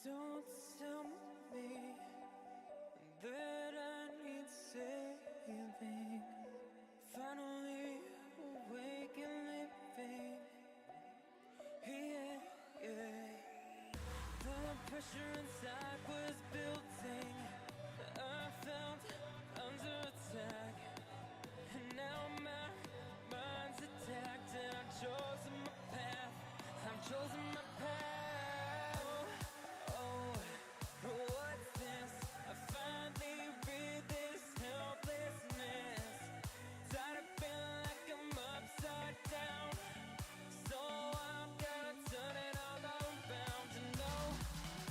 Don't tell me that I need saving. Finally awake and living. Yeah, yeah. The pressure inside was building. I felt under attack, and now my mind's attacked, and I've chosen my path. I've chosen my path. Oh, what's this? I finally read this helplessness. Tired of feeling like I'm upside down, so I'm gonna turn it all around. And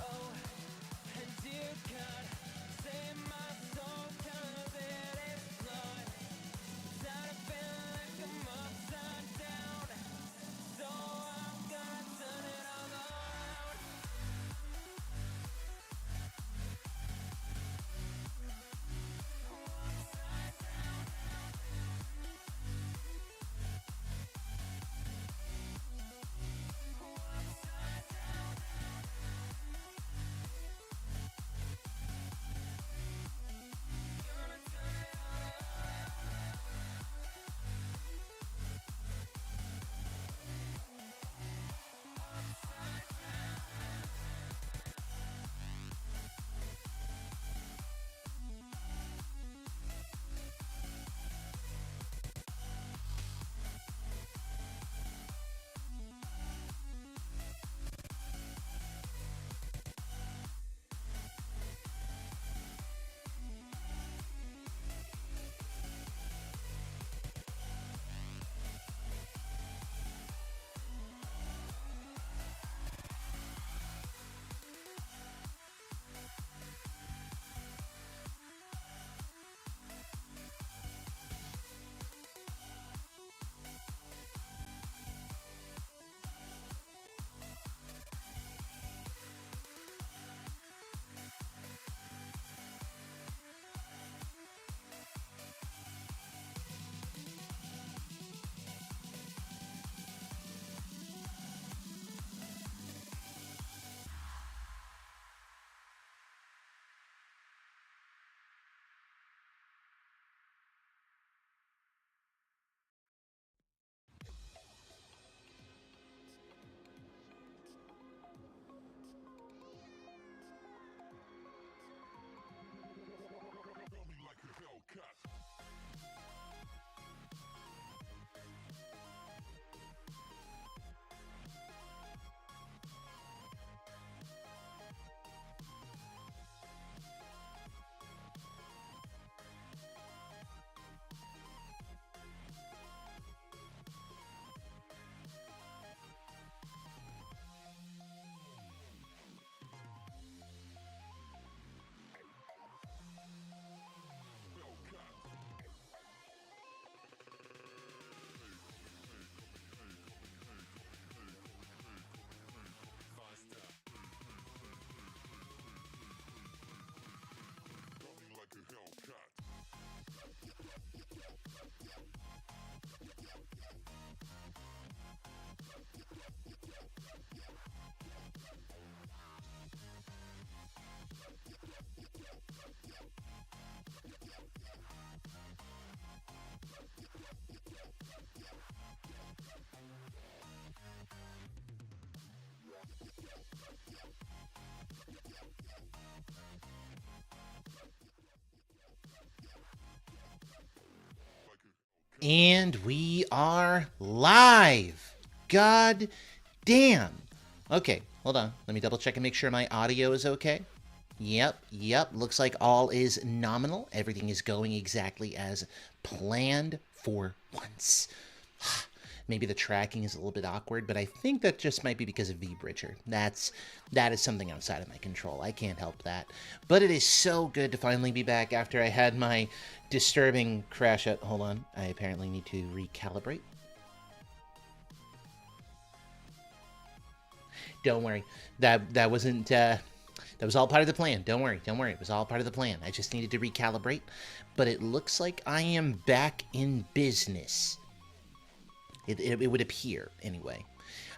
oh, and dear God, save my soul, 'cause it is flawed. Tired of feeling like I'm upside down, so I'm gonna turn it all around. And we are live. God damn. Okay, hold on. Let me double check and make sure my audio is okay. Yep. Looks like all is nominal. Everything is going exactly as planned for once. Maybe the tracking is a little bit awkward, but I think that just might be because of vBridger. That is something outside of my control. I can't help that. But it is so good to finally be back after I had my disturbing crash out. Hold on. I apparently need to recalibrate. Don't worry. That wasn't that was all part of the plan. Don't worry. It was all part of the plan. I just needed to recalibrate. But it looks like I am back in business. It would appear, anyway.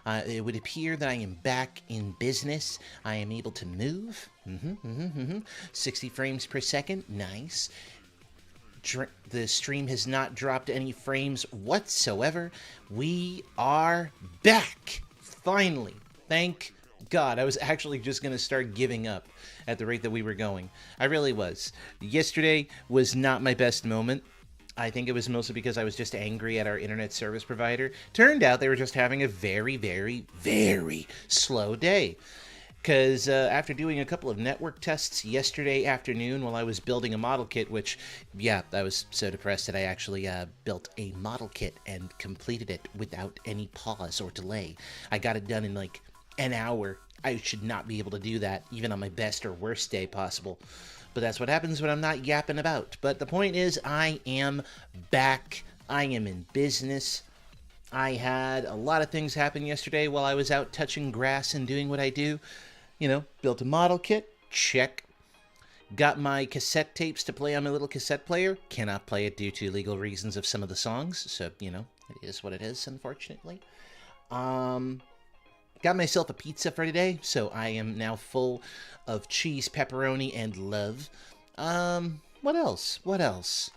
It would appear that I am back in business. I am able to move. 60 frames per second. Nice. The stream has not dropped any frames whatsoever. We are back. Finally. Thank God. I was actually just going to start giving up at the rate that we were going. I really was. Yesterday was not my best moment. I think it was mostly because I was just angry at our internet service provider. Turned out they were just having a very, very, very slow day. Because after doing a couple of network tests yesterday afternoon while I was building a model kit, which, yeah, I was so depressed that I actually built a model kit and completed it without any pause or delay. I got it done in like an hour. I should not be able to do that, even on my best or worst day possible. But that's what happens when I'm not yapping about. But the point is, I am back. I am in business. I had a lot of things happen yesterday while I was out touching grass and doing what I do. You know, built a model kit. Check. Got my cassette tapes to play on my little cassette player. Cannot play it due to legal reasons of some of the songs. So, you know, it is what it is, unfortunately. Got myself a pizza for today, so I am now full of cheese, pepperoni, and love. What else? What else?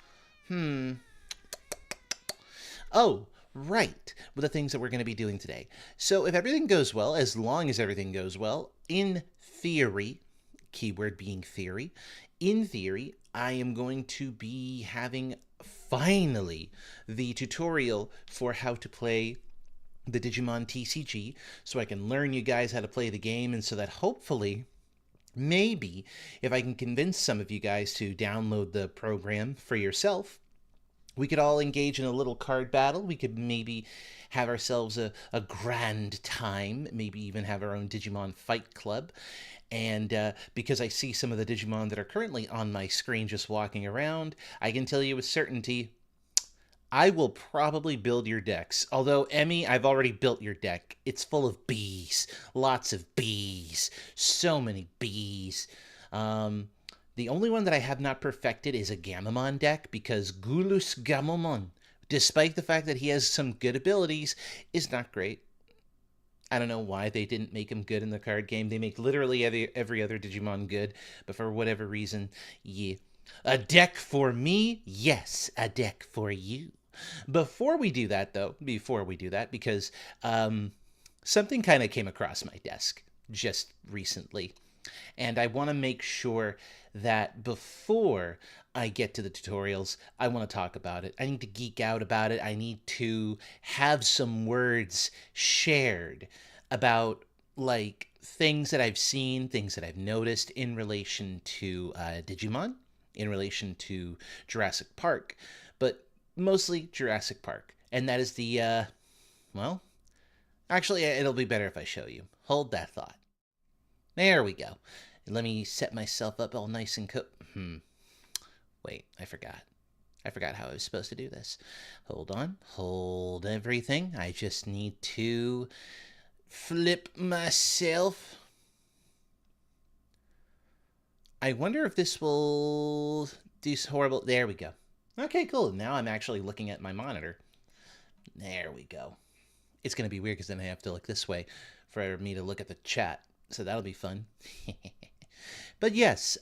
Oh, right. Well, the things that we're going to be doing today. So if everything goes well, as long as everything goes well, in theory, keyword being theory, in theory, I am going to be having, finally, the tutorial for how to play the Digimon TCG, so I can learn you guys how to play the game, and so that hopefully, maybe, if I can convince some of you guys to download the program for yourself, we could all engage in a little card battle. We could maybe have ourselves a grand time, maybe even have our own Digimon Fight Club. And because I see some of the Digimon that are currently on my screen just walking around, I can tell you with certainty, I will probably build your decks. Although, Emmy, I've already built your deck. It's full of bees. Lots of bees. So many bees. The only one that I have not perfected is a Gamamon deck, because Gulus Gamamon, despite the fact that he has some good abilities, is not great. I don't know why they didn't make him good in the card game. They make literally every other Digimon good, but for whatever reason, yeah. A deck for me? Yes, a deck for you. Before we do that, because something kind of came across my desk just recently, and I want to make sure that before I get to the tutorials, I want to talk about it. I need to geek out about it. I need to have some words shared about, like, things that I've seen, things that I've noticed in relation to Digimon, in relation to Jurassic Park, but mostly Jurassic Park. And that is the, well, actually, it'll be better if I show you. Hold that thought. There we go. Let me set myself up all nice and Wait, I forgot. I forgot how I was supposed to do this. Hold on. Hold everything. I just need to flip myself. I wonder if this will do horrible. There we go. Okay, cool. Now I'm actually looking at my monitor. There we go. It's going to be weird because then I have to look this way for me to look at the chat. So that'll be fun. But yes,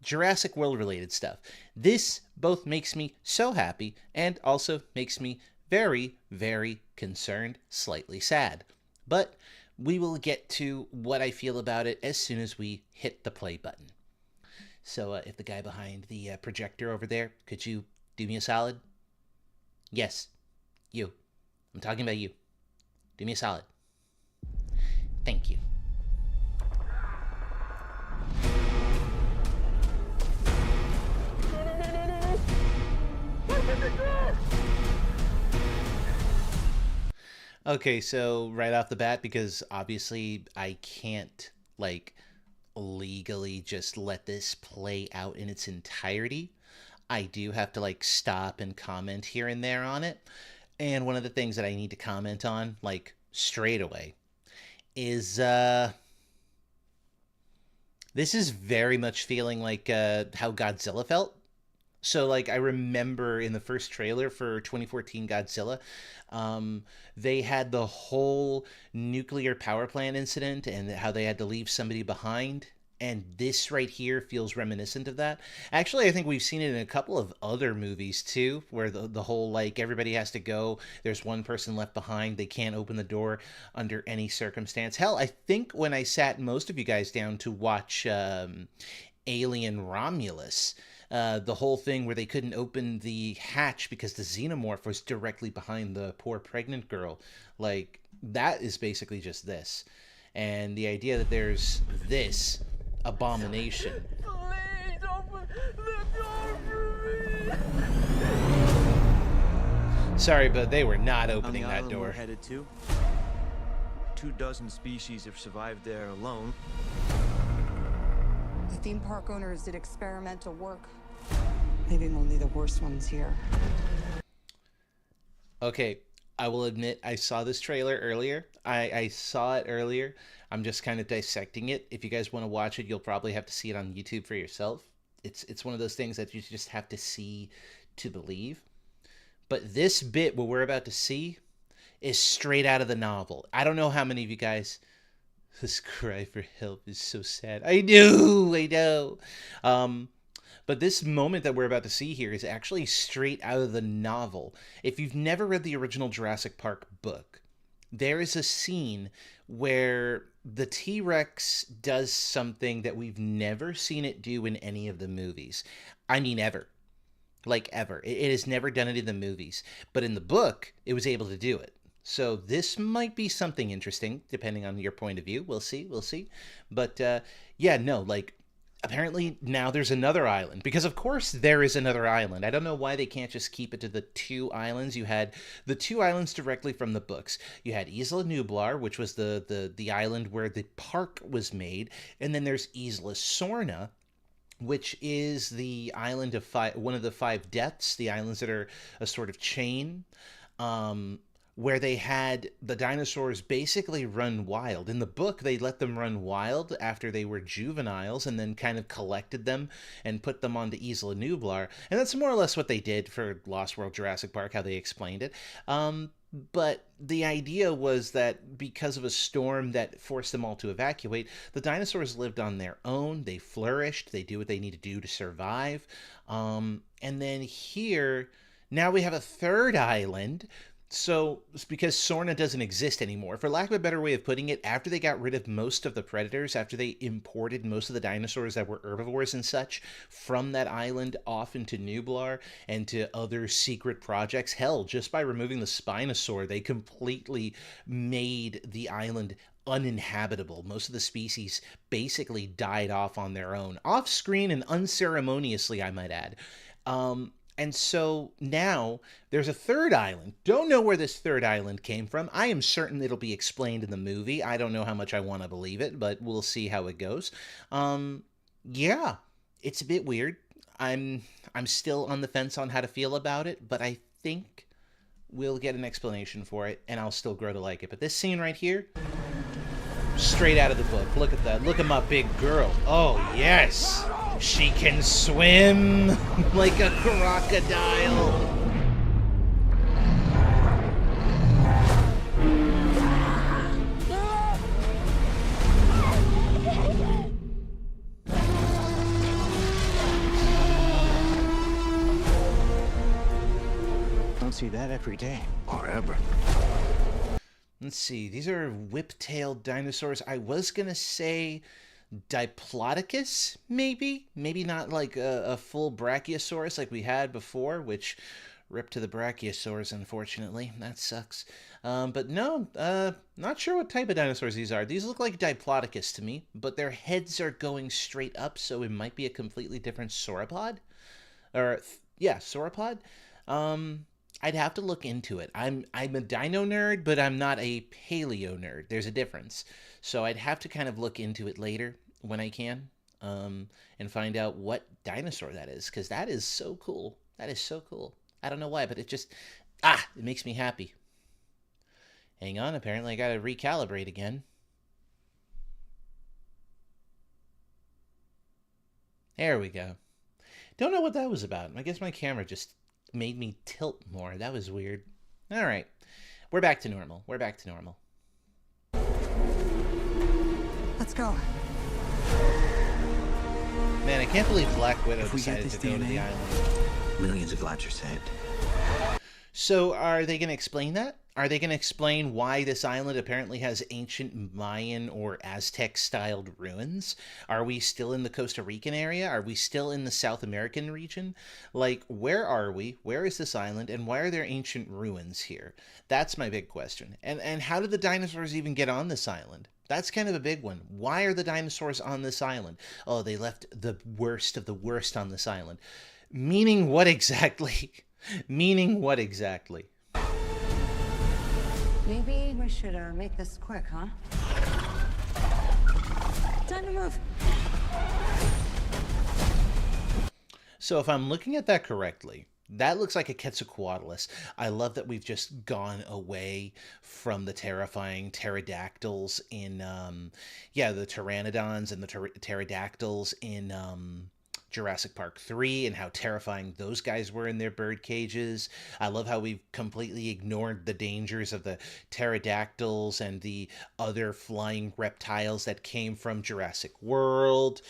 Jurassic World related stuff. This both makes me so happy and also makes me very, very concerned, slightly sad. But we will get to what I feel about it as soon as we hit the play button. So if the guy behind the projector over there, could you do me a solid? Yes, you. I'm talking about you. Do me a solid. Thank you. Okay, so right off the bat, because obviously I can't, like, legally just let this play out in its entirety, I do have to, like, stop and comment here and there on it. And one of the things that I need to comment on, like, straight away, is, this is very much feeling like, how Godzilla felt. So, like, I remember in the first trailer for 2014 Godzilla, they had the whole nuclear power plant incident and how they had to leave somebody behind. And this right here feels reminiscent of that. Actually, I think we've seen it in a couple of other movies too, where the whole, like, everybody has to go. There's one person left behind. They can't open the door under any circumstance. Hell, I think when I sat most of you guys down to watch Alien Romulus, the whole thing where they couldn't open the hatch because the xenomorph was directly behind the poor pregnant girl. Like, that is basically just this. And the idea that there's this abomination. Please open the door for me. Sorry, but they were not On opening the that island door. we're headed to, 24 species have survived there alone. The theme park owners did experimental work, leaving only the worst ones here. Okay, I will admit I saw this trailer earlier. I saw it earlier. I'm just kind of dissecting it. If you guys want to watch it, you'll probably have to see it on YouTube for yourself. It's one of those things that you just have to see to believe. But this bit, what we're about to see, is straight out of the novel. I don't know how many of you guys... This cry for help is so sad. I know. But this moment that we're about to see here is actually straight out of the novel. If you've never read the original Jurassic Park book, there is a scene where the T-Rex does something that we've never seen it do in any of the movies. I mean, ever. Like, ever. It has never done it in the movies. But in the book, it was able to do it. So this might be something interesting, depending on your point of view. We'll see. But, yeah, no, like, apparently now there's another island. Because, of course, there is another island. I don't know why they can't just keep it to the 2 islands. You had the 2 islands directly from the books. You had Isla Nublar, which was the island where the park was made. And then there's Isla Sorna, which is the island of one of the 5 deaths, the islands that are a sort of chain. Where they had the dinosaurs basically run wild. In the book, they let them run wild after they were juveniles and then kind of collected them and put them onto Isla Nublar. And that's more or less what they did for Lost World Jurassic Park, how they explained it. But the idea was that because of a storm that forced them all to evacuate, the dinosaurs lived on their own. They flourished. They do what they need to do to survive. And then here, now we have a 3rd island. So, it's because Sorna doesn't exist anymore. For lack of a better way of putting it, after they got rid of most of the predators, after they imported most of the dinosaurs that were herbivores and such from that island off into Nublar and to other secret projects, hell, just by removing the Spinosaur, they completely made the island uninhabitable. Most of the species basically died off on their own, off screen and unceremoniously, I might add. And so now there's a 3rd island. Don't know where this 3rd island came from. I am certain it'll be explained in the movie. I don't know how much I want to believe it, but we'll see how it goes. Yeah, it's a bit weird. I'm still on the fence on how to feel about it, but I think we'll get an explanation for it, and I'll still grow to like it. But this scene right here, straight out of the book. Look at that. Look at my big girl. Oh, yes. She can swim like a crocodile. Don't see that every day. Or ever. Let's see. These are whip-tailed dinosaurs. I was going to say Diplodocus, maybe? Maybe not like a full Brachiosaurus like we had before, which ripped to the Brachiosaurs, unfortunately. That sucks. But no, not sure what type of dinosaurs these are. These look like Diplodocus to me, but their heads are going straight up, so it might be a completely different sauropod. Or, yeah, sauropod. I'd have to look into it. I'm a dino nerd, but I'm not a paleo nerd. There's a difference. So I'd have to kind of look into it later when I can, and find out what dinosaur that is, because that is so cool. That is so cool. I don't know why, but it just, it makes me happy. Hang on, apparently I gotta recalibrate again. There we go. Don't know what that was about. I guess my camera just made me tilt more. That was weird. All right. We're back to normal. We're back to normal. Let's go. Man, I can't believe Black Widow If we get decided this to go to the DNA, island. millions of lives are saved. So are they going to explain that? Are they going to explain why this island apparently has ancient Mayan or Aztec-styled ruins? Are we still in the Costa Rican area? Are we still in the South American region? Like, where are we? Where is this island? And why are there ancient ruins here? That's my big question. And how did the dinosaurs even get on this island? That's kind of a big one. Why are the dinosaurs on this island? Oh, they left the worst of the worst on this island. Meaning what exactly? Meaning what exactly? Maybe we should make this quick, huh? Time to move. So if I'm looking at that correctly, that looks like a Quetzalcoatlus. I love that we've just gone away from the terrifying pterodactyls in, the pteranodons and the pterodactyls in Jurassic Park 3 and how terrifying those guys were in their bird cages. I love how we've completely ignored the dangers of the pterodactyls and the other flying reptiles that came from Jurassic World.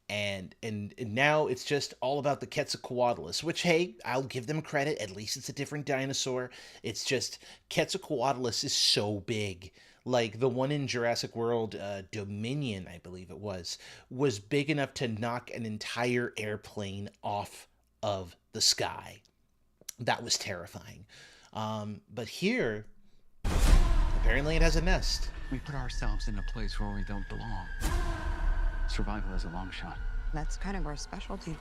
And now it's just all about the Quetzalcoatlus, which, hey, I'll give them credit. At least it's a different dinosaur. It's just Quetzalcoatlus is so big. Like the one in Jurassic World Dominion, I believe it was big enough to knock an entire airplane off of the sky. That was terrifying. But here, apparently it has a nest. We put ourselves in a place where we don't belong. Survival is a long shot. That's kind of our specialty.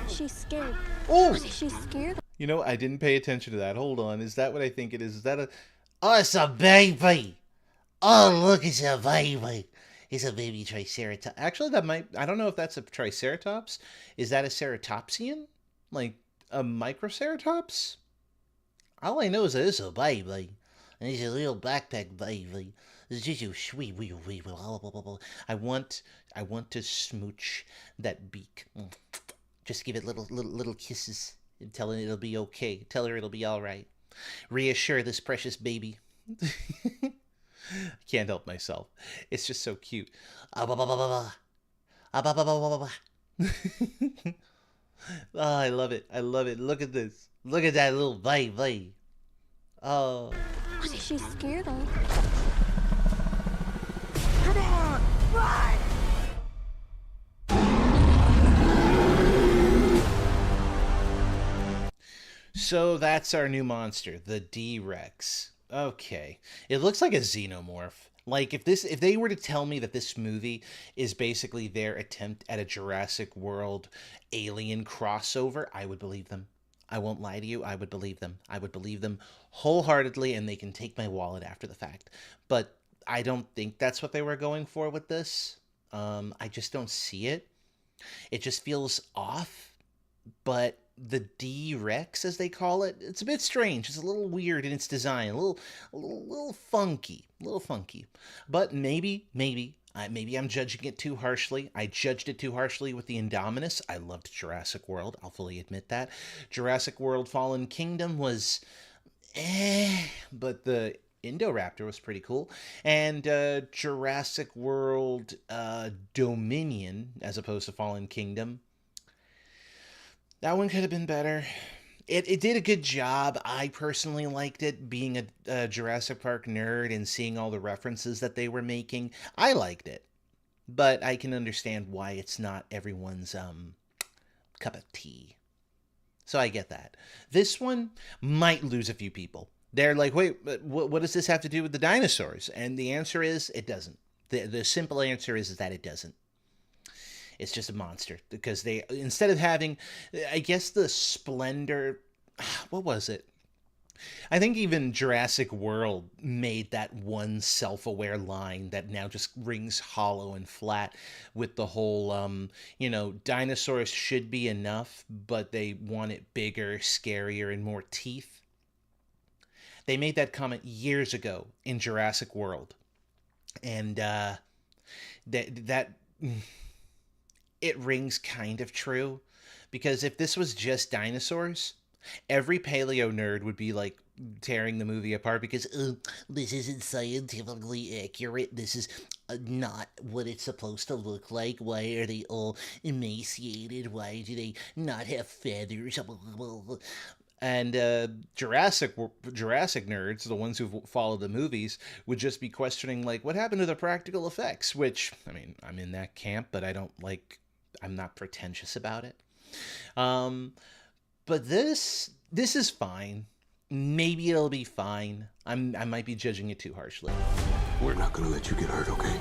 She's scared. Oh! She's scared. You know, I didn't pay attention to that. Hold on. Is that what I think it is? Is that a... Oh, it's a baby! Oh, look, it's a baby! It's a baby Triceratops. Actually, that might... I don't know if that's a Triceratops. Is that a Ceratopsian? Like, a Microceratops? All I know is that it's a baby. And it's a little backpack baby. It's just a sweet wee wee. I want to smooch that beak. Just give it little kisses and tell it it'll be okay. Tell her it'll be all right. Reassure this precious baby. Can't help myself. It's just so cute. Oh, I love it. I love it. Look at this. Look at that little baby. Oh. She's scared of. Come on! Run! So that's our new monster, the D-Rex. Okay. It looks like a xenomorph. Like, if they were to tell me that this movie is basically their attempt at a Jurassic World alien crossover, I would believe them. I won't lie to you, I would believe them. I would believe them wholeheartedly, and they can take my wallet after the fact. But I don't think that's what they were going for with this. I just don't see it. It just feels off. But the D-Rex, as they call it, it's a bit strange. It's a little weird in its design, a little funky, But maybe I'm judging it too harshly. I judged it too harshly with the Indominus. I loved Jurassic World. I'll fully admit that. Jurassic World Fallen Kingdom was but the Indoraptor was pretty cool. And Jurassic World Dominion, as opposed to Fallen Kingdom, that one could have been better. It did a good job. I personally liked it, being a Jurassic Park nerd and seeing all the references that they were making. I liked it. But I can understand why it's not everyone's cup of tea. So I get that. This one might lose a few people. They're like, wait, what does this have to do with the dinosaurs? And the answer is, it doesn't. The simple answer is that it doesn't. It's just a monster, because they, instead of having, I guess, the splendor, what was it? I think even Jurassic World made that one self-aware line that now just rings hollow and flat with the whole, dinosaurs should be enough, but they want it bigger, scarier, and more teeth. They made that comment years ago in Jurassic World. And it rings kind of true. Because if this was just dinosaurs, every paleo nerd would be like tearing the movie apart because this isn't scientifically accurate. This is not what it's supposed to look like. Why are they all emaciated? Why do they not have feathers? And Jurassic nerds, the ones who follow the movies, would just be questioning like, what happened to the practical effects? Which, I mean, I'm in that camp, but I'm not pretentious about it. But this is fine. Maybe it'll be fine. I might be judging it too harshly. We're not gonna let you get hurt, okay?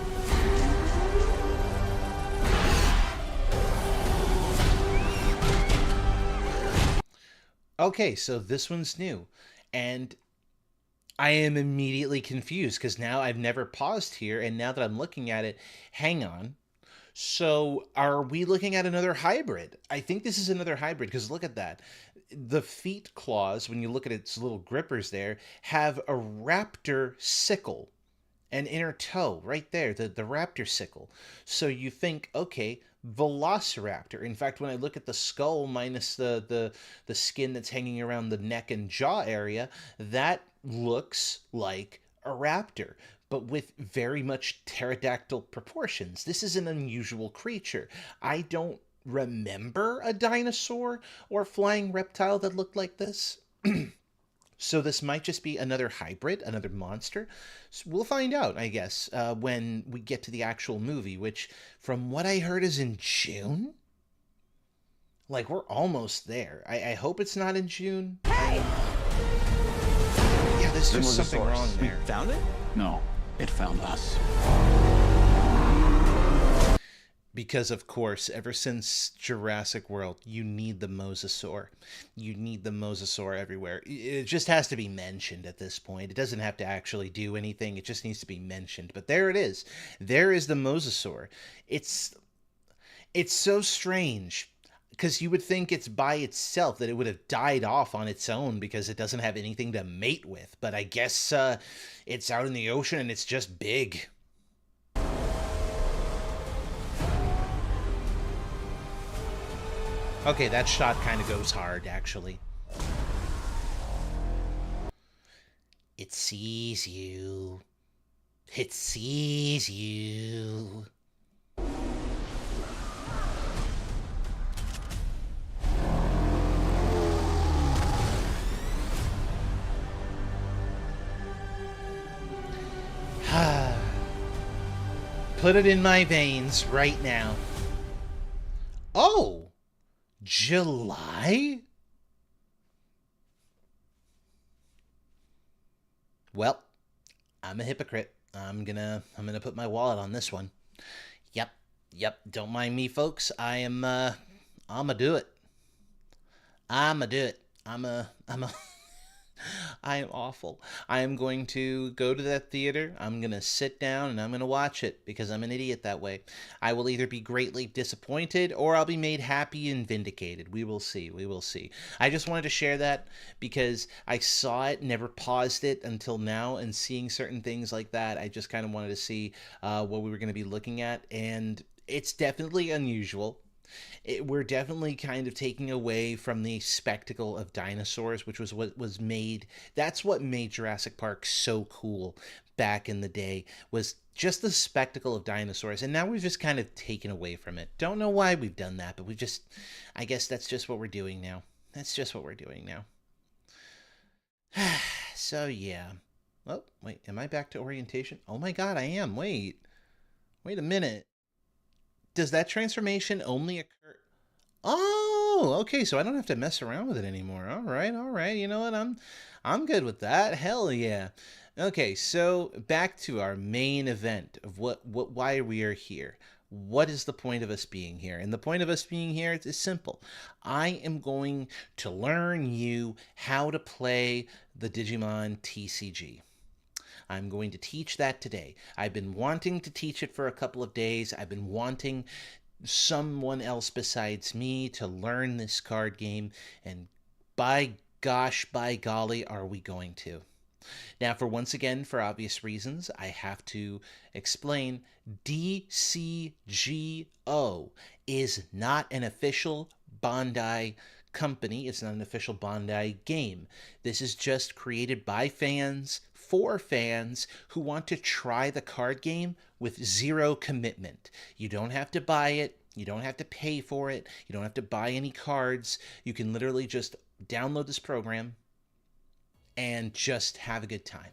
Okay, so this one's new, and I am immediately confused because now I've never paused here, and now that I'm looking at it, hang on. So are we looking at another hybrid? I think this is another hybrid because look at that. The feet claws, when you look at its little grippers there, have a raptor sickle, an inner toe right there, the raptor sickle. So you think, okay, Velociraptor. In fact, when I look at the skull minus the skin that's hanging around the neck and jaw area, that looks like a raptor, but with very much pterodactyl proportions. This is an unusual creature. I don't remember a dinosaur or flying reptile that looked like this. So this might just be another hybrid, another monster. So we'll find out, I guess, when we get to the actual movie, which, from what I heard, is in June? Like, we're almost there. I hope it's not in June. Hey! Yeah, there's just something wrong there. We found it? No, it found us. Because, of course, ever since Jurassic World, you need the mosasaur. You need the mosasaur everywhere. It just has to be mentioned at this point. It doesn't have to actually do anything. It just needs to be mentioned. But there it is. There is the mosasaur. It's so strange because you would think it's by itself, that it would have died off on its own because it doesn't have anything to mate with. But I guess it's out in the ocean and it's just big. Okay, that shot kind of goes hard, actually. It sees you. It sees you. Put it in my veins right now. Oh! July? Well, I'm a hypocrite. I'm gonna put my wallet on this one. Yep. Don't mind me, folks. I'ma do it. I'ma do it. I am awful. I am going to go to that theater. I'm going to sit down and I'm going to watch it because I'm an idiot that way. I will either be greatly disappointed or I'll be made happy and vindicated. We will see. We will see. I just wanted to share that because I saw it, never paused it until now, and seeing certain things like that, I just kind of wanted to see what we were going to be looking at, and it's definitely unusual. We're definitely kind of taking away from the spectacle of dinosaurs, which was what was made. That's what made Jurassic Park so cool back in the day, was just the spectacle of dinosaurs. And now we've just kind of taken away from it. Don't know why we've done that, but I guess that's just what we're doing now. That's just what we're doing now. So, yeah. Oh, wait, am I back to orientation? Oh my God, I am. Wait a minute. Does that transformation only occur? Oh, okay, so I don't have to mess around with it anymore. All right. You know what? I'm good with that. Hell yeah. Okay, so back to our main event of why we are here. What is the point of us being here? And the point of us being here is simple. I am going to learn you how to play the Digimon TCG. I'm going to teach that today. I've been wanting to teach it for a couple of days. I've been wanting someone else besides me to learn this card game, and by gosh, by golly, are we going to. Now, for obvious reasons, I have to explain DCGO. is not an official Bandai company. It's not an official Bandai game. This is just created by fans for fans who want to try the card game with zero commitment. You don't have to buy it. You don't have to pay for it. You don't have to buy any cards. You can literally just download this program and just have a good time.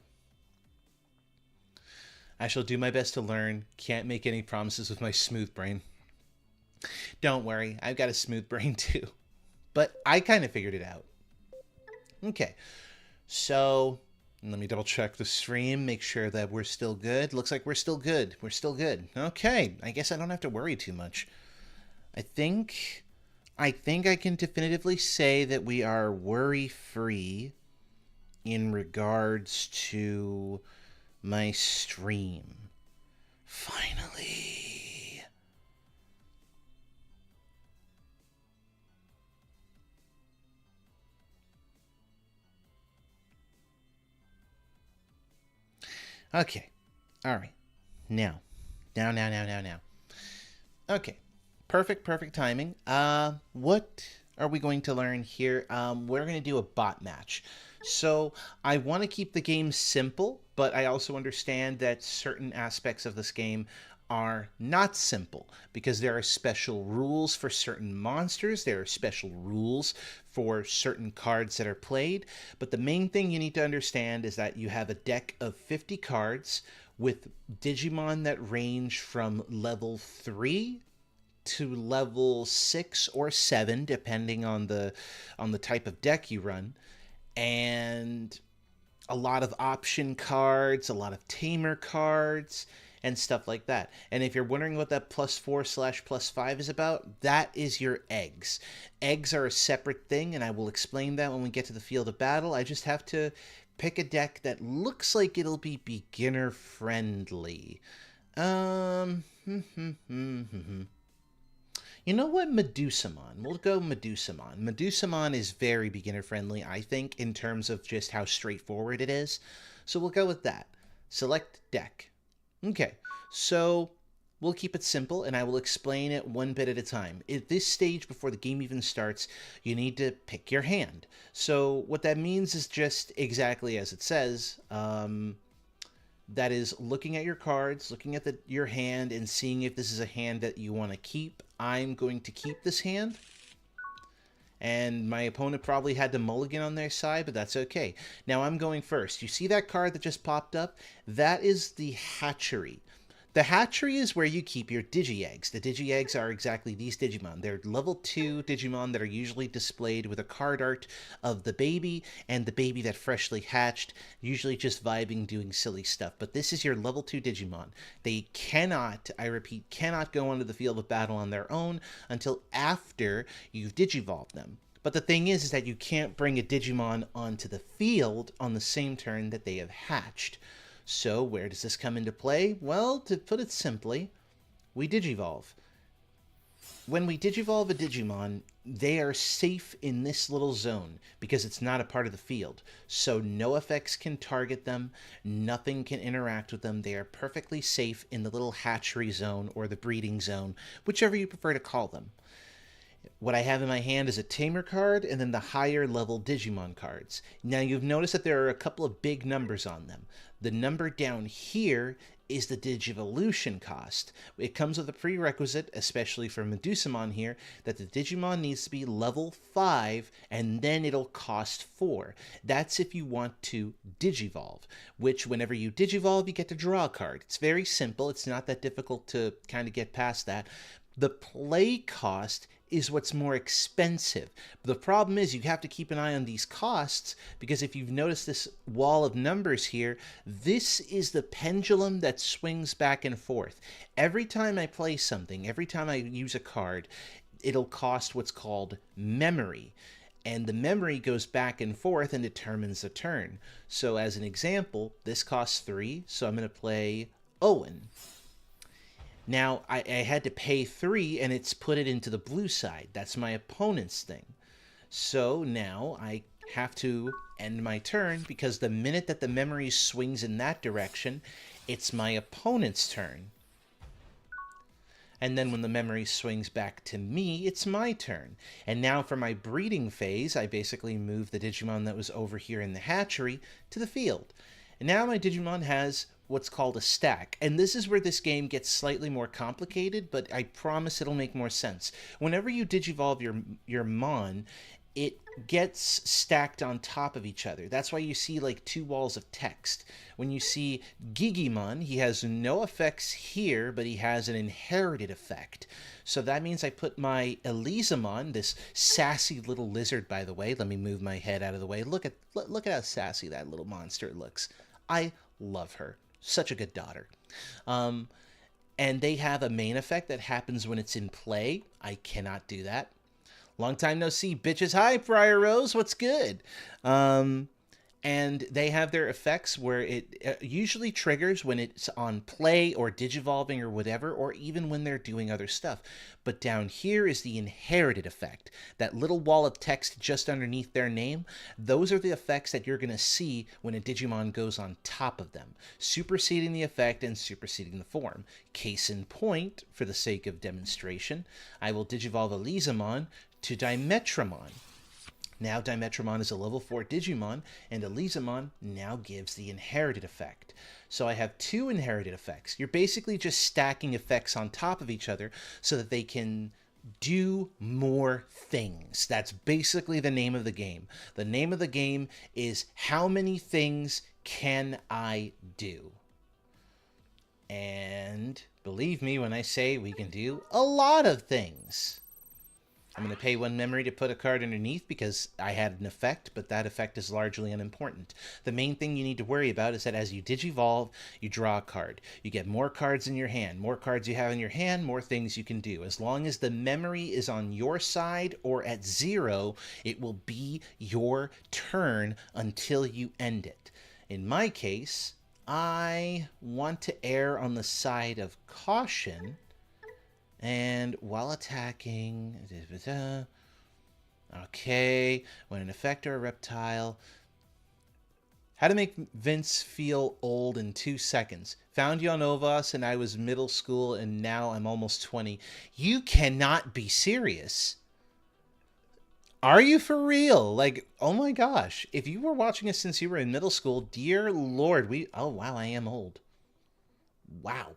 I shall do my best to learn. Can't make any promises with my smooth brain. Don't worry, I've got a smooth brain too. But I kind of figured it out. Okay, so let me double check the stream, make sure that we're still good. Looks like we're still good. We're still good. Okay, I guess I don't have to worry too much. I think I can definitively say that we are worry-free in regards to my stream. Finally. Okay. All right. Now. Okay. Perfect timing. What are we going to learn here? We're going to do a bot match. So I want to keep the game simple, but I also understand that certain aspects of this game are not simple because there are special rules for certain monsters. There are special rules for certain cards that are played. But the main thing you need to understand is that you have a deck of 50 cards with Digimon that range from level 3 to level 6 or 7, depending on the type of deck you run. And a lot of option cards, a lot of tamer cards, and stuff like that. And if you're wondering what that +4/+5 is about, that is your eggs. Eggs are a separate thing, and I will explain that when we get to the field of battle. I just have to pick a deck that looks like it'll be beginner friendly. You know what? Medusamon. We'll go Medusamon. Medusamon is very beginner friendly, I think, in terms of just how straightforward it is. So we'll go with that. Select deck. Okay, so we'll keep it simple, and I will explain it one bit at a time. At this stage, before the game even starts, you need to pick your hand. So what that means is just exactly as it says. That is looking at your cards, looking at your hand, and seeing if this is a hand that you want to keep. I'm going to keep this hand. And my opponent probably had the mulligan on their side, but that's okay. Now I'm going first. You see that card that just popped up? That is the hatchery. The hatchery is where you keep your Digi-Eggs. The Digi-Eggs are exactly these Digimon. They're level 2 Digimon that are usually displayed with a card art of the baby and the baby that freshly hatched, usually just vibing, doing silly stuff. But this is your level 2 Digimon. They cannot, I repeat, cannot go onto the field of battle on their own until after you've Digivolved them. But the thing is that you can't bring a Digimon onto the field on the same turn that they have hatched. So where does this come into play? Well, to put it simply, we Digivolve. When we Digivolve a Digimon, they are safe in this little zone because it's not a part of the field. So no effects can target them, nothing can interact with them. They are perfectly safe in the little hatchery zone or the breeding zone, whichever you prefer to call them. What I have in my hand is a Tamer card and then the higher level Digimon cards. Now you've noticed that there are a couple of big numbers on them. The number down here is the Digivolution cost. It comes with a prerequisite, especially for Medusamon here, that the Digimon needs to be level 5 and then it'll cost 4. That's if you want to Digivolve, which whenever you Digivolve, you get to draw a card. It's very simple. It's not that difficult to kind of get past that. The play cost is what's more expensive. The problem is you have to keep an eye on these costs because if you've noticed this wall of numbers here, this is the pendulum that swings back and forth. Every time I play something, every time I use a card, it'll cost what's called memory. And the memory goes back and forth and determines the turn. So as an example, this costs 3, so I'm going to play Owen. Now, I had to pay 3, and it's put it into the blue side. That's my opponent's thing. So now I have to end my turn, because the minute that the memory swings in that direction, it's my opponent's turn. And then when the memory swings back to me, it's my turn. And now for my breeding phase, I basically move the Digimon that was over here in the hatchery to the field. And now my Digimon has what's called a stack. And this is where this game gets slightly more complicated, but I promise it'll make more sense. Whenever you Digivolve your Mon, it gets stacked on top of each other. That's why you see like two walls of text. When you see Gigimon, he has no effects here, but he has an inherited effect. So that means I put my Elizamon, this sassy little lizard, by the way. Let me move my head out of the way. Look at how sassy that little monster looks. I love her. Such a good daughter. And they have a main effect that happens when it's in play. I cannot do that. Long time no see, bitches. Hi, Briar Rose. What's good? And they have their effects where it usually triggers when it's on play or digivolving or whatever, or even when they're doing other stuff. But down here is the inherited effect. That little wall of text just underneath their name, those are the effects that you're going to see when a Digimon goes on top of them, superseding the effect and superseding the form. Case in point, for the sake of demonstration, I will Digivolve Elizamon to Dimetramon. Now Dimetramon is a level 4 Digimon, and Elizamon now gives the inherited effect. So I have two inherited effects. You're basically just stacking effects on top of each other so that they can do more things. That's basically the name of the game. The name of the game is how many things can I do? And believe me when I say we can do a lot of things. I'm going to pay one memory to put a card underneath because I had an effect, but that effect is largely unimportant. The main thing you need to worry about is that as you Digivolve, you draw a card. You get more cards in your hand. More cards you have in your hand, more things you can do. As long as the memory is on your side or at 0, it will be your turn until you end it. In my case, I want to err on the side of caution. And while attacking, okay, when an effect or a reptile, how to make Vince feel old in 2 seconds. Found you on Ovas and I was middle school and now I'm almost 20. You cannot be serious. Are you for real? Like, oh my gosh. If you were watching us since you were in middle school, dear Lord, oh wow, I am old. Wow.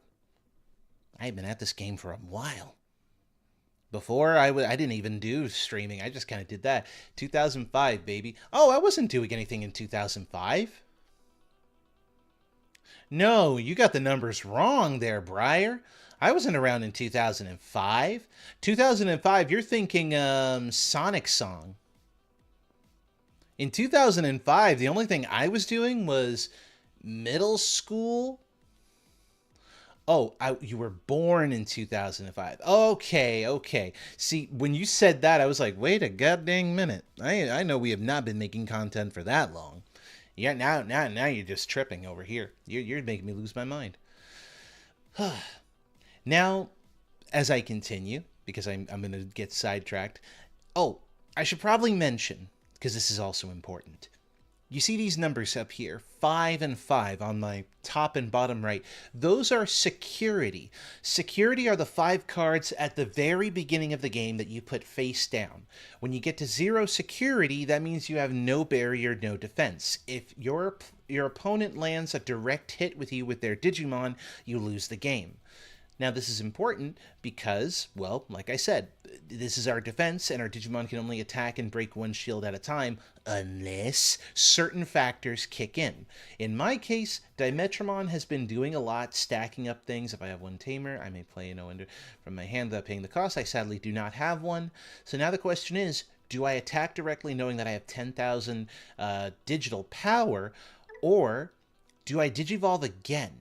I've been at this game for a while. Before, I didn't even do streaming. I just kind of did that. 2005, baby. Oh, I wasn't doing anything in 2005. No, you got the numbers wrong there, Briar. I wasn't around in 2005. 2005, you're thinking Sonic Song. In 2005, the only thing I was doing was middle school. Oh, you were born in 2005. Okay. See, when you said that, I was like, wait a goddamn minute. I know we have not been making content for that long. Yeah, now you're just tripping over here. You're making me lose my mind. Now, as I continue, because I'm going to get sidetracked. Oh, I should probably mention, because this is also important. You see these numbers up here, 5 and 5 on my top and bottom right. Those are security. Security are the 5 cards at the very beginning of the game that you put face down. When you get to 0 security, that means you have no barrier, no defense. If your opponent lands a direct hit with you with their Digimon, you lose the game. Now, this is important because, well, like I said, this is our defense, and our Digimon can only attack and break one shield at a time unless certain factors kick in. In my case, Dimetramon has been doing a lot, stacking up things. If I have one Tamer, I may play from my hand without paying the cost. I sadly do not have one. So now the question is, do I attack directly knowing that I have 10,000 digital power, or do I Digivolve again?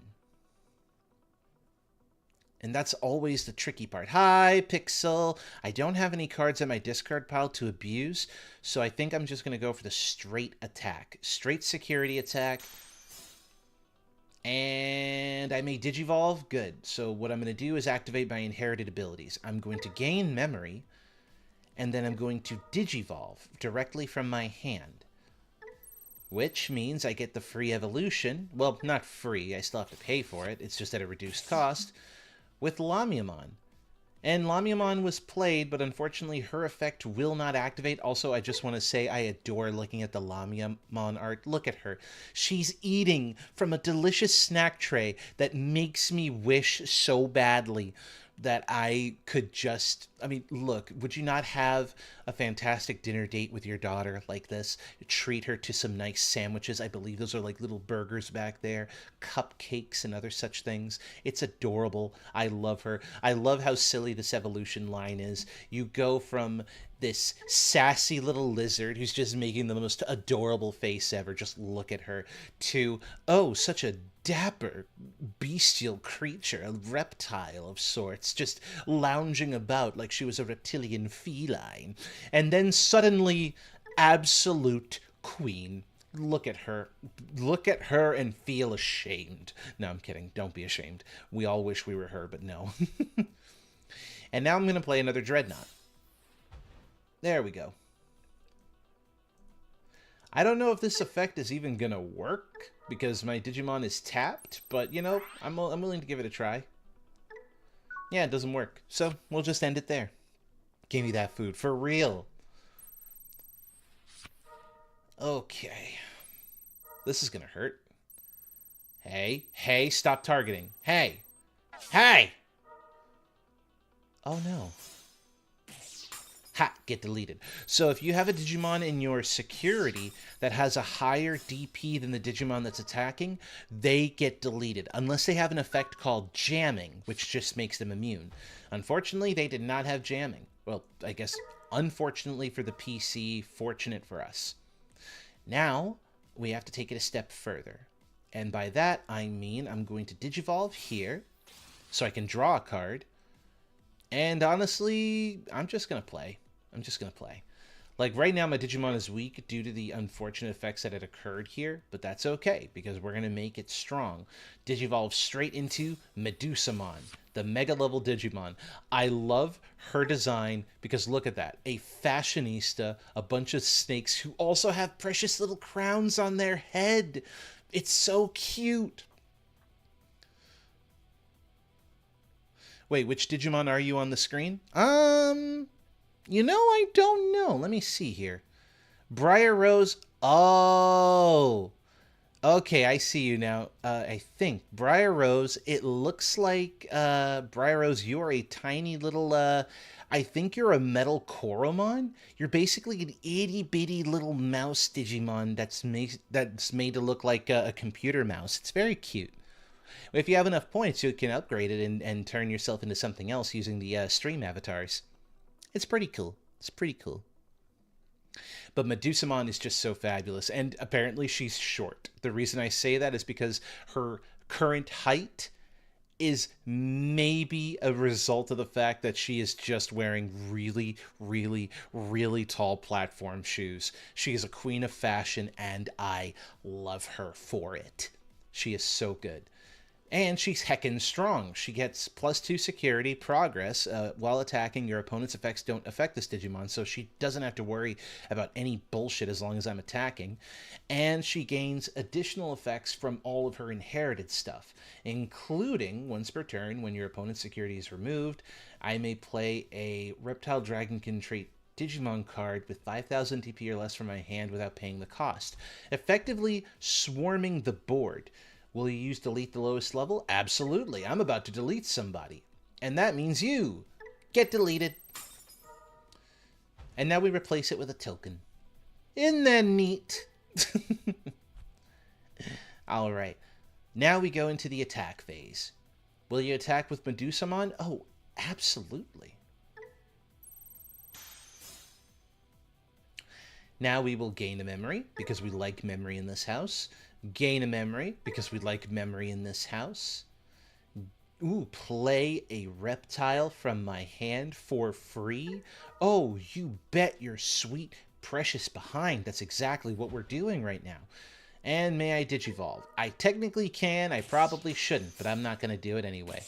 And that's always the tricky part. Hi, Pixel. I don't have any cards in my discard pile to abuse, so I think I'm just going to go for the straight attack. Straight security attack. And I may Digivolve. Good. So what I'm going to do is activate my inherited abilities. I'm going to gain memory, and then I'm going to Digivolve directly from my hand. Which means I get the free evolution. Well, not free. I still have to pay for it. It's just at a reduced cost. With Lamiamon. And Lamiamon was played, but unfortunately her effect will not activate. Also, I just want to say I adore looking at the Lamiamon art. Look at her. She's eating from a delicious snack tray that makes me wish so badly that I could just, I mean, look, would you not have a fantastic dinner date with your daughter like this? Treat her to some nice sandwiches. I believe those are like little burgers back there, cupcakes and other such things. It's adorable. I love her. I love how silly this evolution line is. You go from this sassy little lizard who's just making the most adorable face ever, just look at her, to, oh, such a dapper bestial creature, a reptile of sorts, just lounging about like she was a reptilian feline. And then suddenly, absolute queen. Look at her. Look at her and feel ashamed. No, I'm kidding. Don't be ashamed. We all wish we were her, but no. And now I'm going to play another Dreadnought. There we go. I don't know if this effect is even going to work because my Digimon is tapped, but, you know, I'm willing to give it a try. Yeah, it doesn't work. So we'll just end it there. Give me that food. For real. Okay. This is going to hurt. Hey. Hey, stop targeting. Hey. Hey! Oh, no. Ha! Get deleted. So if you have a Digimon in your security that has a higher DP than the Digimon that's attacking, they get deleted. Unless they have an effect called jamming, which just makes them immune. Unfortunately, they did not have jamming. Well, I guess unfortunately for the PC, fortunate for us. Now, we have to take it a step further. And by that, I mean I'm going to Digivolve here, so I can draw a card. And honestly, I'm just going to play. I'm just going to play. Like, right now, my Digimon is weak due to the unfortunate effects that had occurred here, but that's okay, because we're going to make it strong. Digivolve straight into Medusamon, the Mega-level Digimon. I love her design, because look at that. A fashionista, a bunch of snakes who also have precious little crowns on their head. It's so cute. Wait, which Digimon are you on the screen? You know, I don't know. Let me see here. Briar Rose. Oh. Okay, I see you now. I think. Briar Rose, it looks like, Briar Rose, you are a tiny little, I think you're a metal Koromon. You're basically an itty-bitty little mouse Digimon that's made to look like a computer mouse. It's very cute. If you have enough points, you can upgrade it and turn yourself into something else using the stream avatars. It's pretty cool. It's pretty cool. But Medusamon is just so fabulous, and apparently she's short. The reason I say that is because her current height is maybe a result of the fact that she is just wearing really, really, really tall platform shoes. She is a queen of fashion, and I love her for it. She is so good. And she's heckin' strong. She gets +2 security, progress, while attacking. Your opponent's effects don't affect this Digimon, so she doesn't have to worry about any bullshit as long as I'm attacking. And she gains additional effects from all of her inherited stuff, including, once per turn, when your opponent's security is removed, I may play a Reptile Dragonkin trait Digimon card with 5,000 DP or less from my hand without paying the cost, effectively swarming the board. Will you use delete the lowest level? Absolutely. I'm about to delete somebody. And that means you. Get deleted. And now we replace it with a token. Isn't that neat? Alright. Now we go into the attack phase. Will you attack with Medusamon? Oh, absolutely. Now we will gain a memory, because we like memory in this house. Gain a memory, because we like memory in this house. Ooh, play a reptile from my hand for free. Oh, you bet your sweet, precious behind. That's exactly what we're doing right now. And may I Digivolve? I technically can, I probably shouldn't, but I'm not going to do it anyway.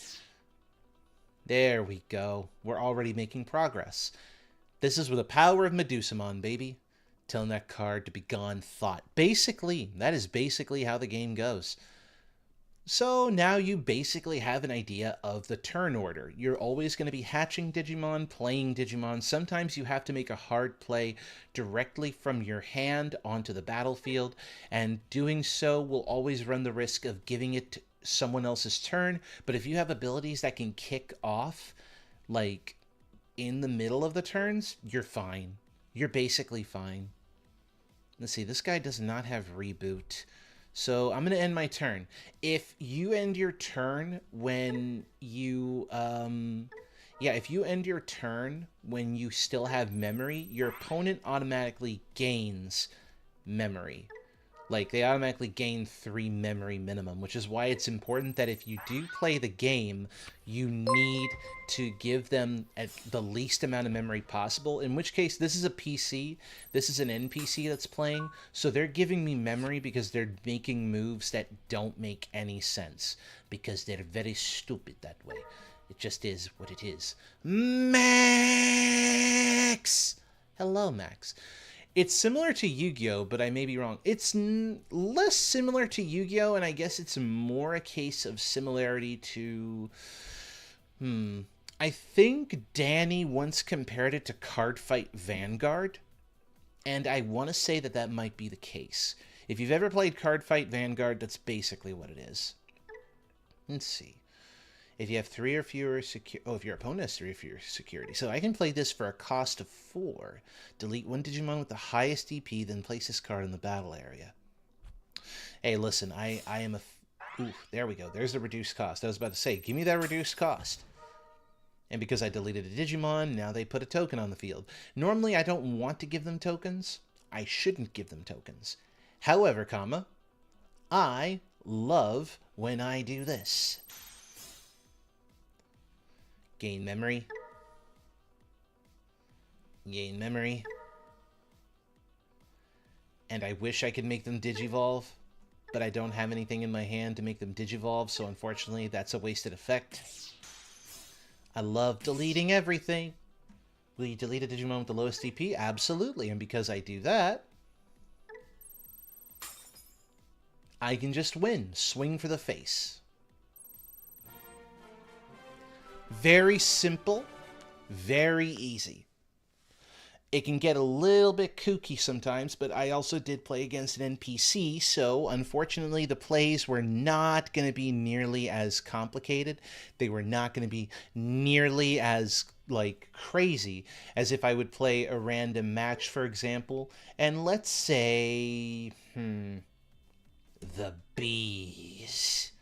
There we go. We're already making progress. This is with the power of Medusamon, baby. Telling that card to be gone thought. Basically, that is basically how the game goes. So now you basically have an idea of the turn order. You're always going to be hatching Digimon, playing Digimon. Sometimes you have to make a hard play directly from your hand onto the battlefield, and doing so will always run the risk of giving it someone else's turn. But if you have abilities that can kick off, like, in the middle of the turns, you're fine. You're basically fine. Let's see, this guy does not have reboot. So I'm going to end my turn. If you end your turn when you, if you end your turn when you still have memory, your opponent automatically gains memory. Like, they automatically gain 3 memory minimum, which is why it's important that if you do play the game, you need to give them at the least amount of memory possible, in which case this is a PC, this is an NPC that's playing, so they're giving me memory because they're making moves that don't make any sense, because they're very stupid that way. It just is what it is. Max! Hello, Max. It's similar to Yu-Gi-Oh, but I may be wrong. It's less similar to Yu-Gi-Oh, and I guess it's more a case of similarity to... I think Danny once compared it to Cardfight Vanguard, and I want to say that that might be the case. If you've ever played Cardfight Vanguard, that's basically what it is. Let's see. If you have 3 or fewer if your opponent has 3 or fewer security. So I can play this for a cost of 4. Delete 1 Digimon with the highest DP, then place this card in the battle area. Hey, listen, I am a... Ooh, there we go. There's the reduced cost. I was about to say, give me that reduced cost. And because I deleted a Digimon, now they put a token on the field. Normally, I don't want to give them tokens. I shouldn't give them tokens. However, I love when I do this. Gain memory. Gain memory. And I wish I could make them Digivolve, but I don't have anything in my hand to make them Digivolve, so unfortunately that's a wasted effect. I love deleting everything. Will you delete a Digimon with the lowest DP? Absolutely, and because I do that, I can just win. Swing for the face. Very simple, very easy. It can get a little bit kooky sometimes, but I also did play against an NPC, so unfortunately the plays were not going to be nearly as complicated. They were not going to be nearly as, like, crazy as if I would play a random match, for example. And let's say, the Bees.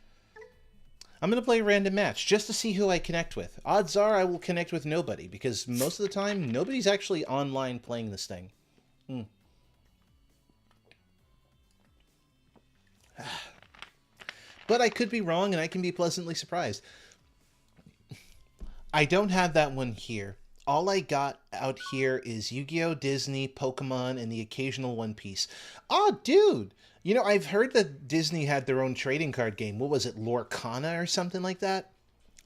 I'm going to play a random match just to see who I connect with. Odds are I will connect with nobody, because most of the time, nobody's actually online playing this thing. But I could be wrong, and I can be pleasantly surprised. I don't have that one here. All I got out here is Yu-Gi-Oh!, Disney, Pokemon, and the occasional One Piece. Oh, dude! You know, I've heard that Disney had their own trading card game. What was it, Lorcana or something like that?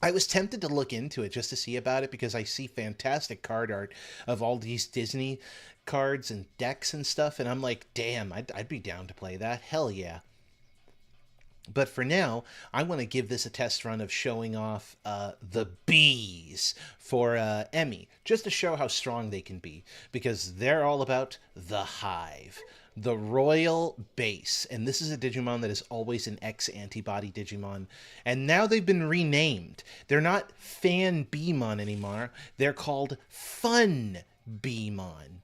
I was tempted to look into it just to see about it because I see fantastic card art of all these Disney cards and decks and stuff, and I'm like, damn, I'd be down to play that. Hell yeah. But for now, I want to give this a test run of showing off the Bees for Emmy, just to show how strong they can be, because they're all about the Hive. The Royal Base, and this is a Digimon that is always an X-Antibody Digimon, and now they've been renamed. They're not Fan Beemon anymore, they're called Fun Beemon.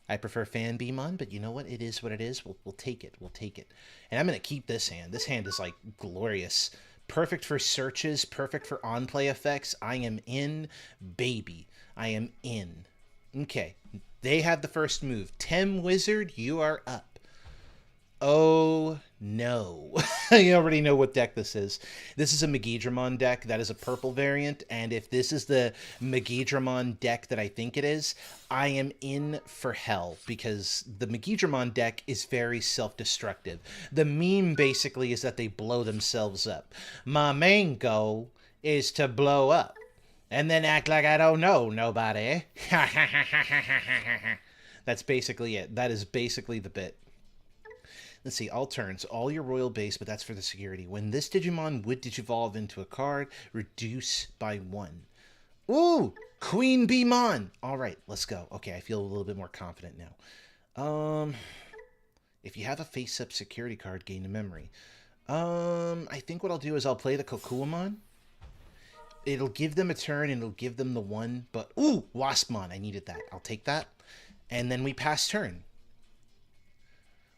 I prefer Fan Beemon, but you know what? It is what it is. We'll take it. We'll take it. And I'm going to keep this hand. This hand is, like, glorious. Perfect for searches, perfect for on-play effects. I am in, baby. I am in. Okay. They have the first move. Tem Wizard, you are up. Oh, no. You already know what deck this is. This is a Megidramon deck. That is a purple variant. And if this is the Megidramon deck that I think it is, I am in for hell. Because the Megidramon deck is very self-destructive. The meme basically is that they blow themselves up. My main goal is to blow up. And then act like I don't know nobody. That's basically it. That is basically the bit. Let's see, all turns, all your royal base, but that's for the security. When this Digimon would digivolve into a card, reduce by 1. Ooh, Queen Beemon. All right, let's go. Okay, I feel a little bit more confident now. If you have a face-up security card, gain a memory. I think what I'll do is I'll play the Kokuamon. It'll give them a turn and it'll give them the 1, but ooh, Waspmon, I needed that. I'll take that. And then we pass turn.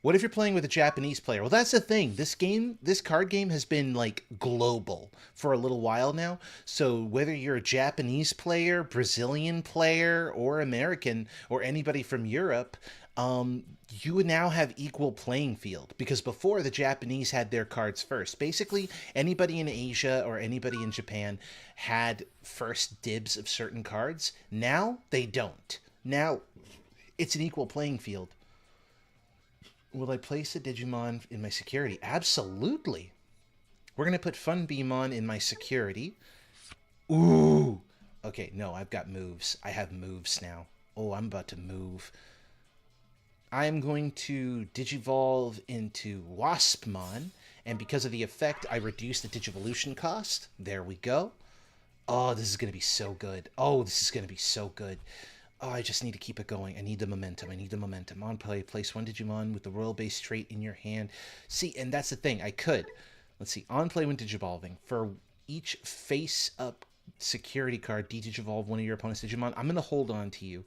What if you're playing with a Japanese player? Well, that's the thing. This card game has been like global for a little while now. So whether you're a Japanese player, Brazilian player, or American, or anybody from Europe, you would now have equal playing field, because before the Japanese had their cards first. Basically, anybody in Asia or anybody in Japan had first dibs of certain cards. Now they don't. Now it's an equal playing field. Will I place a Digimon in my security? Absolutely. We're going to put Fun Beemon in my security. Ooh. Okay, no, I've got moves. I have moves now. Oh, I'm about to move. I'm going to Digivolve into Waspmon, and because of the effect, I reduce the Digivolution cost. There we go. Oh, this is going to be so good. Oh, this is going to be so good. Oh, I just need to keep it going. I need the momentum. I need the momentum. On play, place 1 Digimon with the royal base trait in your hand. See, and that's the thing. I could. Let's see. On play when Digivolving. For each face-up security card, de-Digivolve one of your opponent's Digimon. I'm going to hold on to you.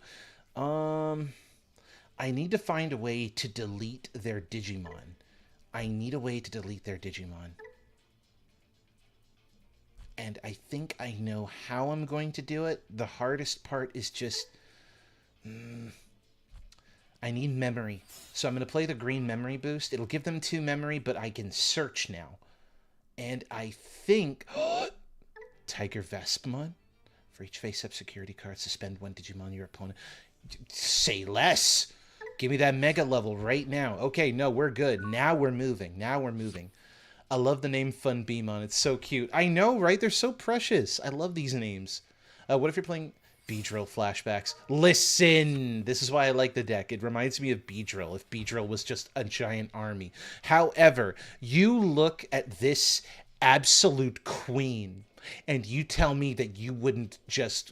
I need to find a way to delete their Digimon. I need a way to delete their Digimon. And I think I know how I'm going to do it. The hardest part is just... I need memory. So I'm going to play the green memory boost. It'll give them 2 memory, but I can search now. And I think... Tiger Vespmon. For each face-up security card, suspend 1 Digimon your opponent. Say less! Give me that mega level right now. Okay, no, we're good. Now we're moving. Now we're moving. I love the name Fun Beemon. It's so cute. I know, right? They're so precious. I love these names. What if you're playing... Beedrill flashbacks. Listen! This is why I like the deck. It reminds me of Beedrill, if Beedrill was just a giant army. However, you look at this absolute queen, and you tell me that you wouldn't just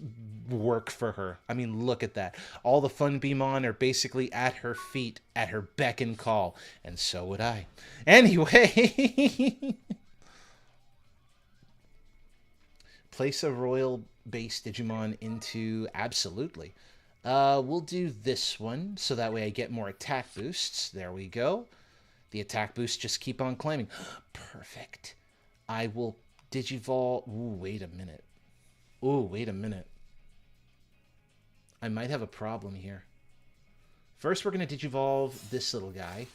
work for her. I mean, look at that. All the Fun Beemon are basically at her feet, at her beck and call. And so would I. Anyway... Place a royal base Digimon into... Absolutely. We'll do this one, so that way I get more attack boosts. There we go. The attack boosts just keep on climbing. Perfect. I will Digivolve... Ooh, wait a minute. Ooh, wait a minute. I might have a problem here. First, we're going to Digivolve this little guy.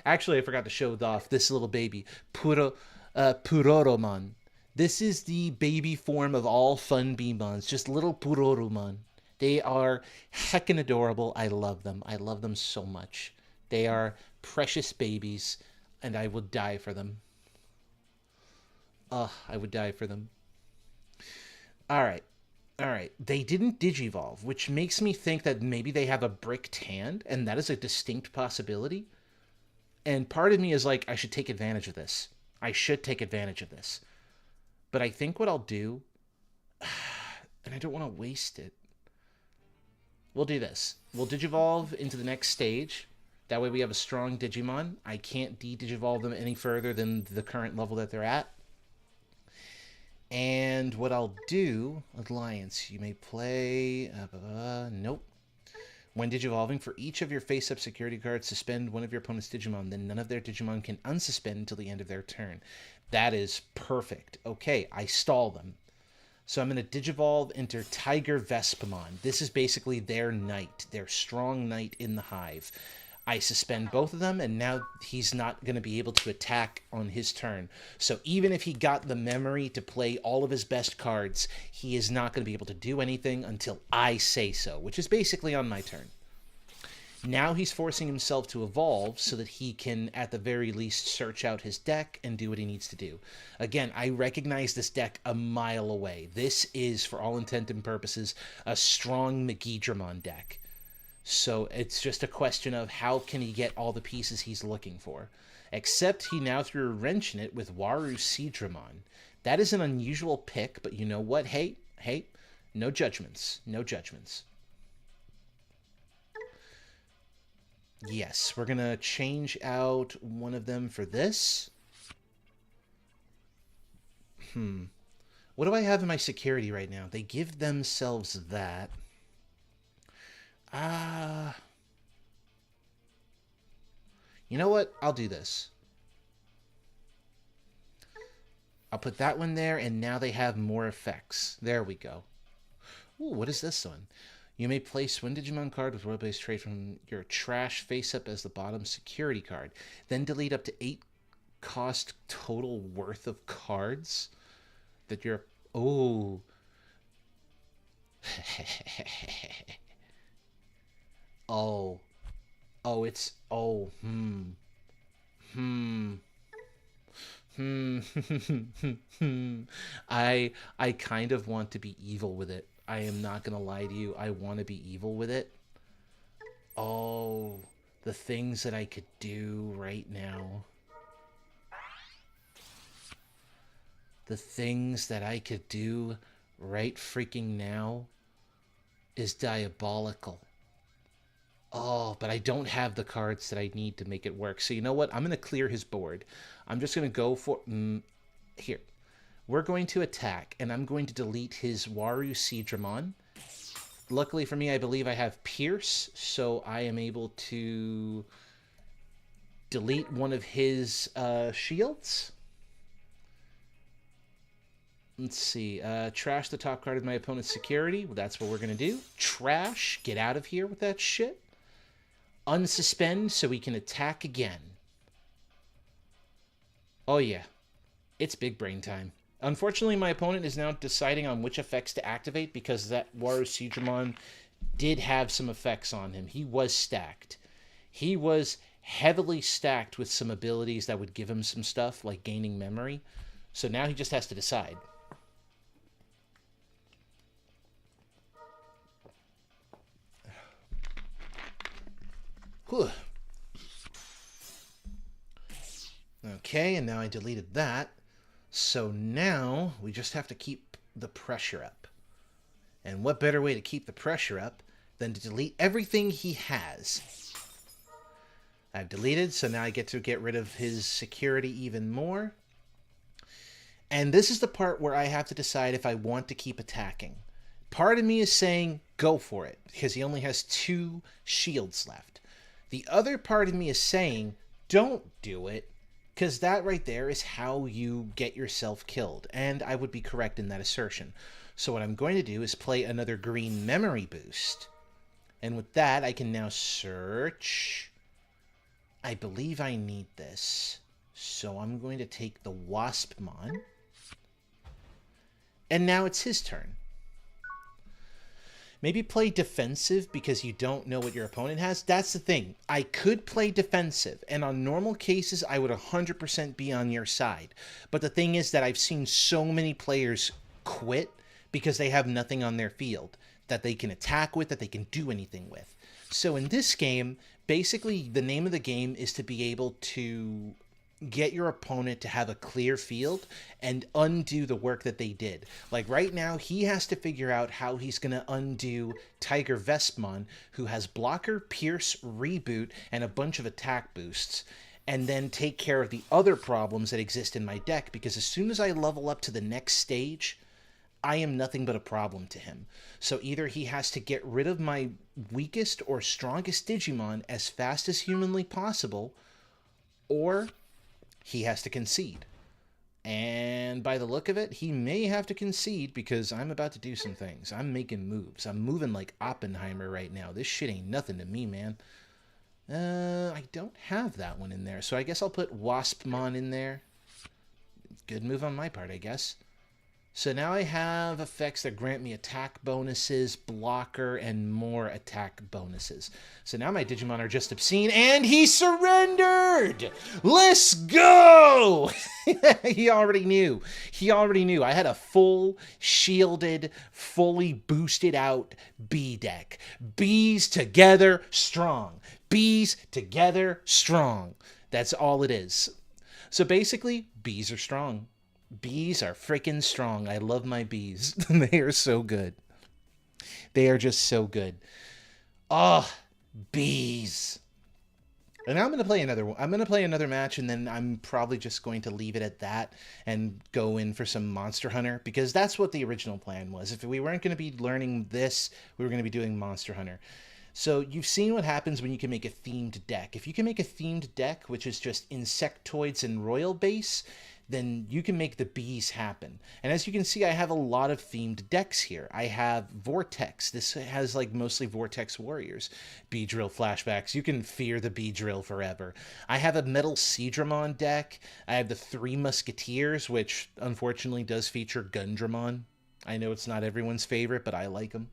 Actually, I forgot to show off this little baby. Puroromon. This is the baby form of all Fun Beemons, just little Puroromon. They are heckin' adorable. I love them. I love them so much. They are precious babies, and I would die for them. I would die for them. Alright. Alright. They didn't Digivolve, which makes me think that maybe they have a bricked hand, and that is a distinct possibility. And part of me is like, I should take advantage of this. I should take advantage of this. But I think what I'll do, and I don't want to waste it, we'll do this. We'll Digivolve into the next stage. That way we have a strong Digimon. I can't de-Digivolve them any further than the current level that they're at. And what I'll do, Alliance, you may play... nope. When Digivolving, for each of your face-up security cards, suspend one of your opponent's Digimon. Then none of their Digimon can unsuspend until the end of their turn. That is perfect. Okay, I stall them. So I'm going to Digivolve into Tiger Vespmon. This is basically their knight, their strong knight in the hive. I suspend both of them, and now he's not going to be able to attack on his turn. So even if he got the memory to play all of his best cards, he is not going to be able to do anything until I say so, which is basically on my turn. Now he's forcing himself to evolve so that he can, at the very least, search out his deck and do what he needs to do. Again, I recognize this deck a mile away. This is, for all intent and purposes, a strong Megidramon deck. So it's just a question of how can he get all the pieces he's looking for. Except he now threw a wrench in it with Waru Seedramon. That is an unusual pick, but you know what? Hey, no judgments. No judgments. Yes, we're going to change out one of them for this. What do I have in my security right now? They give themselves that. You know what? I'll do this. I'll put that one there, and now they have more effects. There we go. Ooh, what is this one? You may place one Digimon card with Royal-based trait from your trash face-up as the bottom security card. Then delete up to 8 cost total worth of cards that you're... Oh. Oh. Oh, it's... Oh, I kind of want to be evil with it. I am not gonna lie to you. I want to be evil with it. Oh, the things that I could do right now. The things that I could do right freaking now is diabolical. Oh, but I don't have the cards that I need to make it work. So you know what? I'm going to clear his board. I'm just going to go for... here. We're going to attack, and I'm going to delete his Waru Seedramon. Luckily for me, I believe I have Pierce, so I am able to delete one of his shields. Let's see. Trash the top card of my opponent's security. Well, that's what we're going to do. Trash. Get out of here with that shit. Unsuspend so we can attack again. Oh, yeah. It's big brain time. Unfortunately, my opponent is now deciding on which effects to activate because that Waru Seedramon did have some effects on him. He was stacked. He was heavily stacked with some abilities that would give him some stuff, like gaining memory. So now he just has to decide. Whew. Okay, and now I deleted that. So now we just have to keep the pressure up. And what better way to keep the pressure up than to delete everything he has? I've deleted, so now I get to get rid of his security even more. And this is the part where I have to decide if I want to keep attacking. Part of me is saying, go for it, because he only has 2 shields left. The other part of me is saying, don't do it, because that right there is how you get yourself killed. And I would be correct in that assertion. So what I'm going to do is play another green memory boost. And with that, I can now search. I believe I need this. So I'm going to take the Waspmon. And now it's his turn. Maybe play defensive because you don't know what your opponent has. That's the thing. I could play defensive, and on normal cases, I would 100% be on your side. But the thing is that I've seen so many players quit because they have nothing on their field that they can attack with, that they can do anything with. So in this game, basically the name of the game is to be able to get your opponent to have a clear field and undo the work that they did. Like right now, he has to figure out how he's going to undo Tiger Vestmon, who has blocker, pierce, reboot, and a bunch of attack boosts, and then take care of the other problems that exist in my deck, because as soon as I level up to the next stage, I am nothing but a problem to him. So either he has to get rid of my weakest or strongest Digimon as fast as humanly possible, or he has to concede. And by the look of it, he may have to concede because I'm about to do some things. I'm making moves. I'm moving like Oppenheimer right now. This shit ain't nothing to me, man. I don't have that one in there, so I guess I'll put Waspmon in there. Good move on my part, I guess. So now I have effects that grant me attack bonuses, blocker, and more attack bonuses. So now my Digimon are just obscene, and he surrendered! Let's go! He already knew. He already knew. I had a full, shielded, fully boosted out B deck. Bees together, strong. Bees together, strong. That's all it is. So basically, bees are strong. Bees are freaking strong. I love my bees. They are so good. They are just so good. Oh, bees. And now I'm going to play another one. I'm going to play another match, and then I'm probably just going to leave it at that and go in for some Monster Hunter, because that's what the original plan was. If we weren't going to be learning this, we were going to be doing Monster Hunter. So you've seen what happens when you can make a themed deck. If you can make a themed deck, which is just insectoids and royal base, then you can make the bees happen. And as you can see, I have a lot of themed decks here. I have Vortex. This has like mostly Vortex warriors. Beedrill flashbacks. You can fear the Beedrill forever. I have a Metal Seadramon deck. I have the Three Musketeers, which unfortunately does feature Gundramon. I know it's not everyone's favorite, but I like them.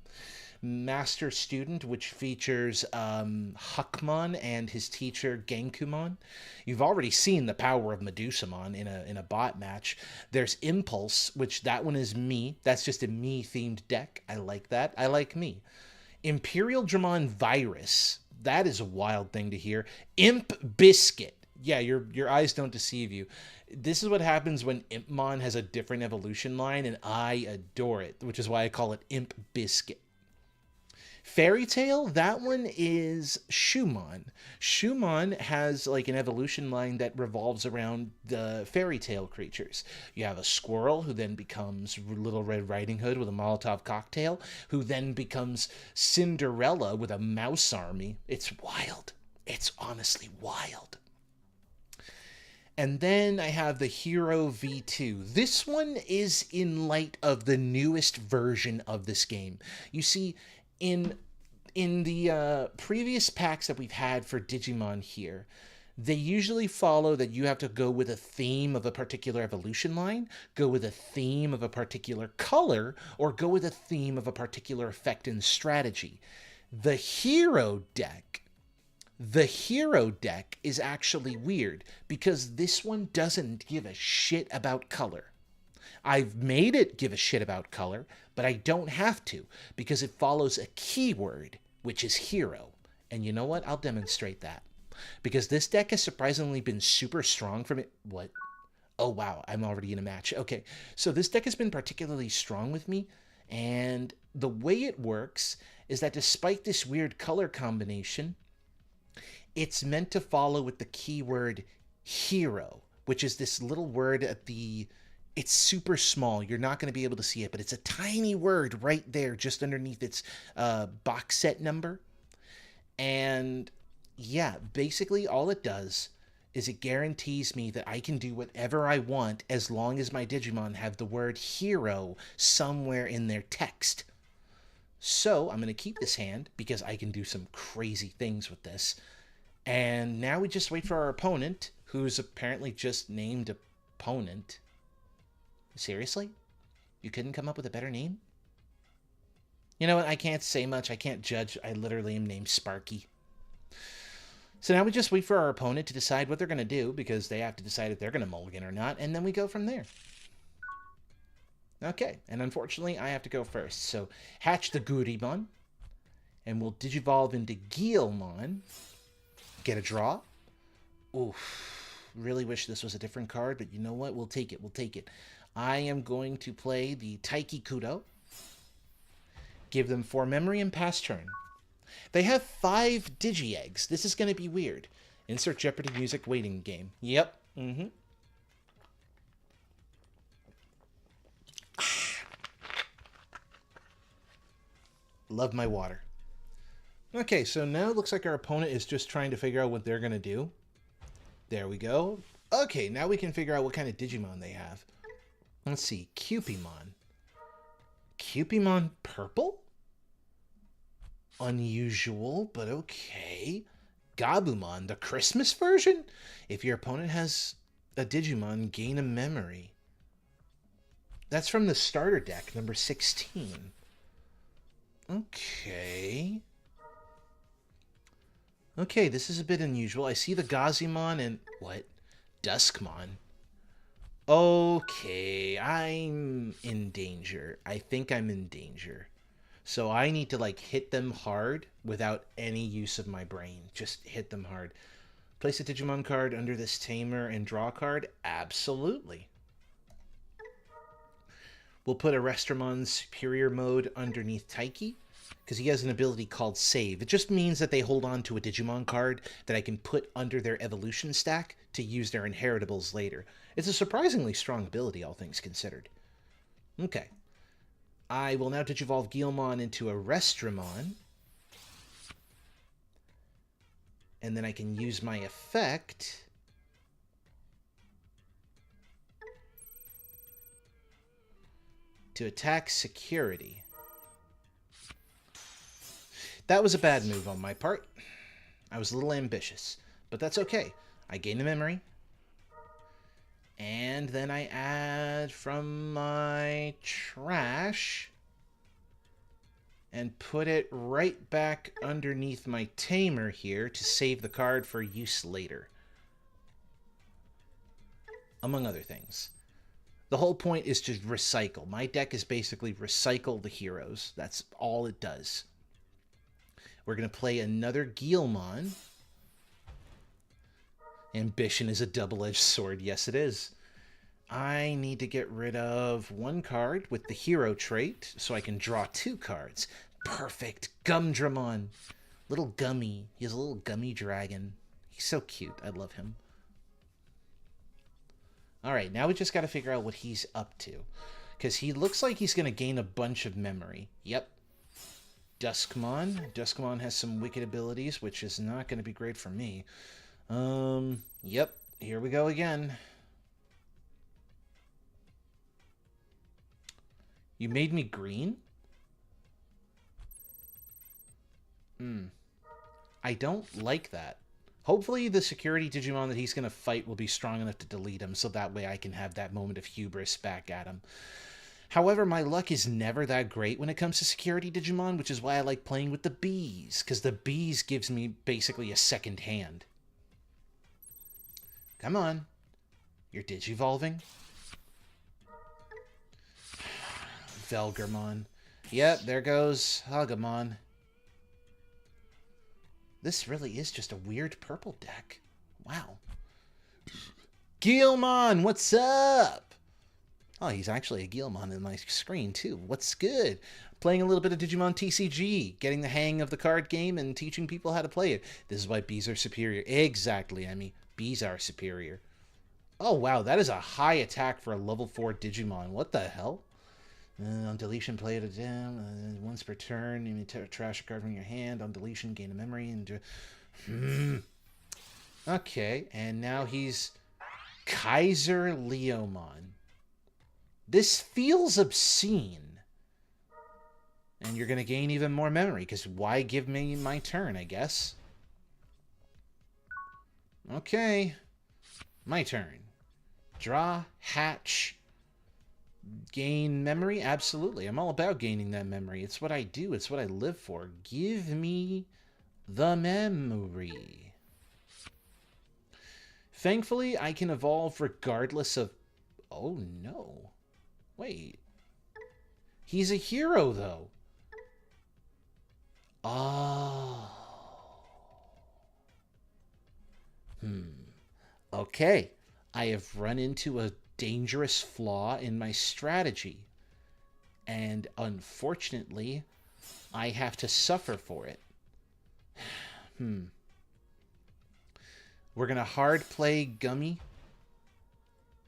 Master Student, which features Huckmon and his teacher Genkumon. You've already seen the power of Medusamon in a bot match. There's Impulse, which that one is me. That's just a me themed deck. I like that. I like me. Imperial Dramon Virus. That is a wild thing to hear. Imp Biscuit. Yeah, your eyes don't deceive you. This is what happens when Impmon has a different evolution line, and I adore it, which is why I call it Imp Biscuit. Fairy Tail, that one is Shumon. Shumon has like an evolution line that revolves around the fairy tale creatures. You have a squirrel who then becomes Little Red Riding Hood with a Molotov cocktail, who then becomes Cinderella with a mouse army. It's wild. It's honestly wild. And then I have the Hero V2. This one is in light of the newest version of this game. You see, in the previous packs that we've had for Digimon here, they usually follow that you have to go with a theme of a particular evolution line, go with a theme of a particular color, or go with a theme of a particular effect and strategy. The Hero deck is actually weird because this one doesn't give a shit about color. I've made it give a shit about color, but I don't have to because it follows a keyword, which is hero. And you know what? I'll demonstrate that. Because this deck has surprisingly been super strong from it. What? Oh, wow. I'm already in a match. Okay. So this deck has been particularly strong with me. And the way it works is that despite this weird color combination, it's meant to follow with the keyword hero, which is this little word at the... It's super small. You're not going to be able to see it, but it's a tiny word right there just underneath its box set number. And yeah, basically all it does is it guarantees me that I can do whatever I want as long as my Digimon have the word hero somewhere in their text. So I'm going to keep this hand because I can do some crazy things with this. And now we just wait for our opponent, who's apparently just named opponent. Seriously? You couldn't come up with a better name? You know what? I can't say much. I can't judge. I literally am named Sparky. So now we just wait for our opponent to decide what they're going to do, because they have to decide if they're going to mulligan or not, and then we go from there. Okay, and unfortunately, I have to go first. So, hatch the Gurimon, and we'll Digivolve into Guilmon. Get a draw. Oof. Really wish this was a different card, but you know what? We'll take it. We'll take it. I am going to play the Taiki Kudo. Give them 4 memory and pass turn. They have 5 Digi-Eggs. This is going to be weird. Insert Jeopardy music waiting game. Yep. Love my water. Okay, so now it looks like our opponent is just trying to figure out what they're going to do. There we go. Okay, now we can figure out what kind of Digimon they have. Let's see. Cupimon. Cupimon purple? Unusual, but okay. Gabumon, the Christmas version? If your opponent has a Digimon, gain a memory. That's from the starter deck, number 16. Okay. Okay, this is a bit unusual. I see the Gazimon and... What? Duskmon. Okay, I'm in danger. I think I'm in danger. So I need to, like, hit them hard without any use of my brain. Just hit them hard. Place a Digimon card under this Tamer and draw a card? Absolutely. We'll put a Restramon Superior Mode underneath Taiki, because he has an ability called Save. It just means that they hold on to a Digimon card that I can put under their evolution stack to use their inheritables later. It's a surprisingly strong ability, all things considered. Okay. I will now Digivolve Guilmon into a Restramon. And then I can use my effect to attack security. That was a bad move on my part. I was a little ambitious, but that's okay. I gain a memory. And then I add from my trash and put it right back underneath my Tamer here to save the card for use later. Among other things. The whole point is to recycle. My deck is basically recycle the heroes. That's all it does. We're going to play another Guilmon. Ambition is a double-edged sword. Yes, it is. I need to get rid of one card with the hero trait so I can draw 2 cards. Perfect. Gumdramon. Little gummy. He has a little gummy dragon. He's so cute. I love him. Alright, now we just got to figure out what he's up to. Because he looks like he's going to gain a bunch of memory. Yep. Duskmon. Duskmon has some wicked abilities, which is not going to be great for me. Yep. Here we go again. You made me green? I don't like that. Hopefully the security Digimon that he's going to fight will be strong enough to delete him, so that way I can have that moment of hubris back at him. However, my luck is never that great when it comes to security Digimon, which is why I like playing with the bees, because the bees gives me basically a second hand. Come on. You're Digivolving? Velgarmon. Yep, there goes Hagamon. This really is just a weird purple deck. Wow. Guilmon, what's up? Oh, he's actually a Guilmon in my screen, too. What's good? Playing a little bit of Digimon TCG, getting the hang of the card game and teaching people how to play it. This is why bees are superior. Exactly, Emmy. Bees are superior. Oh, wow, that is a high attack for a level 4 Digimon. What the hell? On deletion, play it down. Once per turn, you may trash a card from your hand. On deletion, gain a memory. And okay, and now he's Kaiser Leomon. This feels obscene. And you're going to gain even more memory, because why give me my turn, I guess? Okay. My turn. Draw, hatch, gain memory? Absolutely. I'm all about gaining that memory. It's what I do. It's what I live for. Give me the memory. Thankfully, I can evolve regardless of... Oh, no. Wait. He's a hero, though. Oh. Okay. I have run into a dangerous flaw in my strategy. And unfortunately, I have to suffer for it. We're going to hard play Gummy.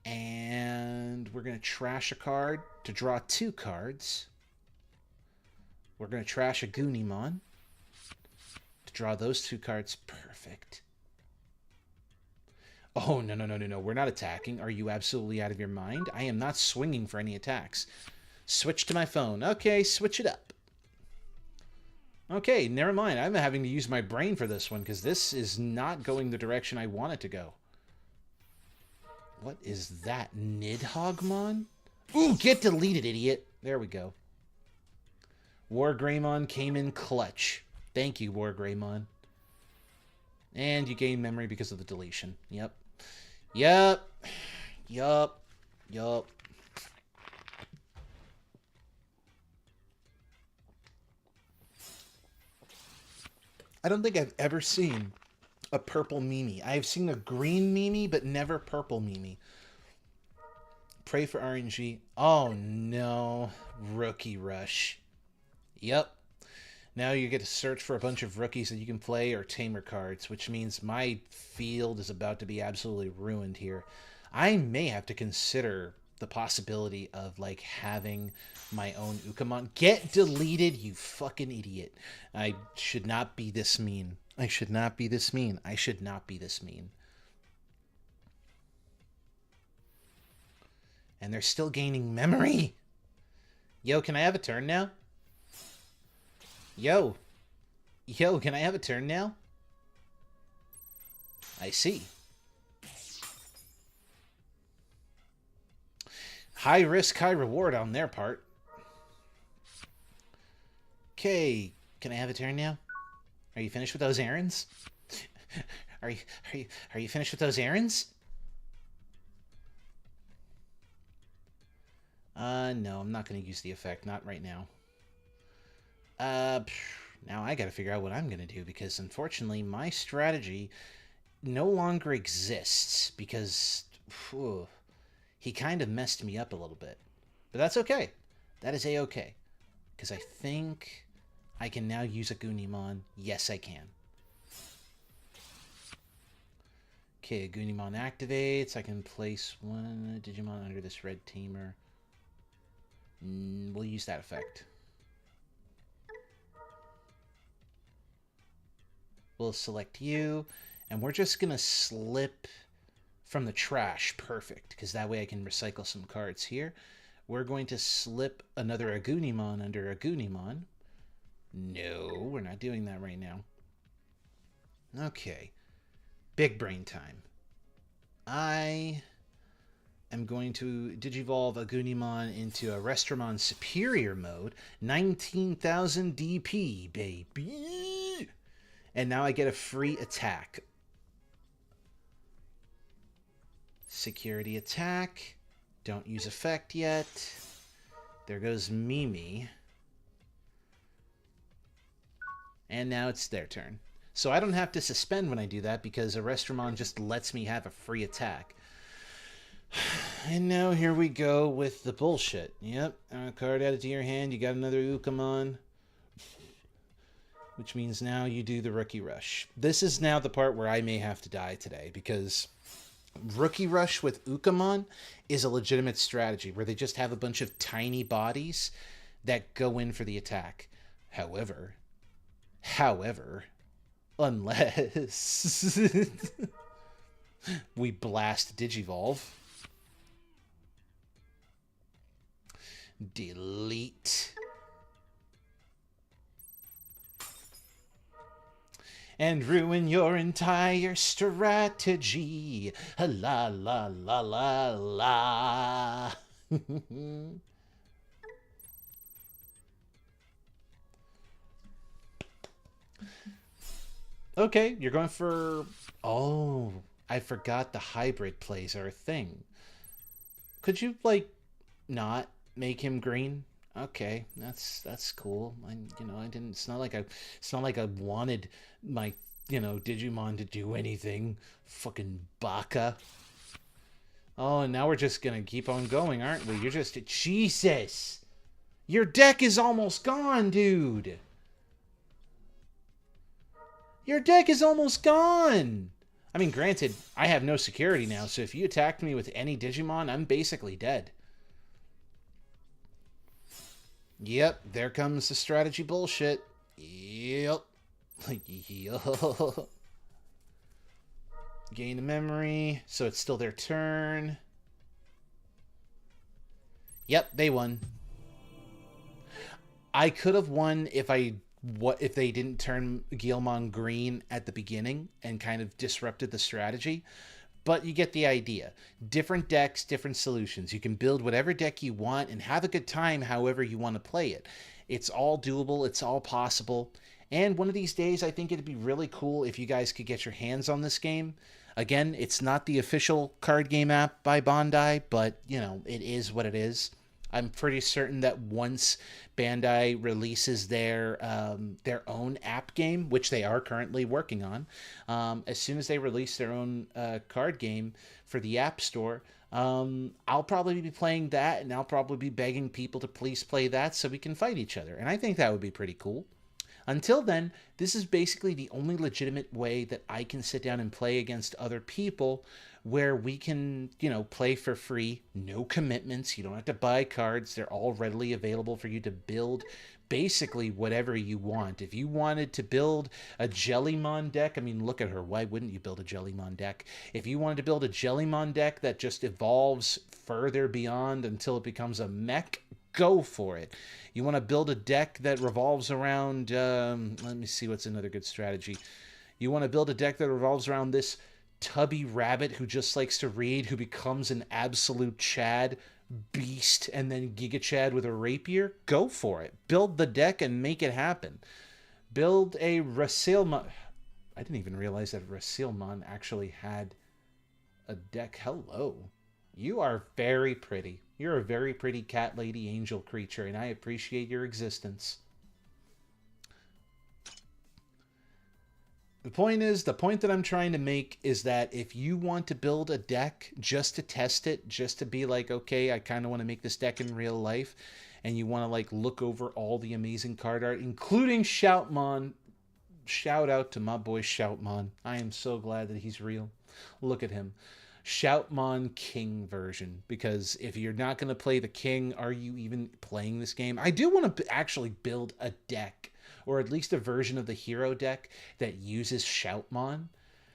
And we're going to trash a card to draw 2 cards. We're going to trash a Goonimon to draw those 2 cards. Perfect. Oh, no. We're not attacking. Are you absolutely out of your mind? I am not swinging for any attacks. Switch to my phone. Okay, switch it up. Okay, never mind. I'm having to use my brain for this one because this is not going the direction I want it to go. What is that? Nidhoggmon? Ooh, get deleted, idiot. There we go. War Greymon came in clutch. Thank you, War Greymon. And you gain memory because of the deletion. Yep. Yep. Yup. Yup. I don't think I've ever seen a purple Mimi. I've seen a green Mimi, but never purple Mimi. Pray for RNG. Oh no. Rookie Rush. Yep. Now you get to search for a bunch of rookies that you can play or tamer cards, which means my field is about to be absolutely ruined here. I may have to consider the possibility of, like, having my own Ukamon. Get deleted, you fucking idiot. I should not be this mean. I should not be this mean. I should not be this mean. And they're still gaining memory. Yo, can I have a turn now? Yo, can I have a turn now? I see. High risk, high reward on their part. Okay, can I have a turn now? Are you finished with those errands? Are you finished with those errands? No, I'm not going to use the effect. Not right now. Now I gotta figure out what I'm gonna do, because unfortunately my strategy no longer exists, because he kind of messed me up a little bit. But that's okay. That is a-okay. Because I think I can now use a Goonimon. Yes, I can. Okay, Goonimon activates. I can place one Digimon under this red tamer. We'll use that effect. We'll select you, and we're just going to slip from the trash. Perfect, because that way I can recycle some cards here. We're going to slip another Agunimon under Agunimon. No, we're not doing that right now. Okay. Big brain time. I am going to Digivolve Agunimon into a Restramon Superior mode. 19,000 DP, baby! And now I get a free attack. Security attack. Don't use effect yet. There goes Mimi. And now it's their turn. So I don't have to suspend when I do that, because Arrestramon just lets me have a free attack. And now here we go with the bullshit. Yep, a card added to your hand. You got another Ukamon. Which means now you do the Rookie Rush. This is now the part where I may have to die today, because Rookie Rush with Ukamon is a legitimate strategy where they just have a bunch of tiny bodies that go in for the attack. However, unless we blast Digivolve. Delete. And ruin your entire strategy. La la la la la. Okay, you're going for... Oh, I forgot the hybrid plays are a thing. Could you, like, not make him green? Okay, that's cool. I didn't. It's not like I wanted my, Digimon to do anything. Fucking baka. Oh, and now we're just gonna keep on going, aren't we? You're just... Jesus! Your deck is almost gone, dude! Your deck is almost gone! I mean, granted, I have no security now, so if you attacked me with any Digimon, I'm basically dead. Yep, there comes the strategy bullshit. Yep. Yup. Gain a memory, so it's still their turn. Yep, they won. I could have won if they didn't turn Guilmon green at the beginning and kind of disrupted the strategy. But you get the idea. Different decks, different solutions. You can build whatever deck you want and have a good time however you want to play it. It's all doable. It's all possible. And one of these days, I think it'd be really cool if you guys could get your hands on this game. Again, it's not the official card game app by Bandai, but, you know, it is what it is. I'm pretty certain that once Bandai releases their own app game, which they are currently working on, as soon as they release their own card game for the App Store, I'll probably be playing that, and I'll probably be begging people to please play that so we can fight each other. And I think that would be pretty cool. Until then, this is basically the only legitimate way that I can sit down and play against other people where we can, you know, play for free, no commitments. You don't have to buy cards. They're all readily available for you to build basically whatever you want. If you wanted to build a Jellymon deck, I mean, look at her. Why wouldn't you build a Jellymon deck? If you wanted to build a Jellymon deck that just evolves further beyond until it becomes a mech, go for it. You want to build a deck that revolves around, let me see what's another good strategy. You want to build a deck that revolves around this tubby rabbit who just likes to read, who becomes an absolute Chad beast and then Giga Chad with a rapier? Go for it. Build the deck and make it happen. Build a Rasilmon. I didn't even realize that Rasilmon actually had a deck. Hello. You are very pretty. You're a very pretty cat lady angel creature, and I appreciate your existence. The point that I'm trying to make is that if you want to build a deck just to test it, just to be like, okay, I kind of want to make this deck in real life, and you want to like look over all the amazing card art, including Shoutmon. Shout out to my boy Shoutmon. I am so glad that he's real. Look at him. Shoutmon King version, because if you're not going to play the King, are you even playing this game? I do want to actually build a deck, or at least a version of the hero deck that uses Shoutmon,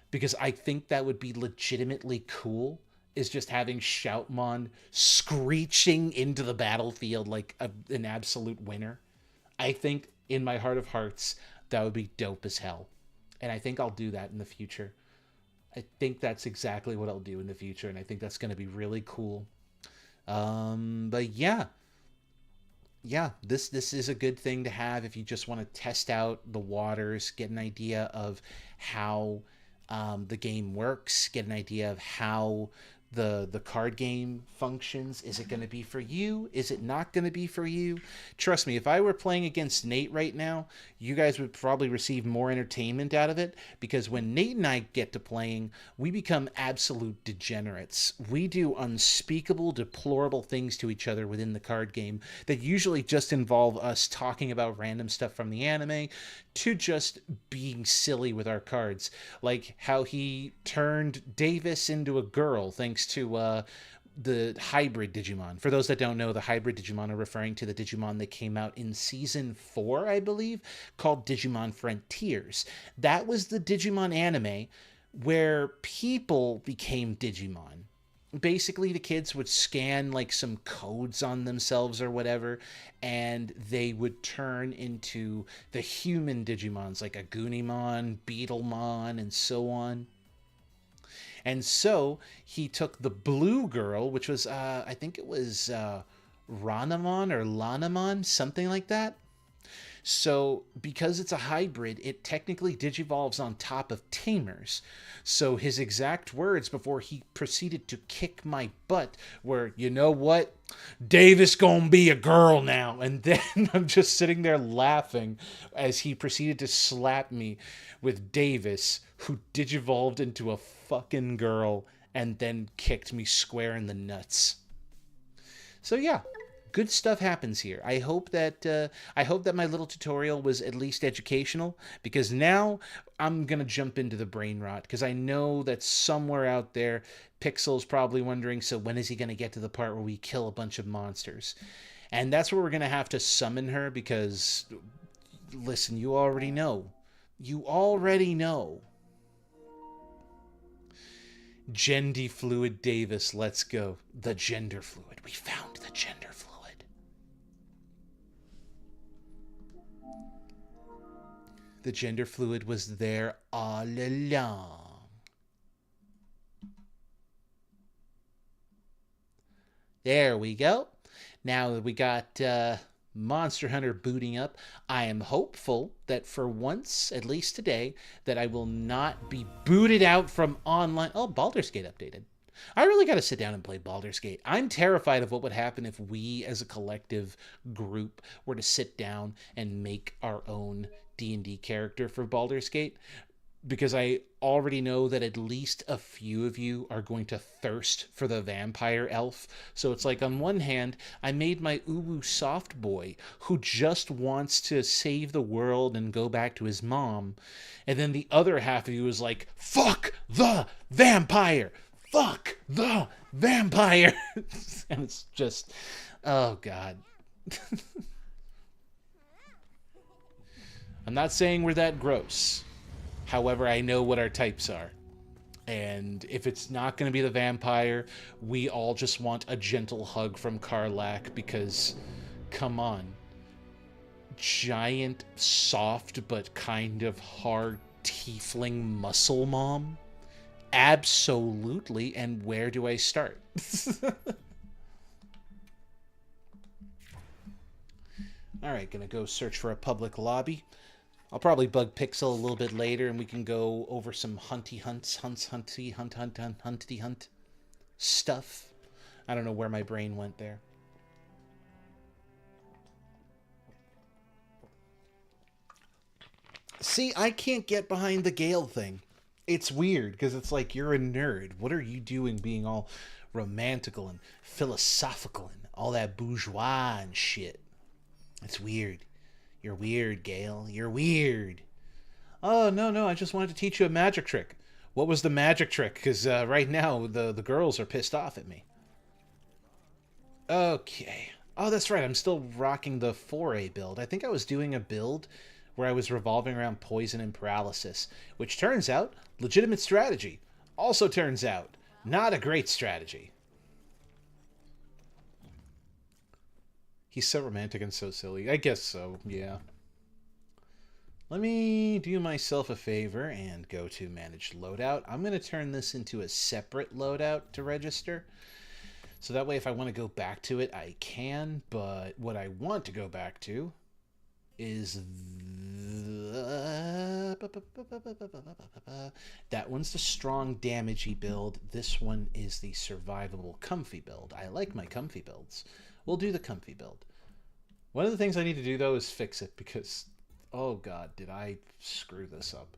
because I think that would be legitimately cool, is just having Shoutmon screeching into the battlefield like an absolute winner. I think in my heart of hearts that would be dope as hell, and I think I'll do that in the future. I think that's exactly what I'll do in the future, and I think that's going to be really cool. But yeah, this is a good thing to have if you just want to test out the waters, get an idea of how the game works, get an idea of how the card game functions. Is it going to be for you? Is it not going to be for you? Trust me, if I were playing against Nate right now, you guys would probably receive more entertainment out of it, because when Nate and I get to playing, we become absolute degenerates. We do unspeakable, deplorable things to each other within the card game that usually just involve us talking about random stuff from the anime to just being silly with our cards, like how he turned Davis into a girl thanks to the hybrid Digimon. For those that don't know, the hybrid Digimon are referring to the Digimon that came out in Season 4, I believe, called Digimon Frontiers. That was the Digimon anime where people became Digimon. Basically, the kids would scan like some codes on themselves or whatever, and they would turn into the human Digimons, like Agunimon, Beetlemon, and so on. And so he took the blue girl, which was, I think it was Ranamon or Lanamon, something like that. So because it's a hybrid, it technically digivolves on top of Tamers. So his exact words before he proceeded to kick my butt were, you know what? Davis gonna be a girl now. And then I'm just sitting there laughing as he proceeded to slap me with Davis, who digivolved into a fucking girl and then kicked me square in the nuts. So yeah. Good stuff happens here. I hope that my little tutorial was at least educational, because now I'm gonna jump into the brain rot, because I know that somewhere out there Pixel's probably wondering, so when is he gonna get to the part where we kill a bunch of monsters? And that's where we're gonna have to summon her, because listen, you already know. Gendy Fluid Davis, let's go. The gender fluid. We found the gender fluid. The gender fluid was there all along. There we go. Now that we got Monster Hunter booting up, I am hopeful that for once, at least today, that I will not be booted out from online. Oh, Baldur's Gate updated. I really got to sit down and play Baldur's Gate. I'm terrified of what would happen if we as a collective group were to sit down and make our own D&D character for Baldur's Gate, because I already know that at least a few of you are going to thirst for the vampire elf. So it's like, on one hand, I made my uwu soft boy who just wants to save the world and go back to his mom. And then the other half of you is like, fuck the vampire! Fuck the vampire! And it's just, oh God. I'm not saying we're that gross. However, I know what our types are. And if it's not going to be the vampire, we all just want a gentle hug from Karlach, because, come on. Giant, soft, but kind of hard tiefling muscle mom? Absolutely. And where do I start? Alright, gonna go search for a public lobby. I'll probably bug Pixel a little bit later, and we can go over some hunty hunt stuff. I don't know where my brain went there. See, I can't get behind the Gale thing. It's weird, because it's like, you're a nerd. What are you doing being all romantical and philosophical and all that bourgeois and shit? It's weird. You're weird, Gale. You're weird. Oh, no, I just wanted to teach you a magic trick. What was the magic trick? Because right now, the girls are pissed off at me. Okay. Oh, that's right. I'm still rocking the 4A build. I think I was doing a build where I was revolving around poison and paralysis, which turns out, legitimate strategy. Also turns out, not a great strategy. He's so romantic and so silly. I guess so, yeah. Let me do myself a favor and go to Manage Loadout. I'm going to turn this into a separate loadout to register. So that way, if I want to go back to it, I can. But what I want to go back to is that one's the strong damagey build. This one is the survivable comfy build. I like my comfy builds. We'll do the comfy build. One of the things I need to do, though, is fix it, because, oh God, did I screw this up.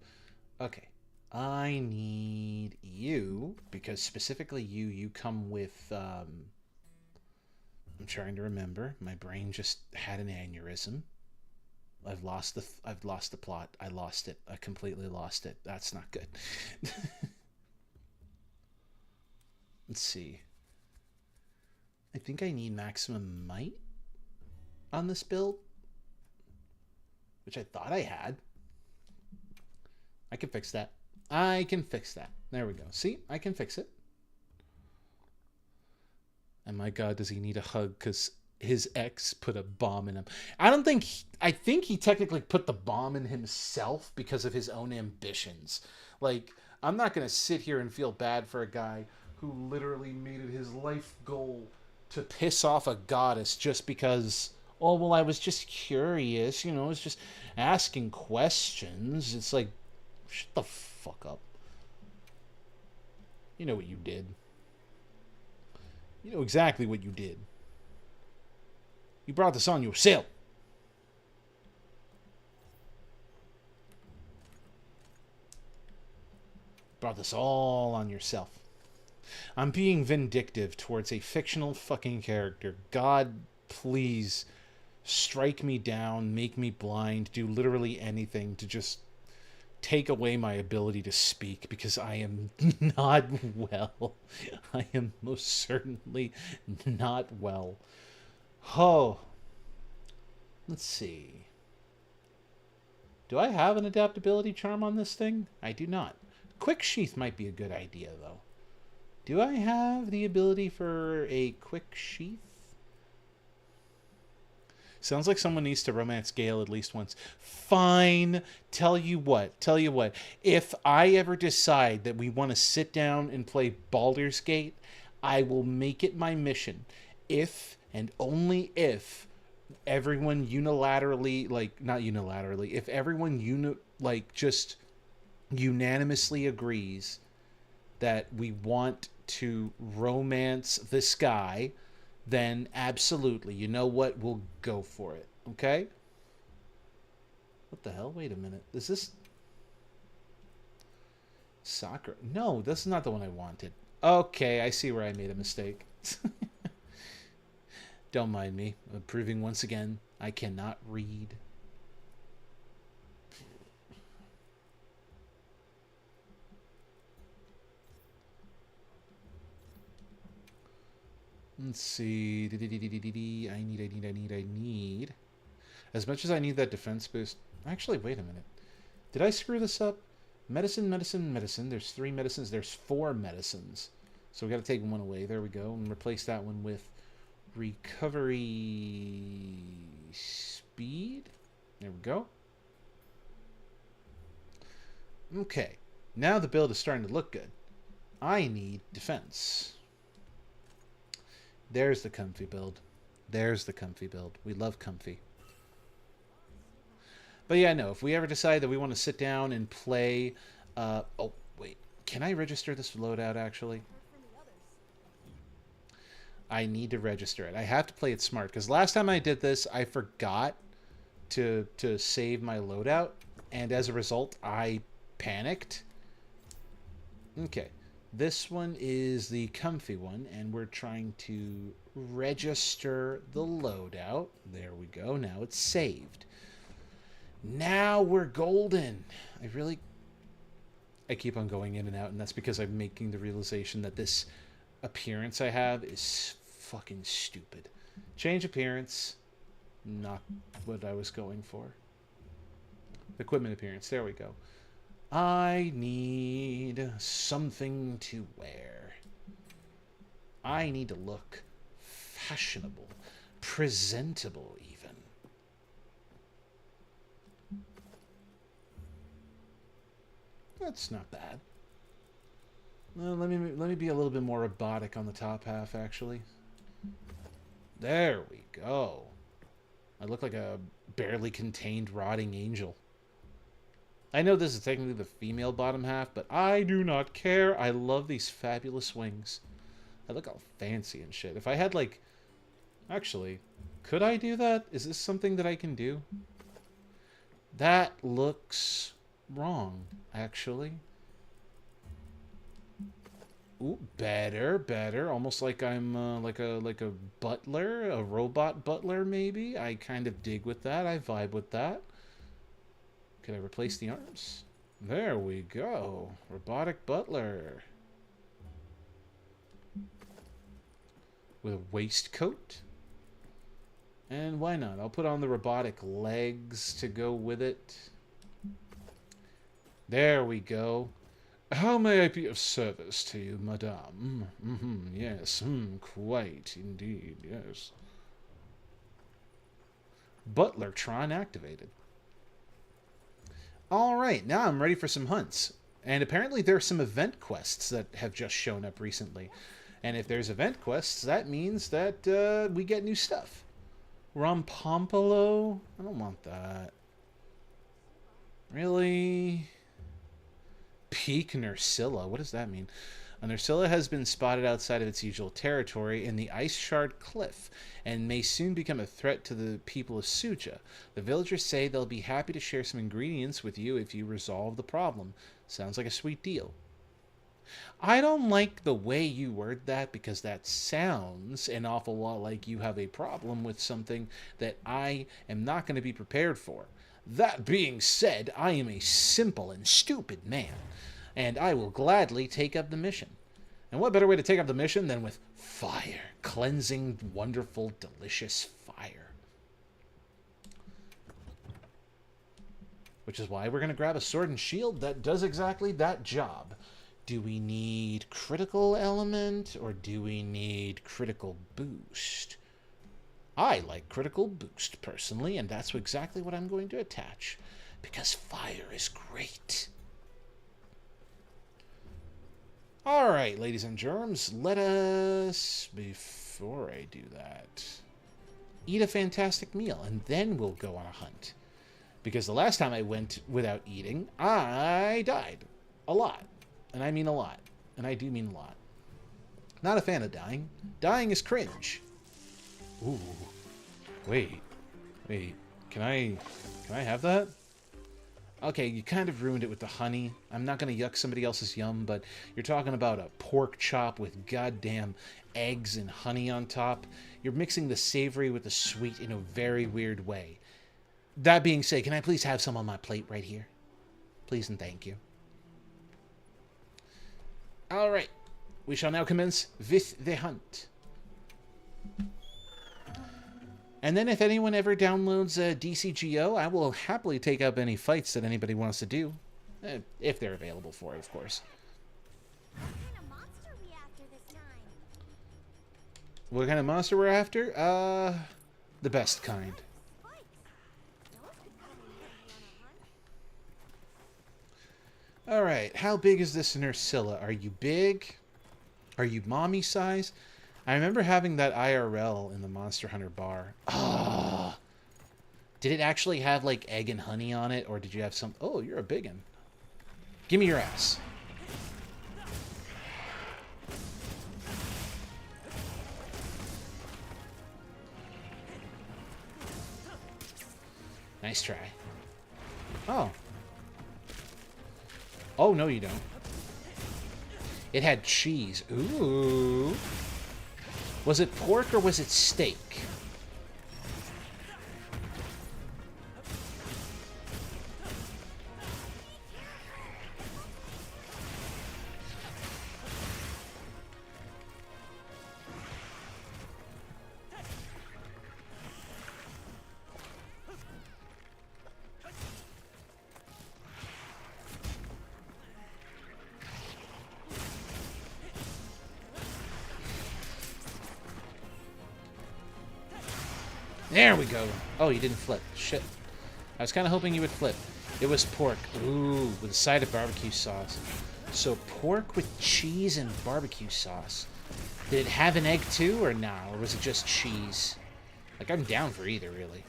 Okay. I need you, because specifically you come with, I'm trying to remember. My brain just had an aneurysm. I've lost the plot. I lost it. I completely lost it. That's not good. Let's see. I think I need maximum might on this build, which I thought I had. I can fix that. I can fix that. There we go. See? I can fix it. And my God, does he need a hug, because his ex put a bomb in him. I think he technically put the bomb in himself because of his own ambitions. Like, I'm not going to sit here and feel bad for a guy who literally made it his life goal to piss off a goddess just because, oh, well, I was just curious, I was just asking questions. It's like, shut the fuck up. You know what you did. You know exactly what you did. You brought this on yourself. Brought this all on yourself. I'm being vindictive towards a fictional fucking character. God, please strike me down, make me blind, do literally anything to just take away my ability to speak, because I am not well. I am most certainly not well. Oh. Let's see. Do I have an adaptability charm on this thing? I do not. Quick Sheath might be a good idea, though. Do I have the ability for a Quick Sheath? Sounds like someone needs to romance Gale at least once. Fine. Tell you what. If I ever decide that we want to sit down and play Baldur's Gate, I will make it my mission if and only if everyone unilaterally, like, not unilaterally, if everyone just unanimously agrees that we want to romance this guy, then absolutely, you know what, we'll go for it. Okay? What the hell? Wait a minute. Is this Sakura? No, this is not the one I wanted. Okay, I see where I made a mistake. Don't mind me. I'm proving once again I cannot read. Let's see. I need. As much as I need that defense boost. Actually, wait a minute. Did I screw this up? Medicine, medicine, medicine. There's 3 medicines. There's 4 medicines. So we got to take one away. There we go. And replace that one with recovery speed. There we go. Okay. Now the build is starting to look good. I need defense. There's the comfy build. There's the comfy build. We love comfy. But yeah, no, if we ever decide that we want to sit down and play... oh, wait. Can I register this loadout, actually? I need to register it. I have to play it smart, because last time I did this, I forgot to save my loadout, and as a result, I panicked. Okay. This one is the comfy one, and we're trying to register the loadout. There we go. Now it's saved. Now we're golden. I keep on going in and out, and that's because I'm making the realization that this appearance I have is fucking stupid. Change appearance. Not what I was going for. Equipment appearance. There we go. I need something to wear. I need to look fashionable, presentable even. That's not bad. Well, let me be a little bit more robotic on the top half, actually. There we go. I look like a barely contained rotting angel. I know this is technically the female bottom half, but I do not care. I love these fabulous wings. I look all fancy and shit. If I had, like... Actually, could I do that? Is this something that I can do? That looks wrong, actually. Ooh, better, better. Almost like I'm like a butler, a robot butler, maybe. I kind of dig with that. I vibe with that. Could I replace the arms? There we go. Robotic butler. With a waistcoat. And why not? I'll put on the robotic legs to go with it. There we go. How may I be of service to you, madame? Yes, quite indeed, yes. Butlertron activated. Alright, now I'm ready for some hunts. And apparently there are some event quests that have just shown up recently. And if there's event quests, that means that we get new stuff. Rompompolo? I don't want that. Really? Peak Nursilla? What does that mean? A Nursilla has been spotted outside of its usual territory in the Ice Shard Cliff and may soon become a threat to the people of Suja. The villagers say they'll be happy to share some ingredients with you if you resolve the problem. Sounds like a sweet deal. I don't like the way you word that, because that sounds an awful lot like you have a problem with something that I am not going to be prepared for. That being said, I am a simple and stupid man, and I will gladly take up the mission. And what better way to take up the mission than with fire? Cleansing, wonderful, delicious fire. Which is why we're going to grab a sword and shield that does exactly that job. Do we need critical element, or do we need critical boost? I like critical boost, personally, and that's exactly what I'm going to attach. Because fire is great. Alright, ladies and germs, let us, before I do that, eat a fantastic meal, and then we'll go on a hunt. Because the last time I went without eating, I died. A lot. And I mean a lot. And I do mean a lot. Not a fan of dying. Dying is cringe. Ooh. Wait. Can I have that? Okay, you kind of ruined it with the honey. I'm not going to yuck somebody else's yum, but you're talking about a pork chop with goddamn eggs and honey on top. You're mixing the savory with the sweet in a very weird way. That being said, can I please have some on my plate right here? Please and thank you. Alright, we shall now commence with the hunt. And then if anyone ever downloads DCGO, I will happily take up any fights that anybody wants to do. If they're available for it, of course. What kind of monster we're after? The best kind. Alright, how big is this Nursilla? Are you big? Are you mommy size? I remember having that IRL in the Monster Hunter bar. Ah! Did it actually have, like, egg and honey on it? Or did you have some... Oh, you're a biggin. Give me your ass. Nice try. Oh. Oh, no you don't. It had cheese. Ooh. Was it pork or was it steak? There we go. Oh, you didn't flip. Shit. I was kind of hoping you would flip. It was pork. Ooh, with a side of barbecue sauce. So pork with cheese and barbecue sauce. Did it have an egg too, or nah? Or was it just cheese? Like, I'm down for either, really.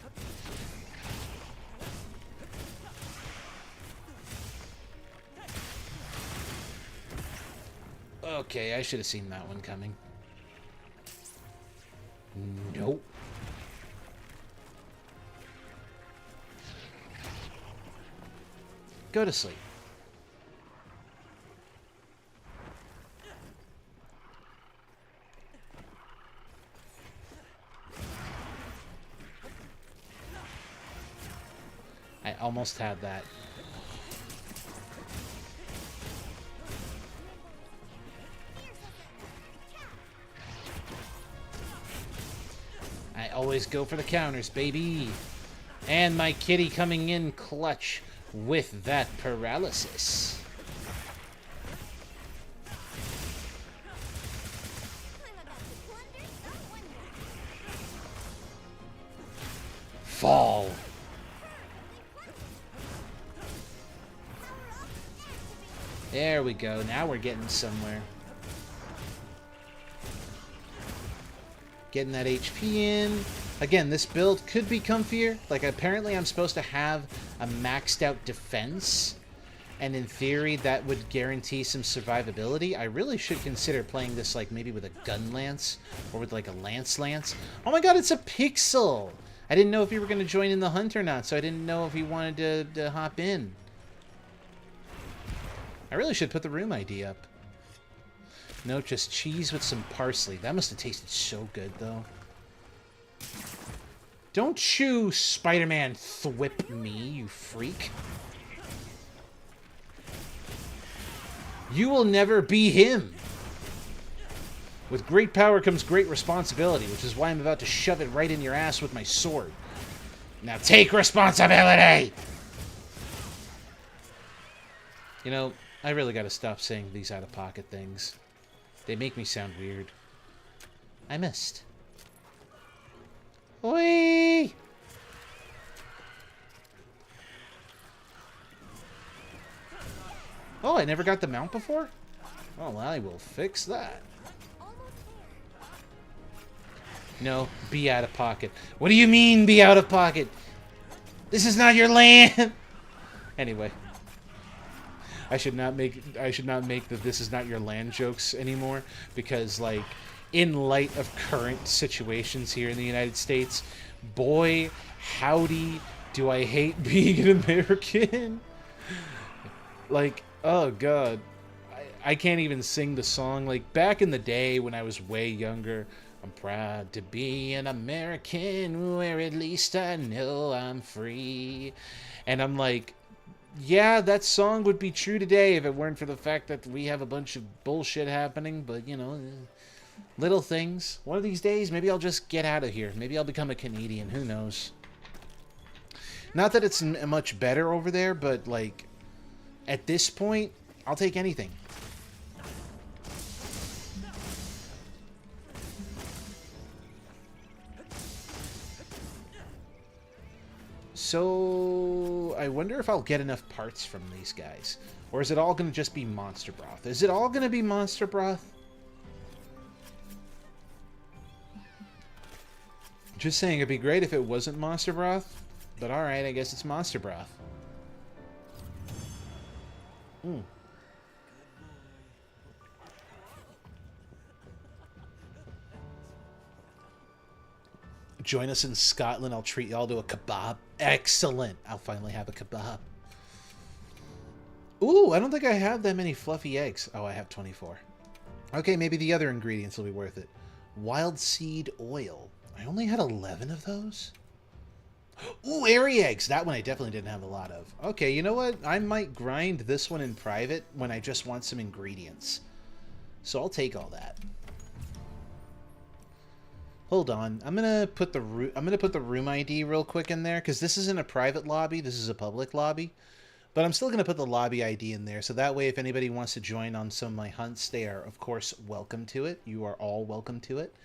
Okay, I should have seen that one coming. Nope. Go to sleep. I almost had that. I always go for the counters, baby. And my kitty coming in clutch with that paralysis. Fall. There we go. Now we're getting somewhere. Getting that HP in. Again, this build could be comfier. Like, apparently I'm supposed to have a maxed out defense. And in theory, that would guarantee some survivability. I really should consider playing this, like, maybe with a gun lance. Or with, like, a lance. Oh my god, it's a pixel! I didn't know if you were going to join in the hunt or not, so I didn't know if you wanted to hop in. I really should put the room ID up. No, just cheese with some parsley. That must have tasted so good, though. Don't you Spider-Man thwip me, you freak. You will never be him. With great power comes great responsibility, which is why I'm about to shove it right in your ass with my sword. Now take responsibility! You know, I really gotta stop saying these out-of-pocket things. They make me sound weird. I missed. Whee! Oh, I never got the mount before? Well, I will fix that. No, be out of pocket. What do you mean, be out of pocket? This is not your land! Anyway. I should not make the "this is not your land" jokes anymore, because, like, in light of current situations here in the United States, boy, howdy, do I hate being an American. Like, oh god, I can't even sing the song. Like, back in the day when I was way younger, I'm proud to be an American, where at least I know I'm free. And I'm like, yeah, that song would be true today if it weren't for the fact that we have a bunch of bullshit happening, but, you know, little things. One of these days, maybe I'll just get out of here. Maybe I'll become a Canadian. Who knows? Not that it's much better over there, but, like, at this point, I'll take anything. So, I wonder if I'll get enough parts from these guys. Or is it all going to just be monster broth? Is it all going to be monster broth? Just saying, it'd be great if it wasn't monster broth. But alright, I guess it's monster broth. Hmm. Join us in Scotland. I'll treat y'all to a kebab. Excellent. I'll finally have a kebab. Ooh, I don't think I have that many fluffy eggs. Oh, I have 24. Okay, maybe the other ingredients will be worth it. Wild seed oil. I only had 11 of those? Ooh, airy eggs. That one I definitely didn't have a lot of. Okay, you know what? I might grind this one in private when I just want some ingredients. So I'll take all that. Hold on. I'm gonna put the room ID real quick in there, because this isn't a private lobby. This is a public lobby. But I'm still gonna put the lobby ID in there, so that way if anybody wants to join on some of my hunts, they are of course welcome to it. You are all welcome to it.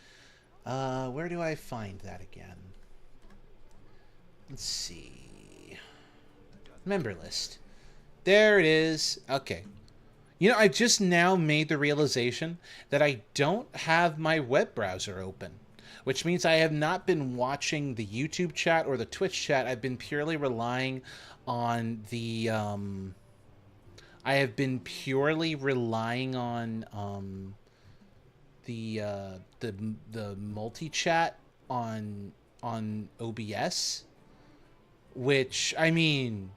Where do I find that again? Let's see. Member list. There it is. Okay. You know, I just now made the realization that I don't have my web browser open, which means I have not been watching the YouTube chat or the Twitch chat. I've been purely relying on the, the multi-chat on OBS, which, I mean,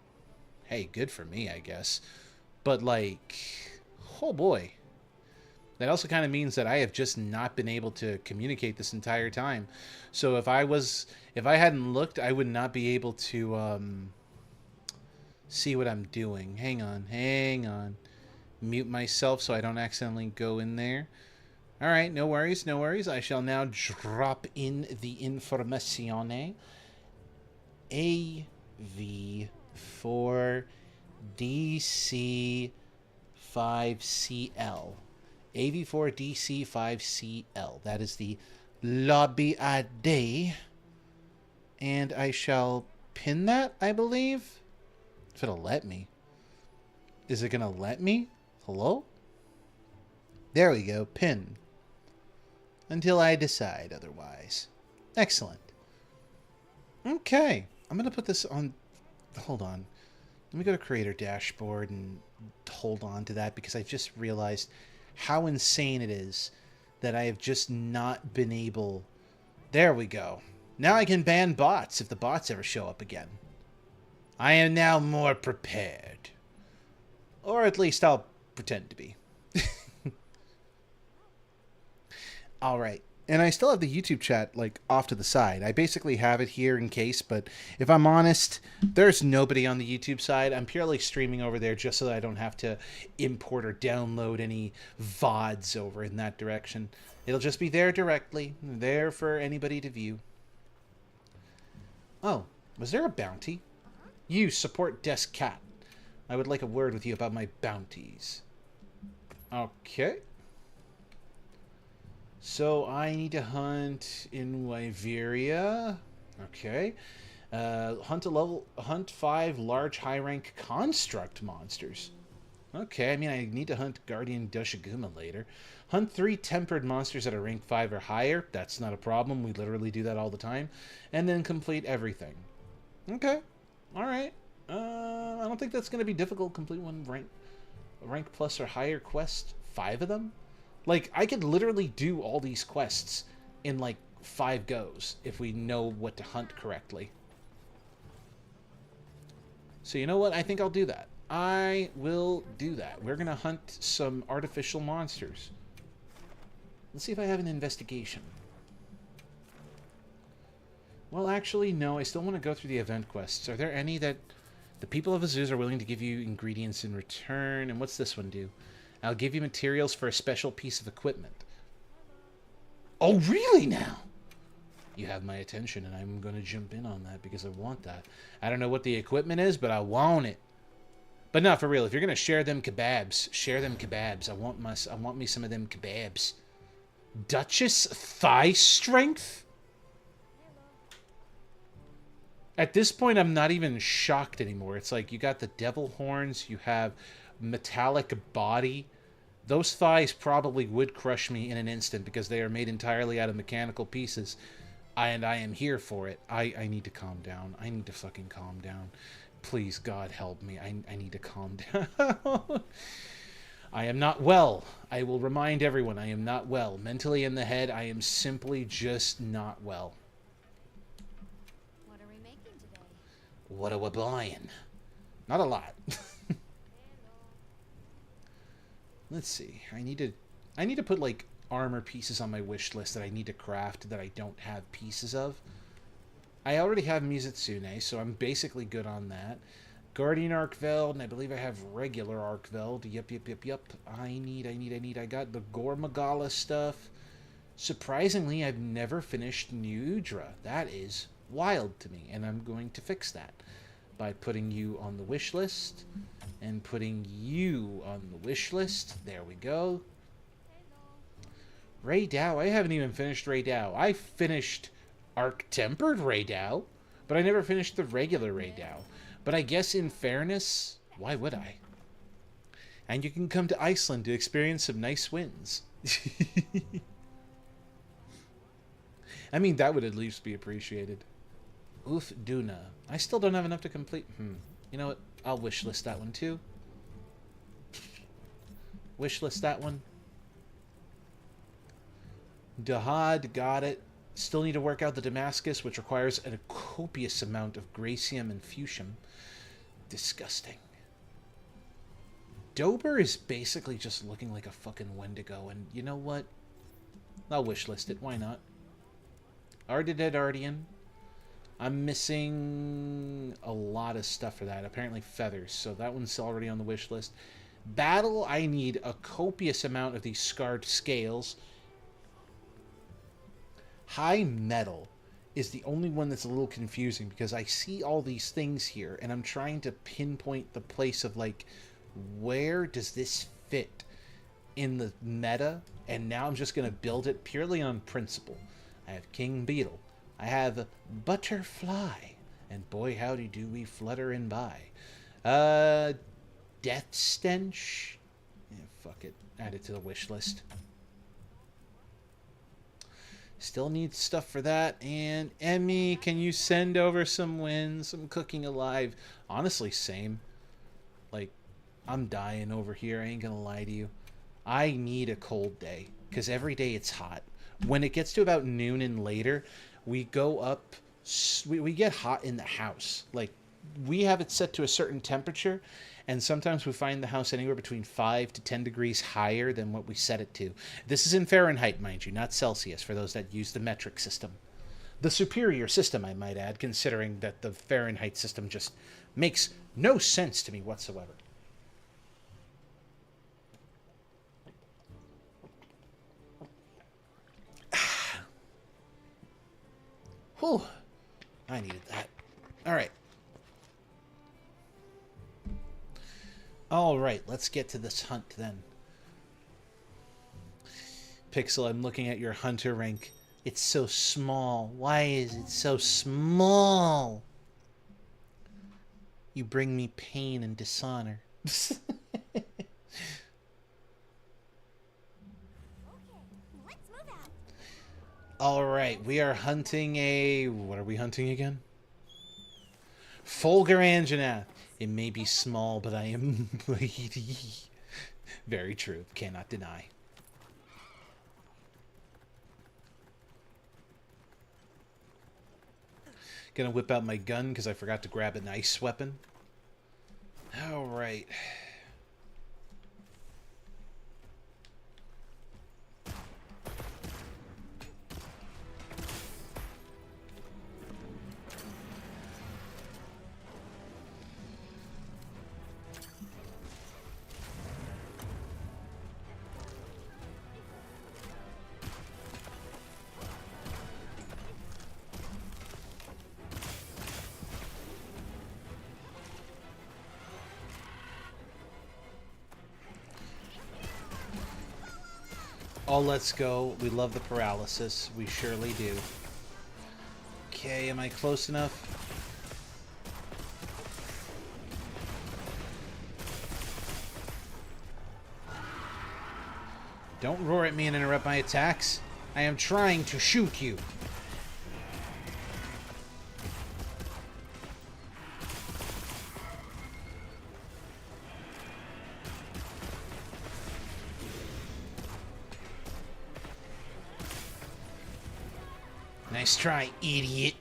hey, good for me, I guess. But, like, oh boy. That also kind of means that I have just not been able to communicate this entire time. So if I hadn't looked, I would not be able to see what I'm doing. Hang on. Mute myself so I don't accidentally go in there. All right, no worries. I shall now drop in the informazione. AV4DC5CL. AV4DC5CL. That is the lobby ID. And I shall pin that, I believe. If it'll let me. Is it going to let me? Hello? There we go. Pin. Until I decide otherwise. Excellent. Okay. I'm going to put this on... Hold on. Let me go to Creator Dashboard and hold on to that, because I just realized how insane it is that I have just not been able... There we go. Now I can ban bots if the bots ever show up again. I am now more prepared. Or at least I'll pretend to be. Alright. And I still have the YouTube chat, like, off to the side. I basically have it here in case, but if I'm honest, there's nobody on the YouTube side. I'm purely streaming over there just so that I don't have to import or download any VODs over in that direction. It'll just be there directly, there for anybody to view. Oh, was there a bounty? You support Desk Cat. I would like a word with you about my bounties. Okay. So I need to hunt in Wyveria. Okay. Hunt 5 large high rank construct monsters. Okay, I mean, I need to hunt Guardian Doshiguma later. Hunt 3 tempered monsters that are rank 5 or higher. That's not a problem. We literally do that all the time. And then complete everything. Okay. Alright. I don't think that's going to be difficult. Complete one rank plus or higher quest. 5 of them? Like, I could literally do all these quests in, like, 5 goes if we know what to hunt correctly. So you know what? I think I'll do that. I will do that. We're going to hunt some artificial monsters. Let's see if I have an investigation. Well, actually, no. I still want to go through the event quests. Are there any that the people of Azuz are willing to give you ingredients in return? And what's this one do? I'll give you materials for a special piece of equipment. Oh, really now? You have my attention, and I'm going to jump in on that because I want that. I don't know what the equipment is, but I want it. But no, for real, if you're going to share them kebabs, share them kebabs. I want me some of them kebabs. Duchess thigh strength? At this point, I'm not even shocked anymore. It's like you got the devil horns, you have metallic body. Those thighs probably would crush me in an instant because they are made entirely out of mechanical pieces. And I am here for it. I need to calm down. I need to fucking calm down. Please, God, help me. I need to calm down. I am not well. I will remind everyone I am not well. Mentally in the head, I am simply just not well. What are we making today? What are we buying? Not a lot. Let's see. I need to put like armor pieces on my wish list that I need to craft that I don't have pieces of. I already have Mizutsune, so I'm basically good on that. Guardian Arkveld, and I believe I have regular Arkveld. Yep. I got the Gormagala stuff. Surprisingly, I've never finished New Udra. That is wild to me, and I'm going to fix that by putting you on the wish list and putting you on the wish list. There we go. Ray Dow. I haven't even finished Ray Dow. I finished Arc-Tempered Ray Dow, but I never finished the regular Ray Dow. But I guess in fairness, why would I? And you can come to Iceland to experience some nice winds. I mean, that would at least be appreciated. Oof Duna. I still don't have enough to complete. You know what? I'll wishlist that one too. Wishlist that one. Dahad, got it. Still need to work out the Damascus, which requires a copious amount of Gracium and Fusium. Disgusting. Dober is basically just looking like a fucking Wendigo, and you know what? I'll wishlist it. Why not? Ardedead Ardian. I'm missing a lot of stuff for that. Apparently feathers, so that one's already on the wish list. Battle, I need a copious amount of these scarred scales. High metal is the only one that's a little confusing because I see all these things here and I'm trying to pinpoint the place of like, where does this fit in the meta? And now I'm just going to build it purely on principle. I have King Beetle. I have Butterfly. And boy, howdy do we flutter and by. Death Stench. Yeah, fuck it. Add it to the wish list. Still need stuff for that. And Emmy, can you send over some wins? Some Cooking Alive. Honestly, same. Like, I'm dying over here. I ain't gonna lie to you. I need a cold day. Because every day it's hot. When it gets to about noon and later, we go up. We get hot in the house. Like, we have it set to a certain temperature. And sometimes we find the house anywhere between 5 to 10 degrees higher than what we set it to. This is in Fahrenheit, mind you, not Celsius, for those that use the metric system. The superior system, I might add, considering that the Fahrenheit system just makes no sense to me whatsoever. Whew. I needed that. All right. All right, let's get to this hunt then. Pixel, I'm looking at your hunter rank. It's so small. Why is it so small? You bring me pain and dishonor. Alright, we are hunting a... What are we hunting again? Fulgur Anjanath. It may be small, but I am mighty. Very true. Cannot deny. Gonna whip out my gun because I forgot to grab an ice weapon. Alright. Oh, let's go. We love the paralysis. We surely do. Okay, am I close enough? Don't roar at me and interrupt my attacks. I am trying to shoot you. Nice try, idiot.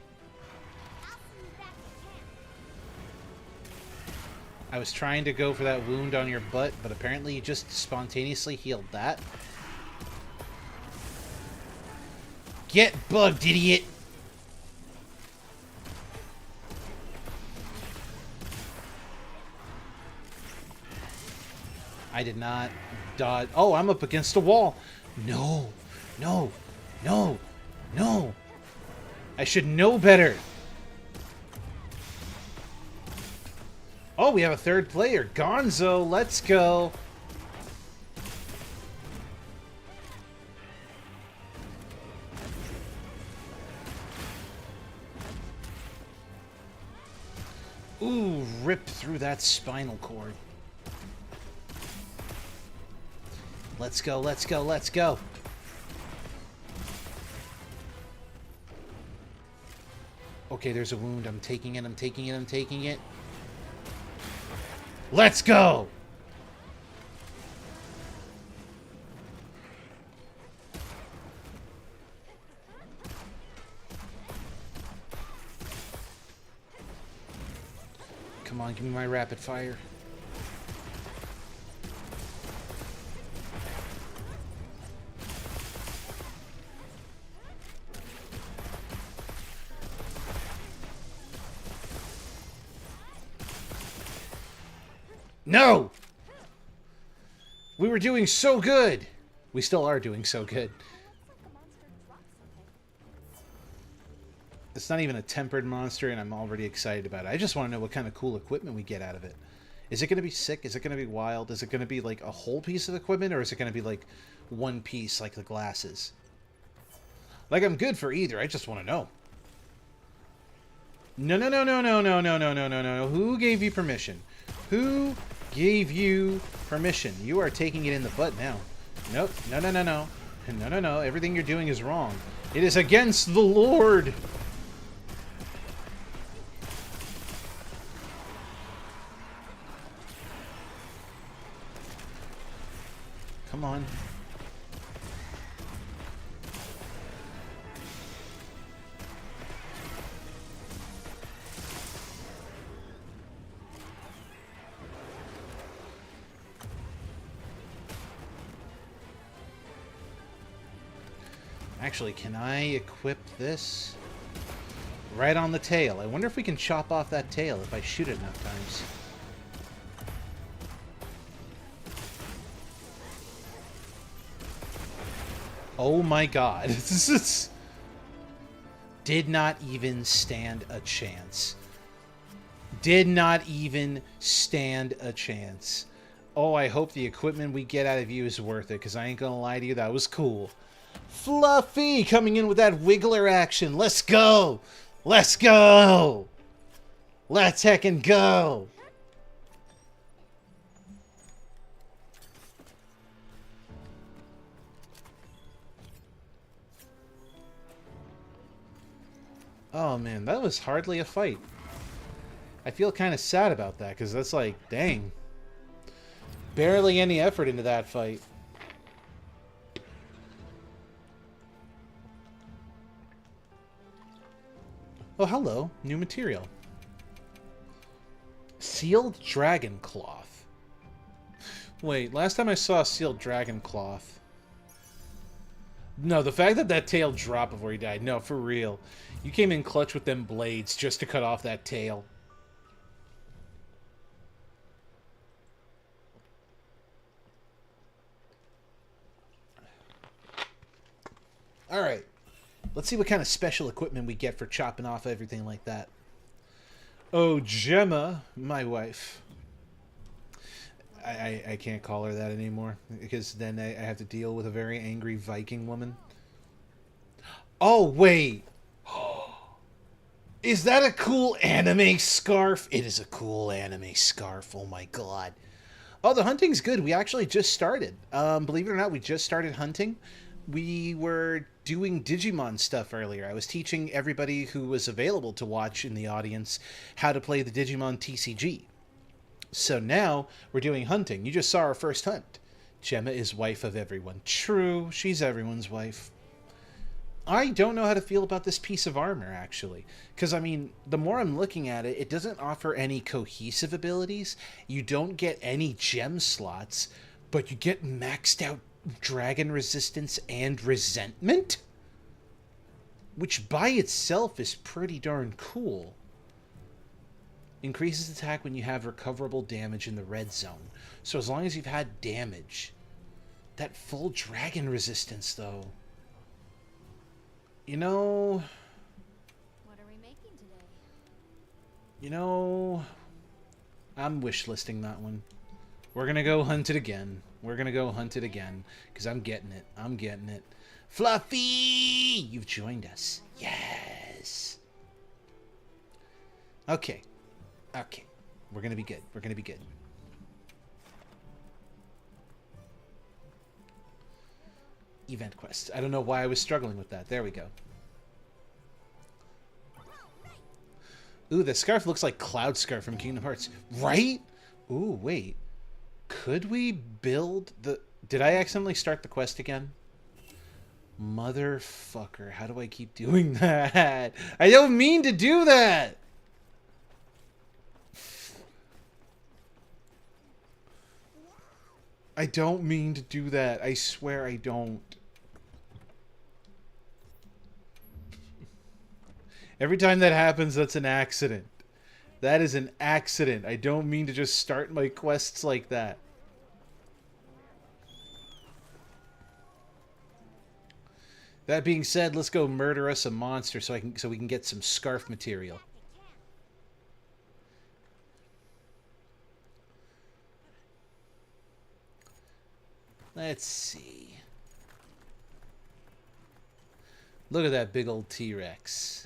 I was trying to go for that wound on your butt, but apparently you just spontaneously healed that. Get bugged, idiot! I did not dodge. Oh, I'm up against a wall. No, no, no, no. I should know better. Oh, we have a third player. Gonzo, let's go. Ooh, ripped through that spinal cord. Let's go, let's go, let's go. Okay, there's a wound. I'm taking it, I'm taking it, I'm taking it. Let's go! Come on, give me my rapid fire. No! We were doing so good! We still are doing so good. It's not even a tempered monster, and I'm already excited about it. I just want to know what kind of cool equipment we get out of it. Is it going to be sick? Is it going to be wild? Is it going to be like a whole piece of equipment, or is it going to be like one piece, like the glasses? Like, I'm good for either. I just want to know. No, no, no, no, no, no, no, no, no, no, no. Who gave you permission? Who gave you permission? You are taking it in the butt now. Nope. No, no, no, no. No, no, no. Everything you're doing is wrong. It is against the Lord. Come on. Actually, can I equip this? Right on the tail. I wonder if we can chop off that tail if I shoot it enough times. Oh my god. This is... Did not even stand a chance. Did not even stand a chance. Oh, I hope the equipment we get out of you is worth it, because I ain't gonna lie to you, that was cool. Fluffy coming in with that wiggler action. Let's go. Let's go. Let's heckin' go. Oh man, that was hardly a fight. I feel kind of sad about that, because that's like, dang. Barely any effort into that fight. Oh, hello. New material. Sealed dragon cloth. Wait, last time I saw sealed dragon cloth. No, the fact that that tail dropped before he died. No, for real. You came in clutch with them blades just to cut off that tail. Alright. Let's see what kind of special equipment we get for chopping off everything like that. Oh, Gemma, my wife. I can't call her that anymore, because then I have to deal with a very angry Viking woman. Oh, wait. Is that a cool anime scarf? It is a cool anime scarf. Oh, my God. Oh, the hunting's good. We actually just started. Believe it or not, we just started hunting. We were doing Digimon stuff earlier. I was teaching everybody who was available to watch in the audience how to play the Digimon TCG. So now we're doing hunting. You just saw our first hunt. Gemma is wife of everyone. True, she's everyone's wife. I don't know how to feel about this piece of armor, actually. Because, I mean, the more I'm looking at it, it doesn't offer any cohesive abilities. You don't get any gem slots, but you get maxed out dragon resistance and resentment? Which by itself is pretty darn cool. Increases attack when you have recoverable damage in the red zone. So as long as you've had damage. That full dragon resistance, though. You know... What are we making today? You know... I'm wishlisting that one. We're gonna go hunt it again. We're gonna go hunt it again. Because I'm getting it. I'm getting it. Fluffy! You've joined us. Yes! Okay. Okay. We're gonna be good. We're gonna be good. Event quest. I don't know why I was struggling with that. There we go. Ooh, the scarf looks like Cloud Scarf from Kingdom Hearts. Right? Ooh, wait. Could we build the... Did I accidentally start the quest again? Motherfucker. How do I keep doing that? I don't mean to do that! I don't mean to do that. I swear I don't. Every time that happens, that's an accident. That is an accident. I don't mean to just start my quests like that. That being said, let's go murder us a monster so we can get some scarf material. Let's see. Look at that big old T-Rex.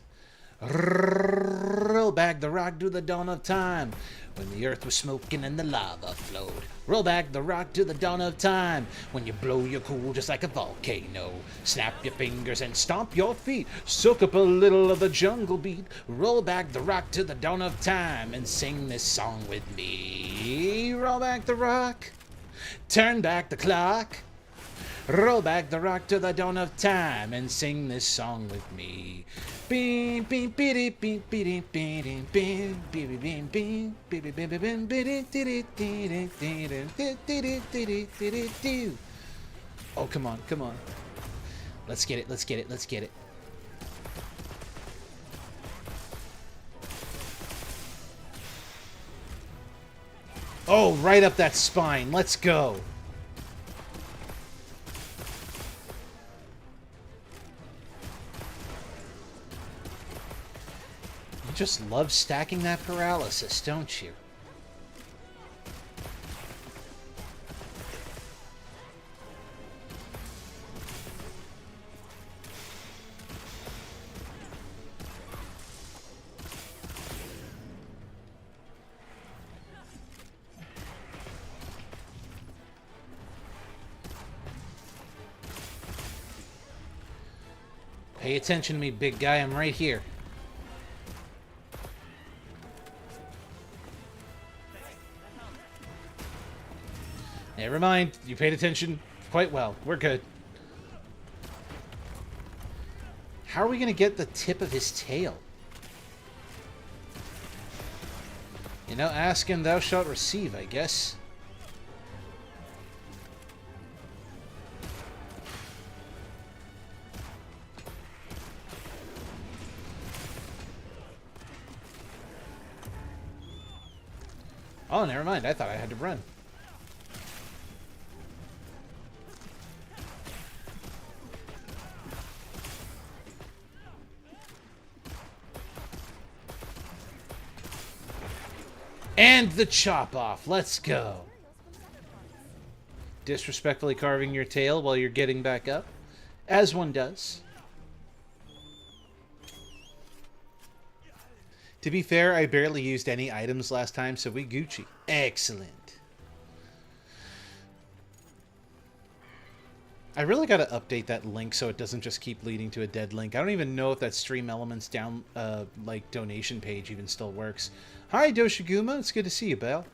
Roll back the rock to the dawn of time, when the earth was smoking and the lava flowed. Roll back the rock to the dawn of time, when you blow your cool just like a volcano. Snap your fingers and stomp your feet, soak up a little of the jungle beat. Roll back the rock to the dawn of time and sing this song with me. Roll back the rock, turn back the clock. Roll back the rock to the dawn of time and sing this song with me. Beep beep beep beep beep beep beep beep beep beep beep beep beep. Oh, come on, come on. Let's get it, let's get it, let's get it. Oh, right up that spine. Let's go. You just love stacking that paralysis, don't you? Pay attention to me, big guy. I'm right here. Never mind. You paid attention quite well. We're good. How are we going to get the tip of his tail? You know, ask and thou shalt receive, I guess. Oh, never mind. I thought I had to run. And the chop off. Let's go. Disrespectfully carving your tail while you're getting back up. As one does. To be fair, I barely used any items last time, so we Gucci. Excellent. I really got to update that link so it doesn't just keep leading to a dead link. I don't even know if that Stream Elements down, like, donation page even still works. Hi, Doshiguma. It's good to see you, Belle.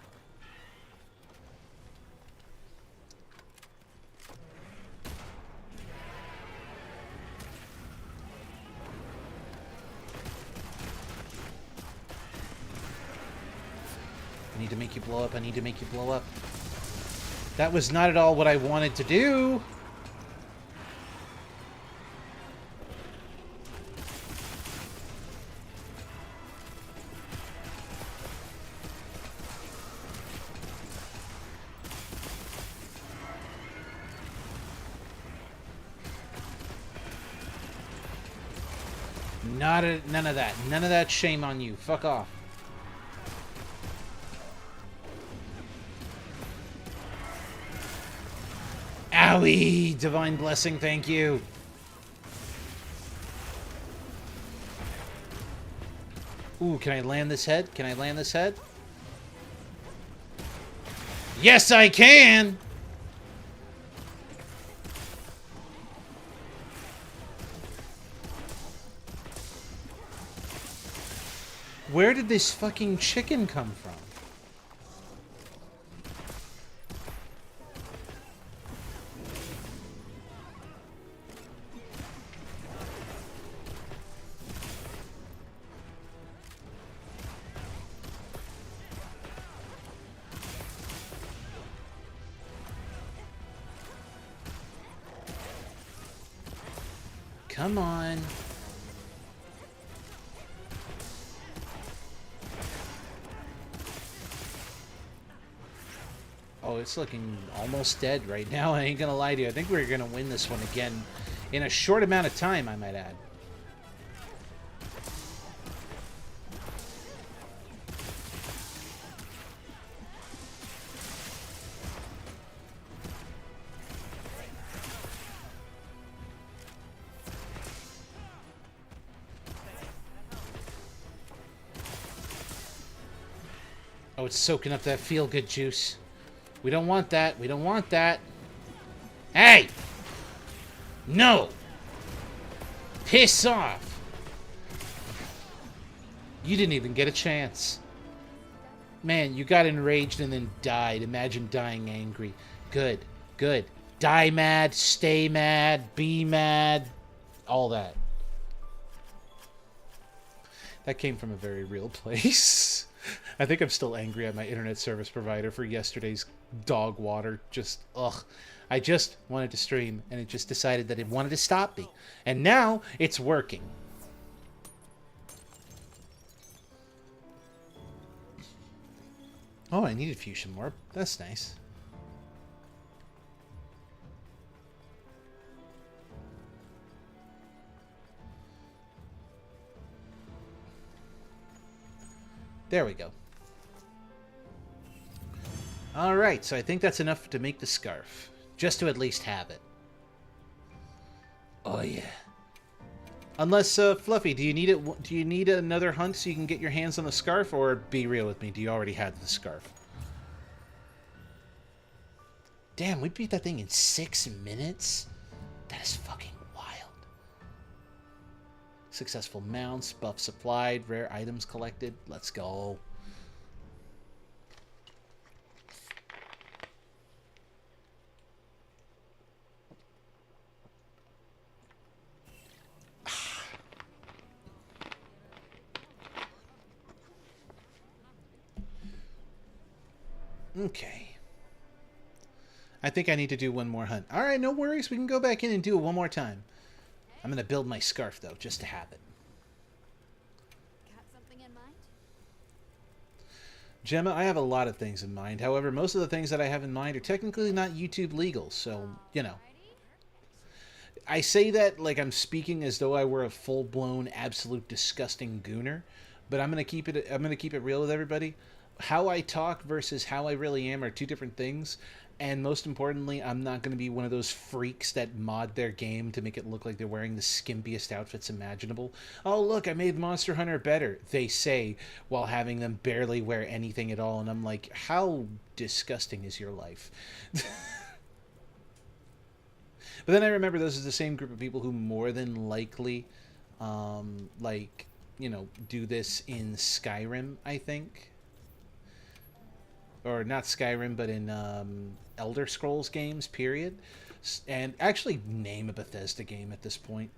I need to make you blow up. I need to make you blow up. That was not at all what I wanted to do. None of that. None of that. Shame on you. Fuck off. Owie! Divine blessing, thank you. Ooh, can I land this head? Can I land this head? Yes, I can! Where did this fucking chicken come from? Come on. Oh, it's looking almost dead right now. I ain't gonna lie to you. I think we're gonna win this one again in a short amount of time, I might add. Oh, it's soaking up that feel-good juice. We don't want that. We don't want that. Hey! No! Piss off! You didn't even get a chance. Man, you got enraged and then died. Imagine dying angry. Good. Good. Die mad, stay mad, be mad. All that. That came from a very real place. I think I'm still angry at my internet service provider for yesterday's dog water. Just, ugh. I just wanted to stream, and it just decided that it wanted to stop me. And now, it's working. Oh, I needed Fusion Warp. That's nice. There we go. Alright, so I think that's enough to make the scarf. Just to at least have it. Oh yeah. Unless, Fluffy, do you need it? Do you need another hunt so you can get your hands on the scarf? Or be real with me, do you already have the scarf? Damn, we beat that thing in 6 minutes? That is fucking wild. Successful mounts, buff supplied, rare items collected. Let's go. Okay. I think I need to do one more hunt. All right, no worries. We can go back in and do it one more time. I'm going to build my scarf, though, just to have it. Got something in mind? Gemma, I have a lot of things in mind. However, most of the things that I have in mind are technically not YouTube legal, so, you know. I say that like I'm speaking as though I were a full-blown, absolute, disgusting gooner, but I'm gonna keep it real with everybody. How I talk versus how I really am are two different things, and most importantly, I'm not gonna be one of those freaks that mod their game to make it look like they're wearing the skimpiest outfits imaginable. Oh look, I made Monster Hunter better, they say, while having them barely wear anything at all, and I'm like, how disgusting is your life? But then I remember those are the same group of people who more than likely, like, you know, do this in Skyrim, I think. Or not Skyrim, but in Elder Scrolls games, period. And actually name a Bethesda game at this point.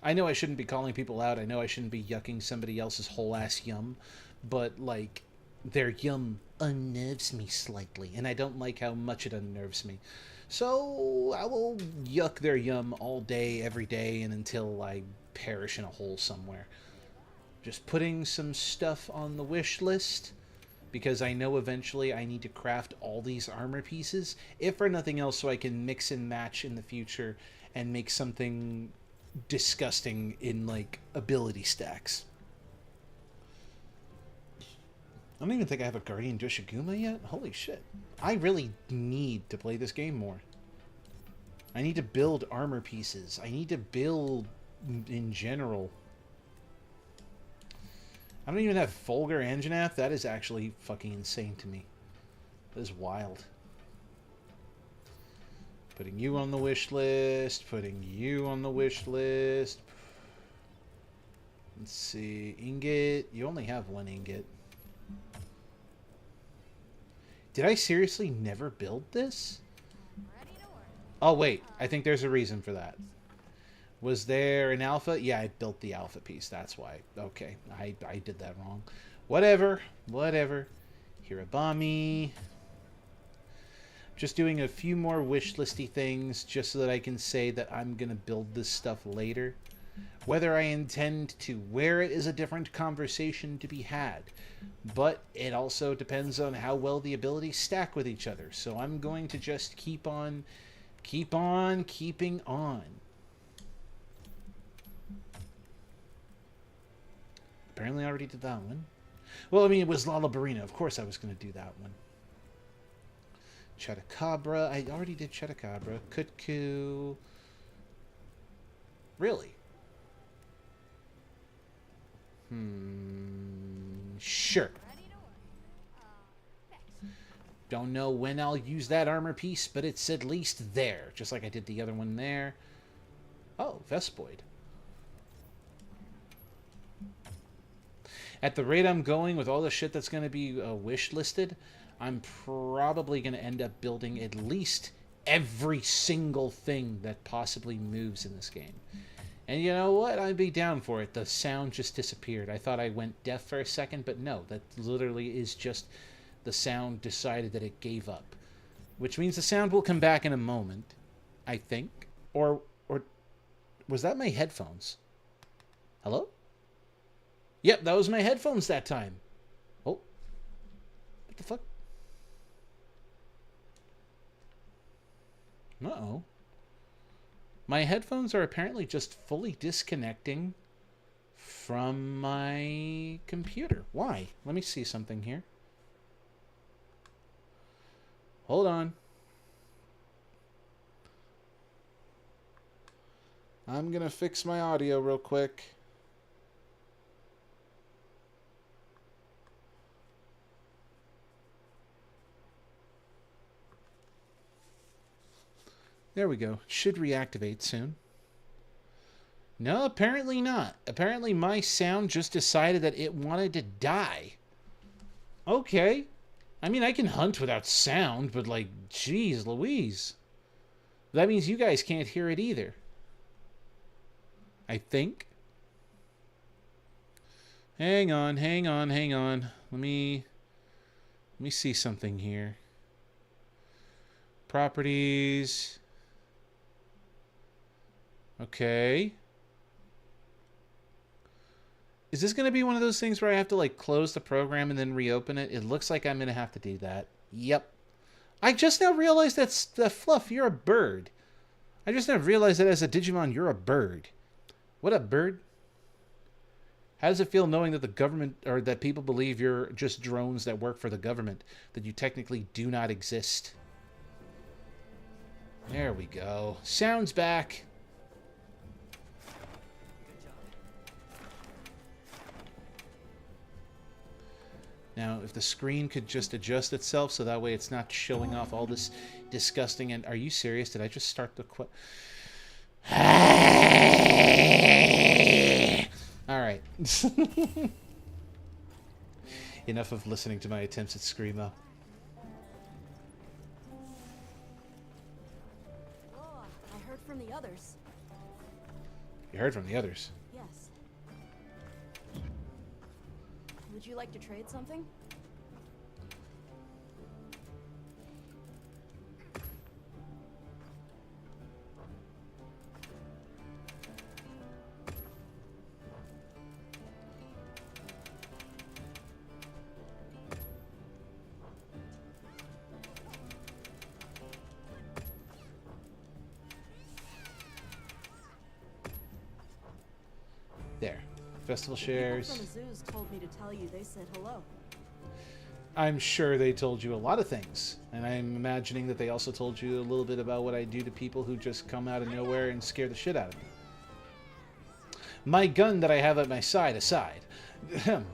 I know I shouldn't be calling people out. I know I shouldn't be yucking somebody else's whole ass yum. But, like, their yum unnerves me slightly. And I don't like how much it unnerves me. So I will yuck their yum all day, every day, and until I perish in a hole somewhere. Just putting some stuff on the wish list, because I know eventually I need to craft all these armor pieces, if for nothing else so I can mix and match in the future and make something disgusting in, like, ability stacks. I don't even think I have a Guardian Dushiguma yet. Holy shit. I really need to play this game more. I need to build armor pieces. I need to build in general. I don't even have Fulgur Anjanath. That is actually fucking insane to me. That is wild. Putting you on the wish list. Putting you on the wish list. Let's see. Ingot. You only have one ingot. Did I seriously never build this? Oh, wait. I think there's a reason for that. Was there an alpha? Yeah, I built the alpha piece. That's why. Okay. I did that wrong. Whatever. Whatever. Hirabami. Just doing a few more wish listy things just so that I can say that I'm going to build this stuff later. Whether I intend to wear it is a different conversation to be had. But it also depends on how well the abilities stack with each other. So I'm going to just keep on keeping on. Apparently I already did that one. Well, I mean, it was Lalabarina. Of course I was going to do that one. Chedakabra. I already did Chedakabra. Kutku. Really? Sure. Don't know when I'll use that armor piece, but it's at least there. Just like I did the other one there. Oh, Vespoid. At the rate I'm going with all the shit that's going to be wish listed, I'm probably going to end up building at least every single thing that possibly moves in this game. And you know what? I'd be down for it. The sound just disappeared. I thought I went deaf for a second, but no. That literally is just the sound decided that it gave up. Which means the sound will come back in a moment, I think. Or was that my headphones? Hello? Yep, that was my headphones that time. Oh. What the fuck? Uh-oh. My headphones are apparently just fully disconnecting from my computer. Why? Let me see something here. Hold on. I'm gonna fix my audio real quick. There we go. Should reactivate soon. No, apparently not. Apparently my sound just decided that it wanted to die. Okay. I mean, I can hunt without sound, but like, geez Louise. That means you guys can't hear it either. I think. Hang on. Let me me see something here. Properties. Okay. Is this going to be one of those things where I have to like close the program and then reopen it? It looks like I'm going to have to do that. Yep. I just now realized that's Fluff, you're a bird. I just now realized that as a Digimon, you're a bird. What up, bird? How does it feel knowing that the government, or that people believe you're just drones that work for the government, that you technically do not exist? There we go. Sound's back. Now, if the screen could just adjust itself so that way it's not showing off all this disgusting... And are you serious? Did I just start the... All right. Enough of listening to my attempts at Screamo. Oh, I heard from the others. You heard from the others? Yes. Would you like to trade something? There. Festival shares. People from the zoos told me to tell you they said hello. I'm sure they told you a lot of things. And I'm imagining that they also told you a little bit about what I do to people who just come out of nowhere and scare the shit out of me. My gun that I have at my side aside. Let's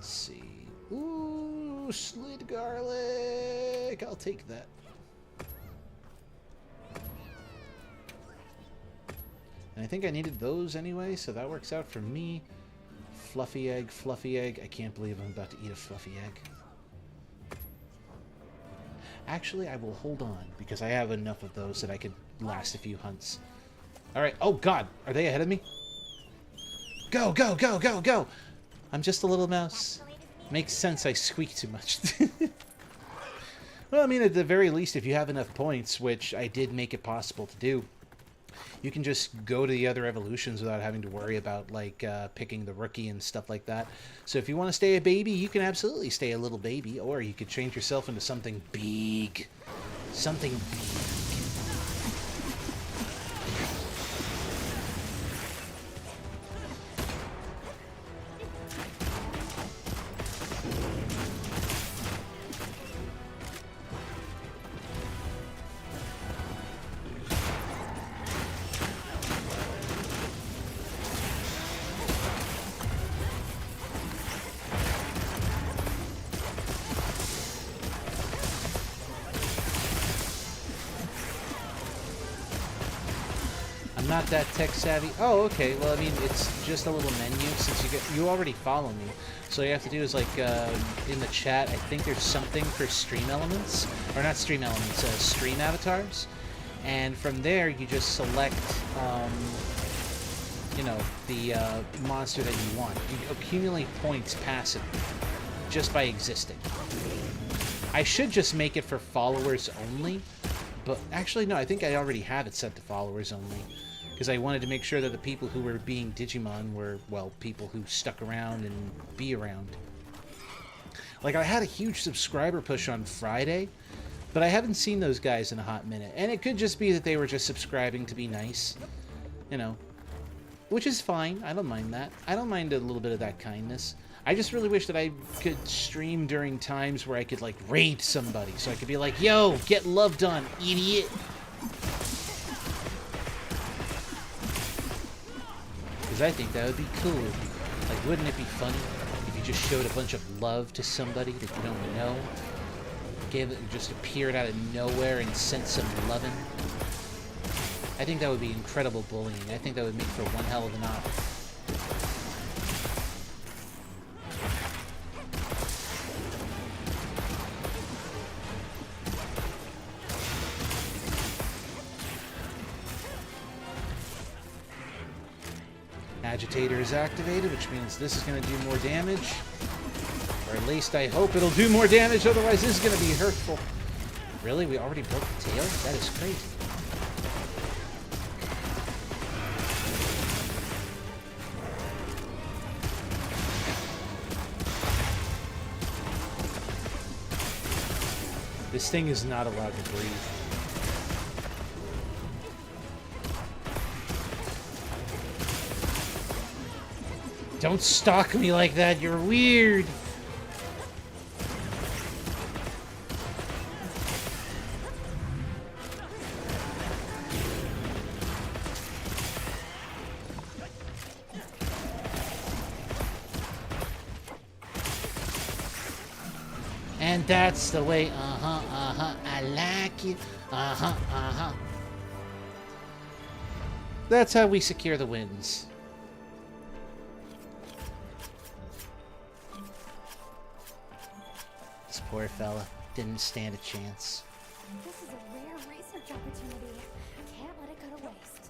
see. Ooh, slid garlic. I'll take that. And I think I needed those anyway, so that works out for me. Fluffy egg, fluffy egg. I can't believe I'm about to eat a fluffy egg. Actually, I will hold on, because I have enough of those that I could last a few hunts. Alright. Oh, God. Are they ahead of me? Go, go, go, go, go! I'm just a little mouse. Makes sense I squeak too much. Well, I mean, at the very least, if you have enough points, which I did make it possible to do, you can just go to the other evolutions without having to worry about, like, picking the rookie and stuff like that. So if you want to stay a baby, you can absolutely stay a little baby, or you could change yourself into something big. Something big. Not that tech savvy. Oh, okay. Well, I mean, it's just a little menu since you already follow me. So all you have to do is, like, in the chat, I think there's something for stream elements, or not stream elements, stream avatars, and from there you just select, you know, the monster that you want. You accumulate points passively just by existing. I should just make it for followers only, but actually no, I think I already have it set to followers only. Because I wanted to make sure that the people who were being Digimon were, well, people who stuck around and be around. Like, I had a huge subscriber push on Friday, but I haven't seen those guys in a hot minute. And it could just be that they were just subscribing to be nice, you know. Which is fine. I don't mind that. I don't mind a little bit of that kindness. I just really wish that I could stream during times where I could, like, raid somebody. So I could be like, yo, get loved on, idiot. Because I think that would be cool. Like, wouldn't it be funny if you just showed a bunch of love to somebody that you don't know? Just appeared out of nowhere and sent some loving? I think that would be incredible bullying. I think that would make for one hell of an op. agitator is activated, which means this is going to do more damage. Or at least I hope it'll do more damage, otherwise this is going to be hurtful. Really? We already broke the tail? That is crazy. This thing is not allowed to breathe. Don't stalk me like that, you're weird! And that's the way, I like it, That's how we secure the wins. This poor fella didn't stand a chance. This is a rare research opportunity. I can't let it go to waste.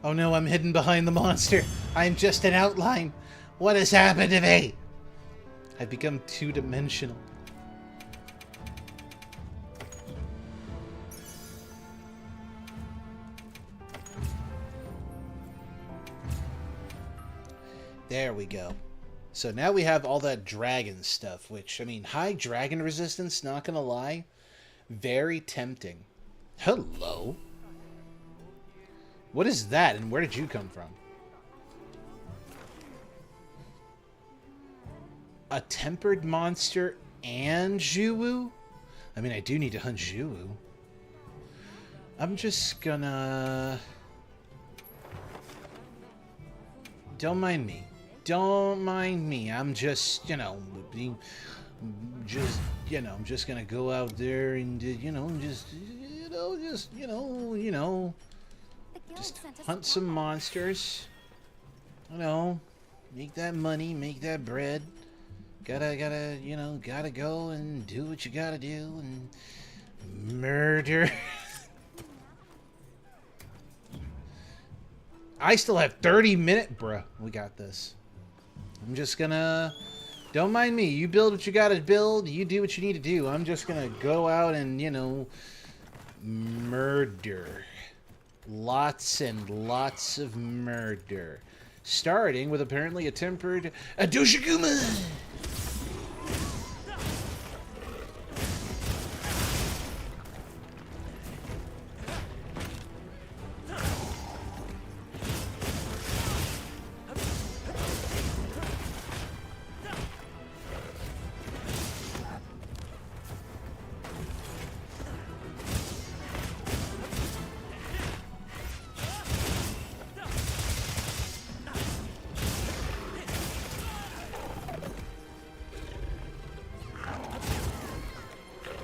Oh no, I'm hidden behind the monster. I'm just an outline. What has happened to me? I've become two-dimensional. There we go. So now we have all that dragon stuff, which, I mean, high dragon resistance, not gonna lie, very tempting. Hello? What is that, and where did you come from? A tempered monster and Zhuwu? I mean, I do need to hunt Zhuwu. I'm just gonna... Don't mind me. Don't mind me. I'm just, you know, I'm just gonna go out there and, just hunt some monsters. Make that money, make that bread. Gotta go and do what you gotta do and murder. I still have 30 minutes, bruh. We got this. I'm just gonna... Don't mind me. You build what you gotta build. You do what you need to do. I'm just gonna go out and, murder. Lots and lots of murder. Starting with apparently a tempered Adoshiguma!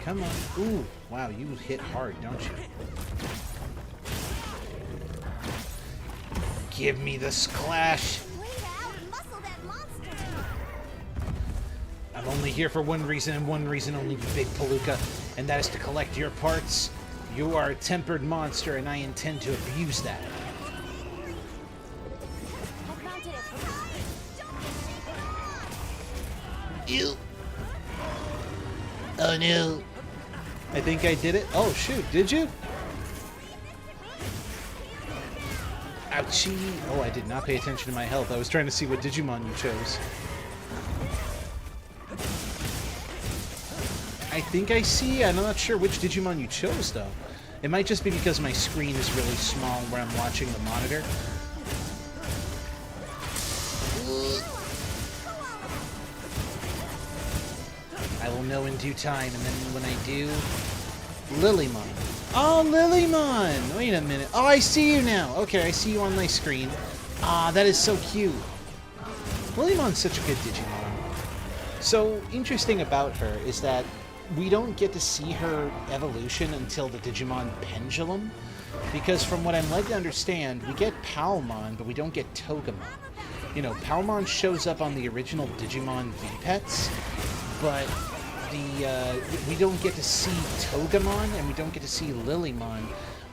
Come on. Ooh, wow, you hit hard, don't you? Give me the splash. I'm only here for one reason and one reason only, you big palooka, and that is to collect your parts. You are a tempered monster, and I intend to abuse that. Ew. Oh no. I think I did it. Oh shoot, did you? Ouchie. Oh, I did not pay attention to my health. I was trying to see what Digimon you chose. I think I see. I'm not sure which Digimon you chose, though. It might just be because my screen is really small where I'm watching the monitor. I will know in due time, and then when I do... Lilymon. Oh, Lilymon! Wait a minute. Oh, I see you now! Okay, I see you on my screen. Ah, that is so cute. Lilymon's such a good Digimon. So, interesting about her is that we don't get to see her evolution until the Digimon Pendulum. Because from what I'm led to understand, we get Palmon, but we don't get Togemon. You know, Palmon shows up on the original Digimon V-Pets, but we don't get to see Togemon and we don't get to see Lilymon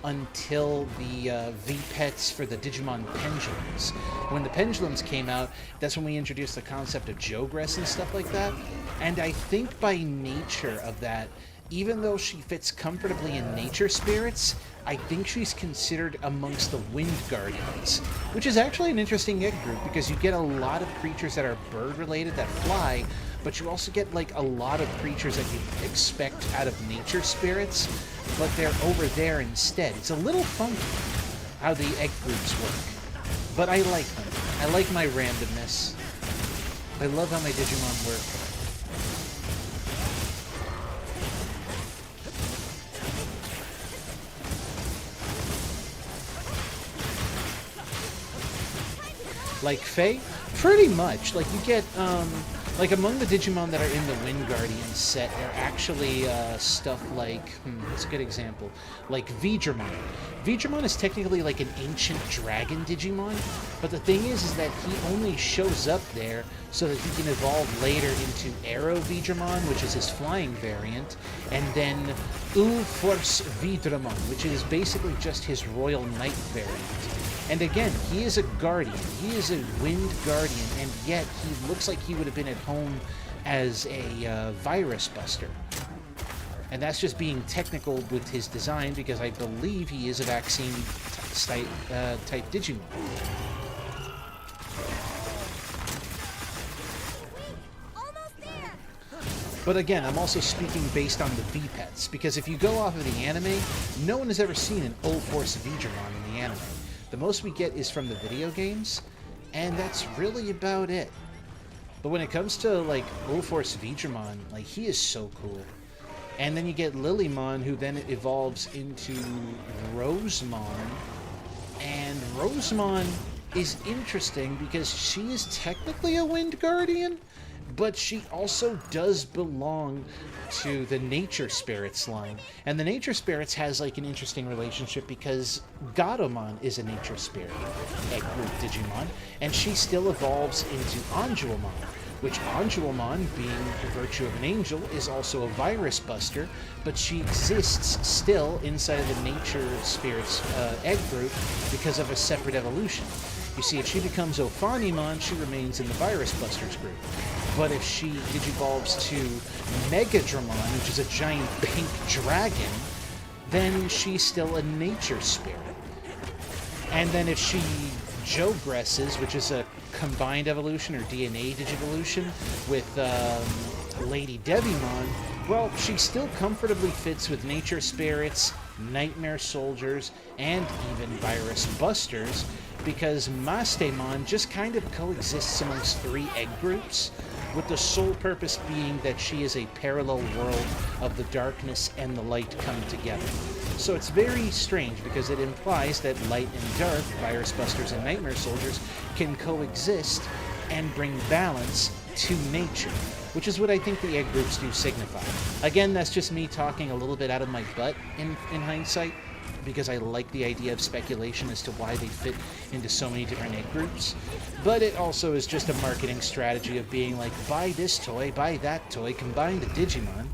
until the V-Pets for the Digimon Pendulums. When the Pendulums came out, that's when we introduced the concept of Jogress and stuff like that. And I think by nature of that, even though she fits comfortably in Nature Spirits, I think she's considered amongst the Wind Guardians, which is actually an interesting egg group because you get a lot of creatures that are bird-related that fly, but you also get like a lot of creatures that you expect out of Nature Spirits, but they're over there instead. It's a little funky how the egg groups work, but I like them. I like my randomness. I love how my Digimon work. Like Faye? Pretty much. Like, you get, like, among the Digimon that are in the Wind Guardian set, they're actually, stuff like, what's a good example? Like Veedramon. Veedramon is technically like an ancient dragon Digimon, but the thing is that he only shows up there so that he can evolve later into Aero Veedramon, which is his flying variant, and then U-Force Veedramon, which is basically just his Royal Knight variant. And again, he is a guardian. He is a wind guardian, and yet he looks like he would have been at home as a virus buster. And that's just being technical with his design, because I believe he is a vaccine type Digimon. But again, I'm also speaking based on the V-Pets, because if you go off of the anime, no one has ever seen an U-Force Veedramon in the anime. The most we get is from the video games, and that's really about it. But when it comes to, like, U-Force Veedramon, like, he is so cool. And then you get Lilymon, who then evolves into Rosemon. And Rosemon is interesting because she is technically a Wind Guardian, but she also does belong to the Nature Spirits line. And the Nature Spirits has, like, an interesting relationship because Gatomon is a Nature Spirit egg group Digimon, and she still evolves into Anjuamon, which Anjuamon, being the virtue of an angel, is also a virus buster, but she exists still inside of the Nature Spirits egg group because of a separate evolution. You see, if she becomes Ophanimon, she remains in the Virus Busters group. But if she digivolves to Megadramon, which is a giant pink dragon, then she's still a Nature Spirit. And then if she Jogresses, which is a combined evolution or DNA digivolution with Lady Devimon, well, she still comfortably fits with Nature Spirits, Nightmare Soldiers, and even Virus Busters, because Mastemon just kind of coexists amongst three egg groups, with the sole purpose being that she is a parallel world of the darkness and the light come together. So it's very strange because it implies that light and dark, Virus Busters and Nightmare Soldiers, can coexist and bring balance to nature, which is what I think the egg groups do signify. Again, that's just me talking a little bit out of my butt in hindsight, because I like the idea of speculation as to why they fit into so many different egg groups. But it also is just a marketing strategy of being like, buy this toy, buy that toy, combine the Digimon.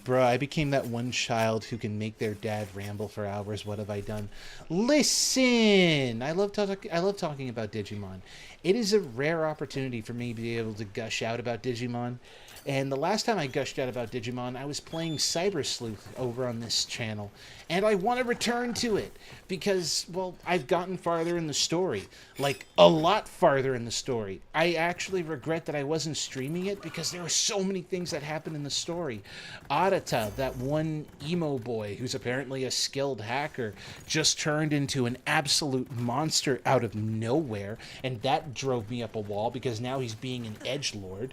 Bruh, I became that one child who can make their dad ramble for hours. What have I done? Listen! I love talking about Digimon. It is a rare opportunity for me to be able to gush out about Digimon. And the last time I gushed out about Digimon, I was playing Cyber Sleuth over on this channel. And I want to return to it because, well, I've gotten farther in the story. Like, a lot farther in the story. I actually regret that I wasn't streaming it because there were so many things that happened in the story. Arata, that one emo boy who's apparently a skilled hacker, just turned into an absolute monster out of nowhere. And that drove me up a wall because now he's being an edgelord.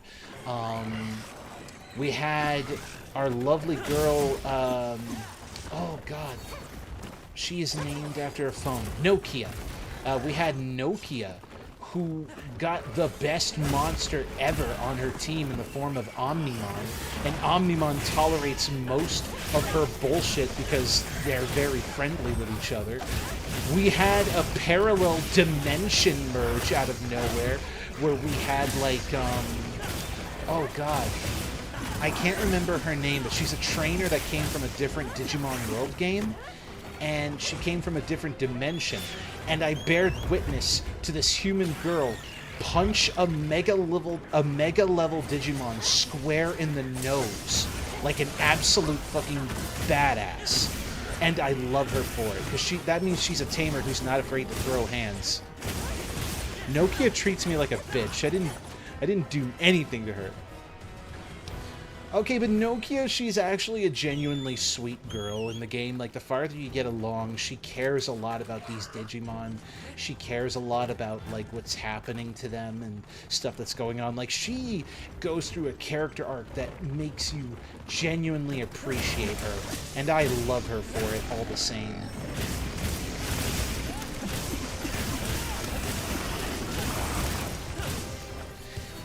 We had our lovely girl, oh god, she is named after a phone, Nokia. We had Nokia, who got the best monster ever on her team in the form of Omnimon, and Omnimon tolerates most of her bullshit because they're very friendly with each other. We had a parallel dimension merge out of nowhere where we had like, oh god, I can't remember her name, but she's a trainer that came from a different Digimon World game, and she came from a different dimension, and I bared witness to this human girl punch a mega level Digimon square in the nose like an absolute fucking badass. And I love her for it, because that means she's a tamer who's not afraid to throw hands. Nokia treats me like a bitch. I didn't do anything to her. Okay, but Nokia, she's actually a genuinely sweet girl in the game. Like, the farther you get along, she cares a lot about these Digimon. She cares a lot about, like, what's happening to them and stuff that's going on. Like, she goes through a character arc that makes you genuinely appreciate her. And I love her for it all the same.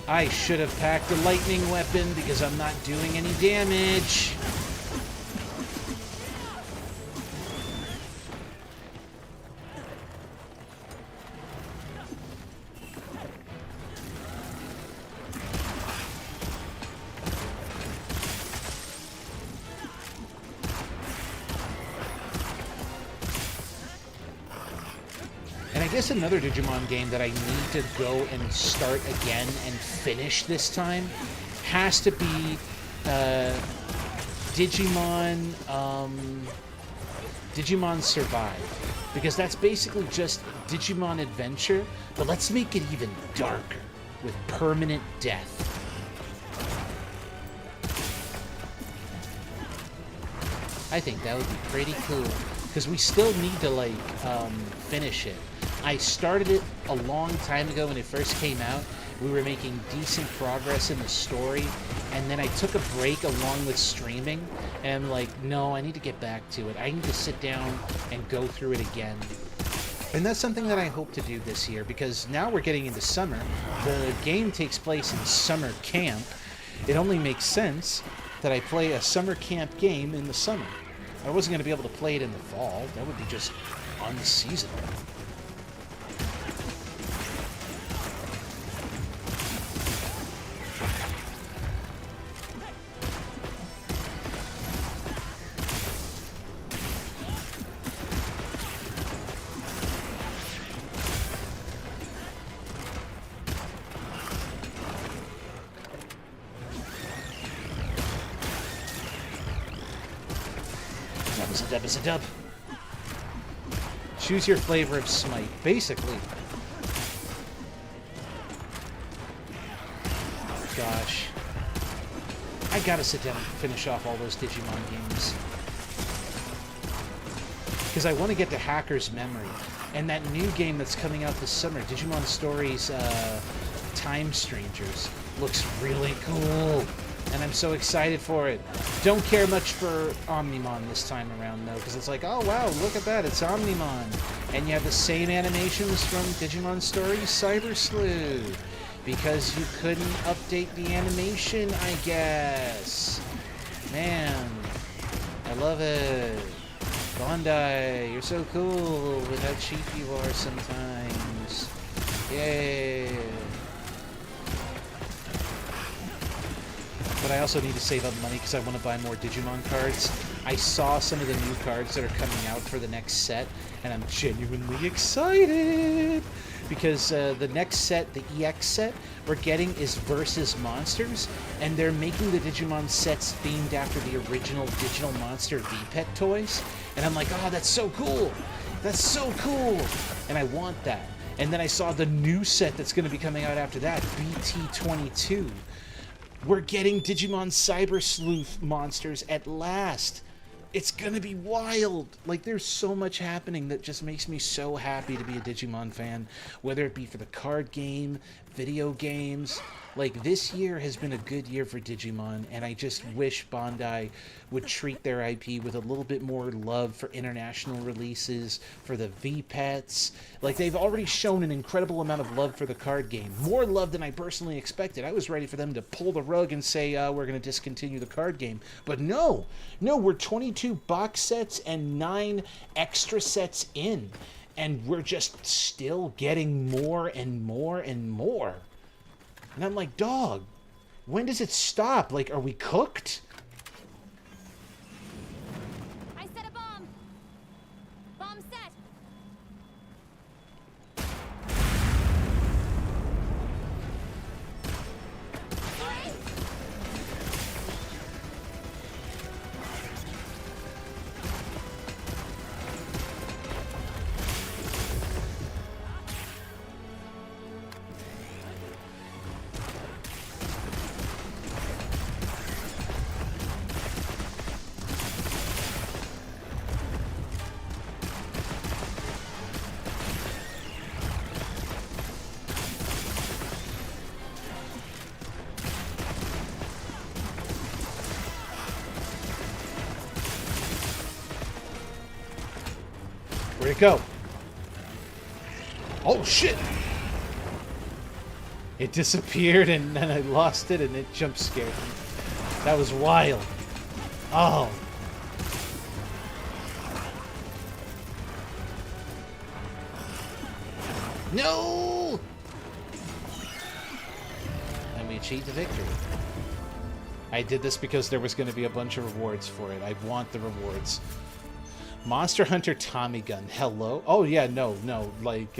I should have packed a lightning weapon because I'm not doing any damage. And I guess another Digimon game that I need to go and start again and finish this time has to be Digimon Survive. Because that's basically just Digimon Adventure, but let's make it even darker with permanent death. I think that would be pretty cool, because we still need to, like, finish it. I started it a long time ago when it first came out. We were making decent progress in the story, and then I took a break along with streaming, and I'm like, no, I need to get back to it. I need to sit down and go through it again. And that's something that I hope to do this year, because now we're getting into summer. The game takes place in summer camp. It only makes sense that I play a summer camp game in the summer. I wasn't going to be able to play it in the fall. That would be just unseasonable. Is a dub. Choose your flavor of Smite, basically. Gosh. I gotta sit down and finish off all those Digimon games. Because I want to get to Hacker's Memory. And that new game that's coming out this summer, Digimon Stories Time Strangers, looks really cool. And I'm so excited for it. Don't care much for Omnimon this time around, though, because it's like, oh, wow, look at that, it's Omnimon. And you have the same animations from Digimon Stories Cyber Sleuth. Because you couldn't update the animation, I guess. Man, I love it. Bandai, you're so cool with how cheap you are sometimes. Yay. But I also need to save up money because I want to buy more Digimon cards. I saw some of the new cards that are coming out for the next set, and I'm genuinely excited! Because the next set, the EX set, we're getting is Versus Monsters, and they're making the Digimon sets themed after the original Digital Monster V-Pet toys. And I'm like, oh, that's so cool! That's so cool! And I want that. And then I saw the new set that's going to be coming out after that, BT22. We're getting Digimon Cyber Sleuth monsters at last. It's gonna be wild. Like, there's so much happening that just makes me so happy to be a Digimon fan. Whether it be for the card game, video games, Like, this year has been a good year for Digimon, and I just wish Bandai would treat their IP with a little bit more love for international releases, for the V-Pets. Like, they've already shown an incredible amount of love for the card game. More love than I personally expected. I was ready for them to pull the rug and say, we're going to discontinue the card game. But no, we're 22 box sets and 9 extra sets in. And we're just still getting more and more and more. And I'm like, dog, when does it stop? Like, are we cooked? I set a bomb. Bomb set. Where'd it go? Oh, shit! It disappeared, and then I lost it, and it jump scared me. That was wild. Oh. No! And we achieved the victory. I did this because there was going to be a bunch of rewards for it. I want the rewards. Monster Hunter Tommy Gun, hello? Oh yeah, no, like,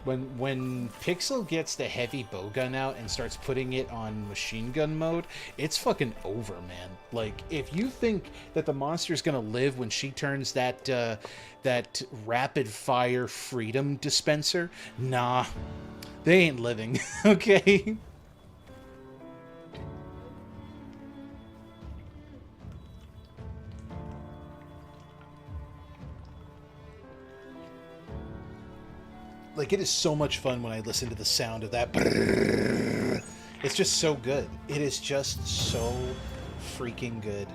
when Pixel gets the heavy bowgun out and starts putting it on machine gun mode, it's fucking over, man. Like, if you think that the monster's gonna live when she turns that, that rapid fire freedom dispenser, nah, they ain't living, okay? Like, it is so much fun when I listen to the sound of that. It's just so good. It is just so freaking good.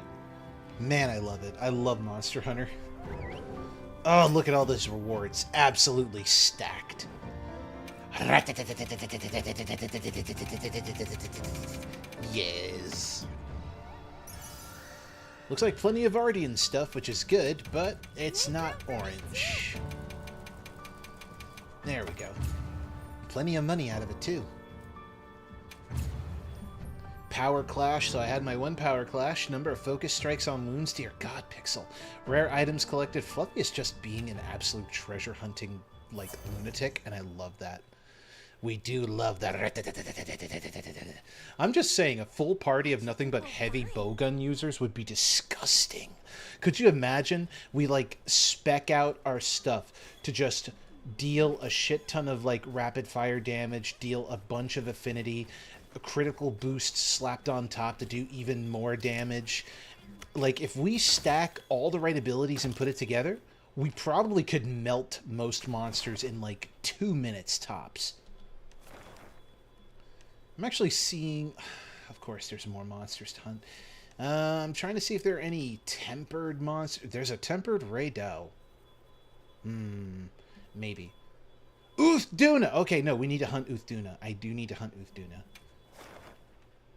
Man, I love it. I love Monster Hunter. Oh, look at all those rewards. Absolutely stacked. Yes. Looks like plenty of Ardian stuff, which is good, but it's not orange. There we go. Plenty of money out of it, too. Power Clash, so I had my 1 Power Clash. Number of focus strikes on wounds. Dear God, Pixel. Rare items collected. Fluffy is just being an absolute treasure hunting, like, lunatic, and I love that. We do love that. I'm just saying, a full party of nothing but heavy bowgun users would be disgusting. Could you imagine we, like, spec out our stuff to just deal a shit ton of, like, rapid fire damage, deal a bunch of affinity, a critical boost slapped on top to do even more damage. Like, if we stack all the right abilities and put it together, we probably could melt most monsters in, like, 2 minutes tops. I'm actually seeing... Of course, there's more monsters to hunt. I'm trying to see if there are any tempered monsters. There's a tempered Raydou. Maybe. Uthduna! Okay, no, we need to hunt Uthduna. I do need to hunt Uthduna.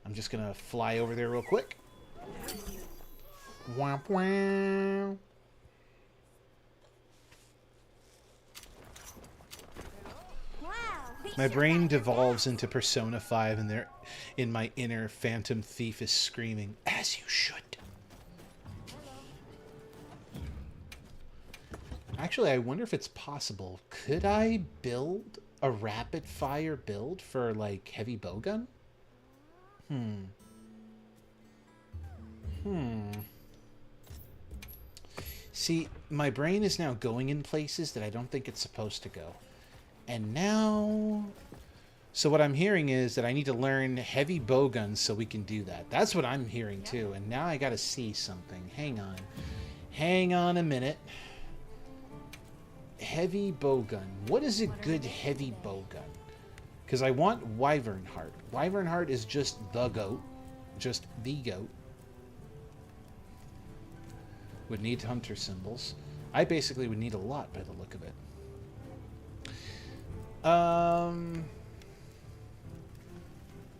I'm just gonna fly over there real quick. Womp womp. My brain devolves into Persona 5 and there, in my inner Phantom Thief is screaming, as you should. Actually, I wonder if it's possible. Could I build a rapid fire build for, like, heavy bowgun? See, my brain is now going in places that I don't think it's supposed to go. And now... So what I'm hearing is that I need to learn heavy bowguns so we can do that. That's what I'm hearing, too. And now I gotta see something. Hang on. Hang on a minute. Heavy bowgun. What is a good heavy bowgun? Because I want Wyvern Heart. Wyvern Heart is just the goat. Just the goat. Would need hunter symbols. I basically would need a lot by the look of it.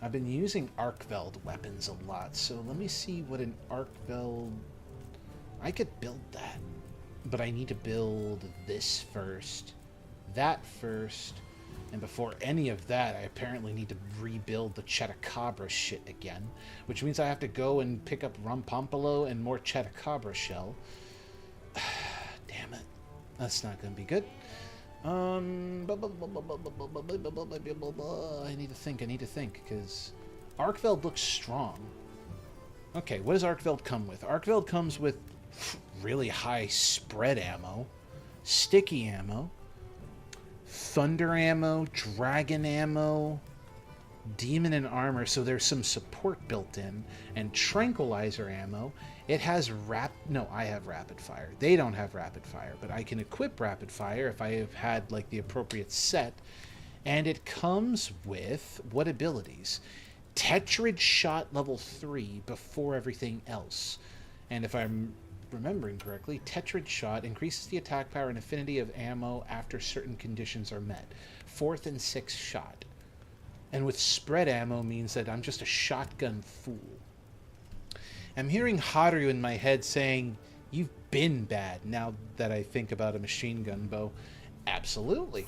I've been using Arkveld weapons a lot, so let me see what an Arkveld... I could build that, but I need to build this first, that first, and before any of that, I apparently need to rebuild the Chetacabra shit again, which means I have to go and pick up Rumpompolo and more Chetacabra shell. Damn it. That's not going to be good. I need to think, because Arkveld looks strong. Okay, what does Arkveld come with? Arkveld comes with really high spread ammo, sticky ammo, thunder ammo, dragon ammo, demon and armor, so there's some support built in, and tranquilizer ammo. It has I have rapid fire. They don't have rapid fire, but I can equip rapid fire if I have had like the appropriate set. And it comes with what abilities? Tetrad shot level 3 before everything else. And if I'm remembering correctly, Tetrad shot increases the attack power and affinity of ammo after certain conditions are met. 4th and 6th shot. And with spread ammo means that I'm just a shotgun fool. I'm hearing Haru in my head saying, "You've been bad," now that I think about a machine gun bow. Absolutely.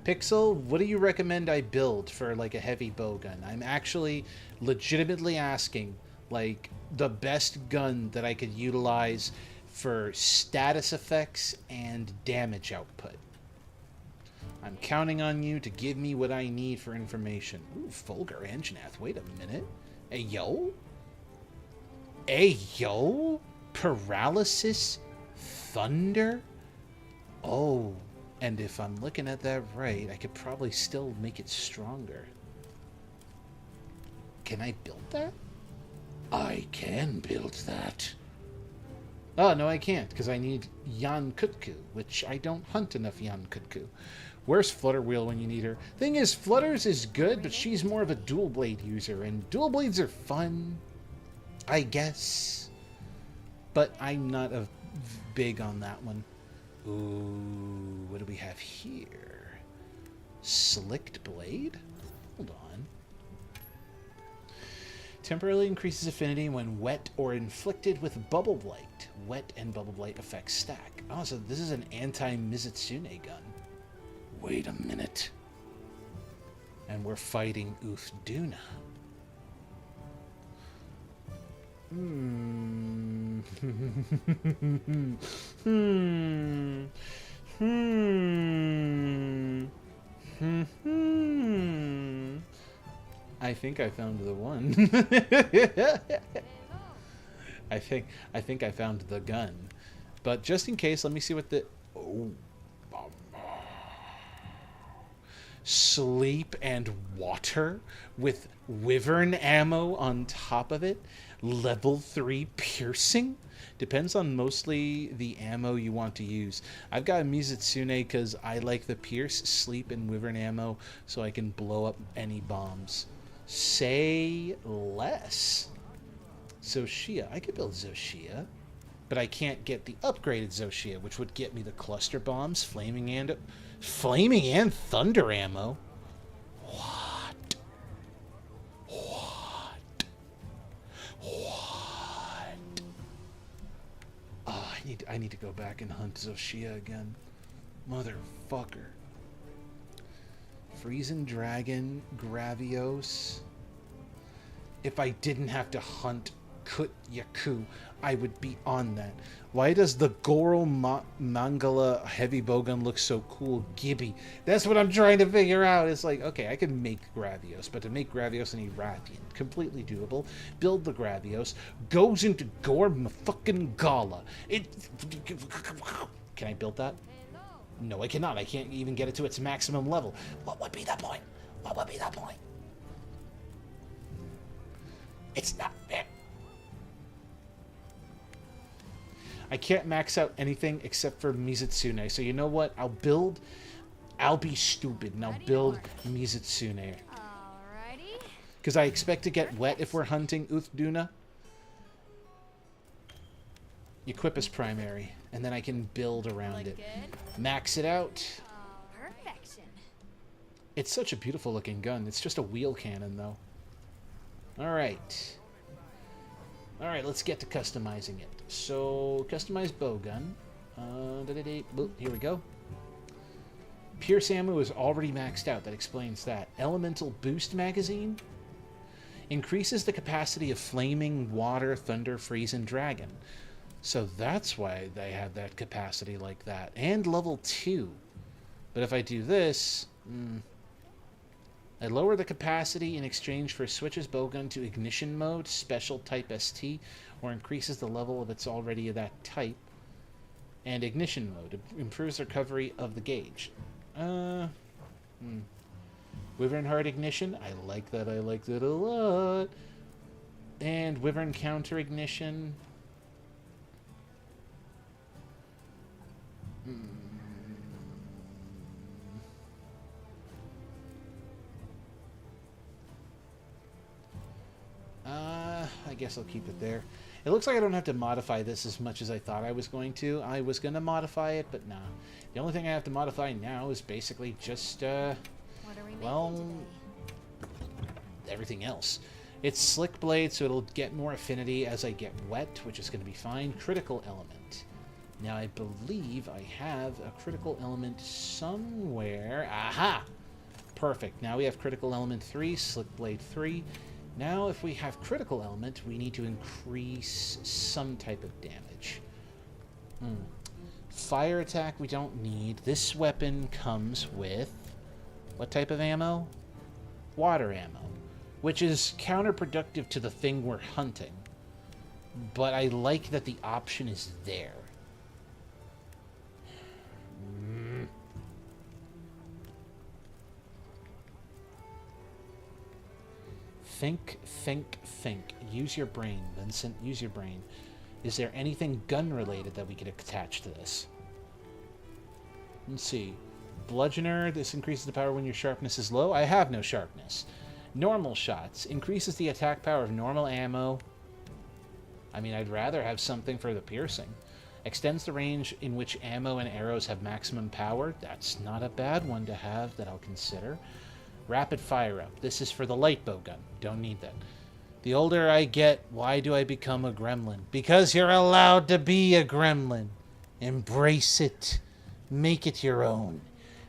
Pixel, what do you recommend I build for like a heavy bow gun? I'm actually legitimately asking, like, the best gun that I could utilize for status effects and damage output. I'm counting on you to give me what I need for information. Ooh, Fulgur Anjanath. Wait a minute. Ayo? Ayo? Paralysis? Thunder? Oh, and if I'm looking at that right, I could probably still make it stronger. Can I build that? I can build that. Oh, no, I can't, because I need Yan Kutku, which I don't hunt enough Yan Kutku. Where's Flutterwheel when you need her? Thing is, Flutters is good, but she's more of a dual blade user, and dual blades are fun, I guess. But I'm not big on that one. Ooh, what do we have here? Slicked blade? Hold on. Temporarily increases affinity when wet or inflicted with Bubble Blight. Wet and Bubble Blight effects stack. Oh, so this is an anti-Mizutsune gun. Wait a minute. And we're fighting Uthduna. I think I found the one. I think I found the gun. But just in case, let me see what the... Oh. Sleep and water with wyvern ammo on top of it. Level 3 piercing. Depends on mostly the ammo you want to use. I've got a Mizutsune because I like the pierce, sleep, and wyvern ammo so I can blow up any bombs. Say less. Zoshia. I could build Zoshia, but I can't get the upgraded Zoshia, which would get me the cluster bombs, flaming and thunder ammo. What? Oh, I need to go back and hunt Zoshia again. Motherfucker. Freezing Dragon, Gravios. If I didn't have to hunt Kut Yaku, I would be on that. Why does the Goro Mangala heavy bowgun look so cool? Gibby. That's what I'm trying to figure out. It's like, okay, I can make Gravios, but to make Gravios I need Rathian. Completely doable. Build the Gravios. Goes into Gore fucking Gala. Can I build that? No, I cannot. I can't even get it to its maximum level. What would be the point? What would be the point? It's not fair. I can't max out anything except for Mizutsune. So you know what? I'll be stupid and I'll build Mizutsune. Alrighty. Because I expect to get wet if we're hunting Uthduna. Equip as primary, and then I can build around it. Good. Max it out. Perfection. It's such a beautiful looking gun. It's just a wheel cannon, though. Alright. Alright, let's get to customizing it. So, customize bowgun. Here we go. Pierce ammo is already maxed out. That explains that. Elemental boost magazine increases the capacity of flaming, water, thunder, freeze, and dragon. So that's why they have that capacity like that. And level 2. But if I do this, I lower the capacity in exchange for switches bowgun to ignition mode, special type ST, or increases the level of its already that type. And ignition mode improves recovery of the gauge. Wyvern Heart Ignition, I like that. I liked it a lot. And Wyvern Counter Ignition. I guess I'll keep it there. It looks like I don't have to modify this as much as I thought I was going to. I was going to modify it, but nah. The only thing I have to modify now is basically just, What are we well, making today? everything else. It's Slick Blade, so it'll get more affinity as I get wet, which is going to be fine. Critical Element. Now, I believe I have a Critical Element somewhere. Aha! Perfect. Now we have Critical Element 3, Slick Blade 3. Now, if we have Critical Element, we need to increase some type of damage. Fire attack we don't need. This weapon comes with... what type of ammo? Water ammo. Which is counterproductive to the thing we're hunting. But I like that the option is there. Think, think, think. Use your brain, Vincent. Use your brain. Is there anything gun-related that we could attach to this? Let's see. Bludgeoner, this increases the power when your sharpness is low. I have no sharpness. Normal shots. Increases the attack power of normal ammo. I mean, I'd rather have something for the piercing. Extends the range in which ammo and arrows have maximum power. That's not a bad one to have that I'll consider. Rapid fire up. This is for the light bow gun. Don't need that. The older I get, why do I become a gremlin? Because you're allowed to be a gremlin. Embrace it. Make it your own.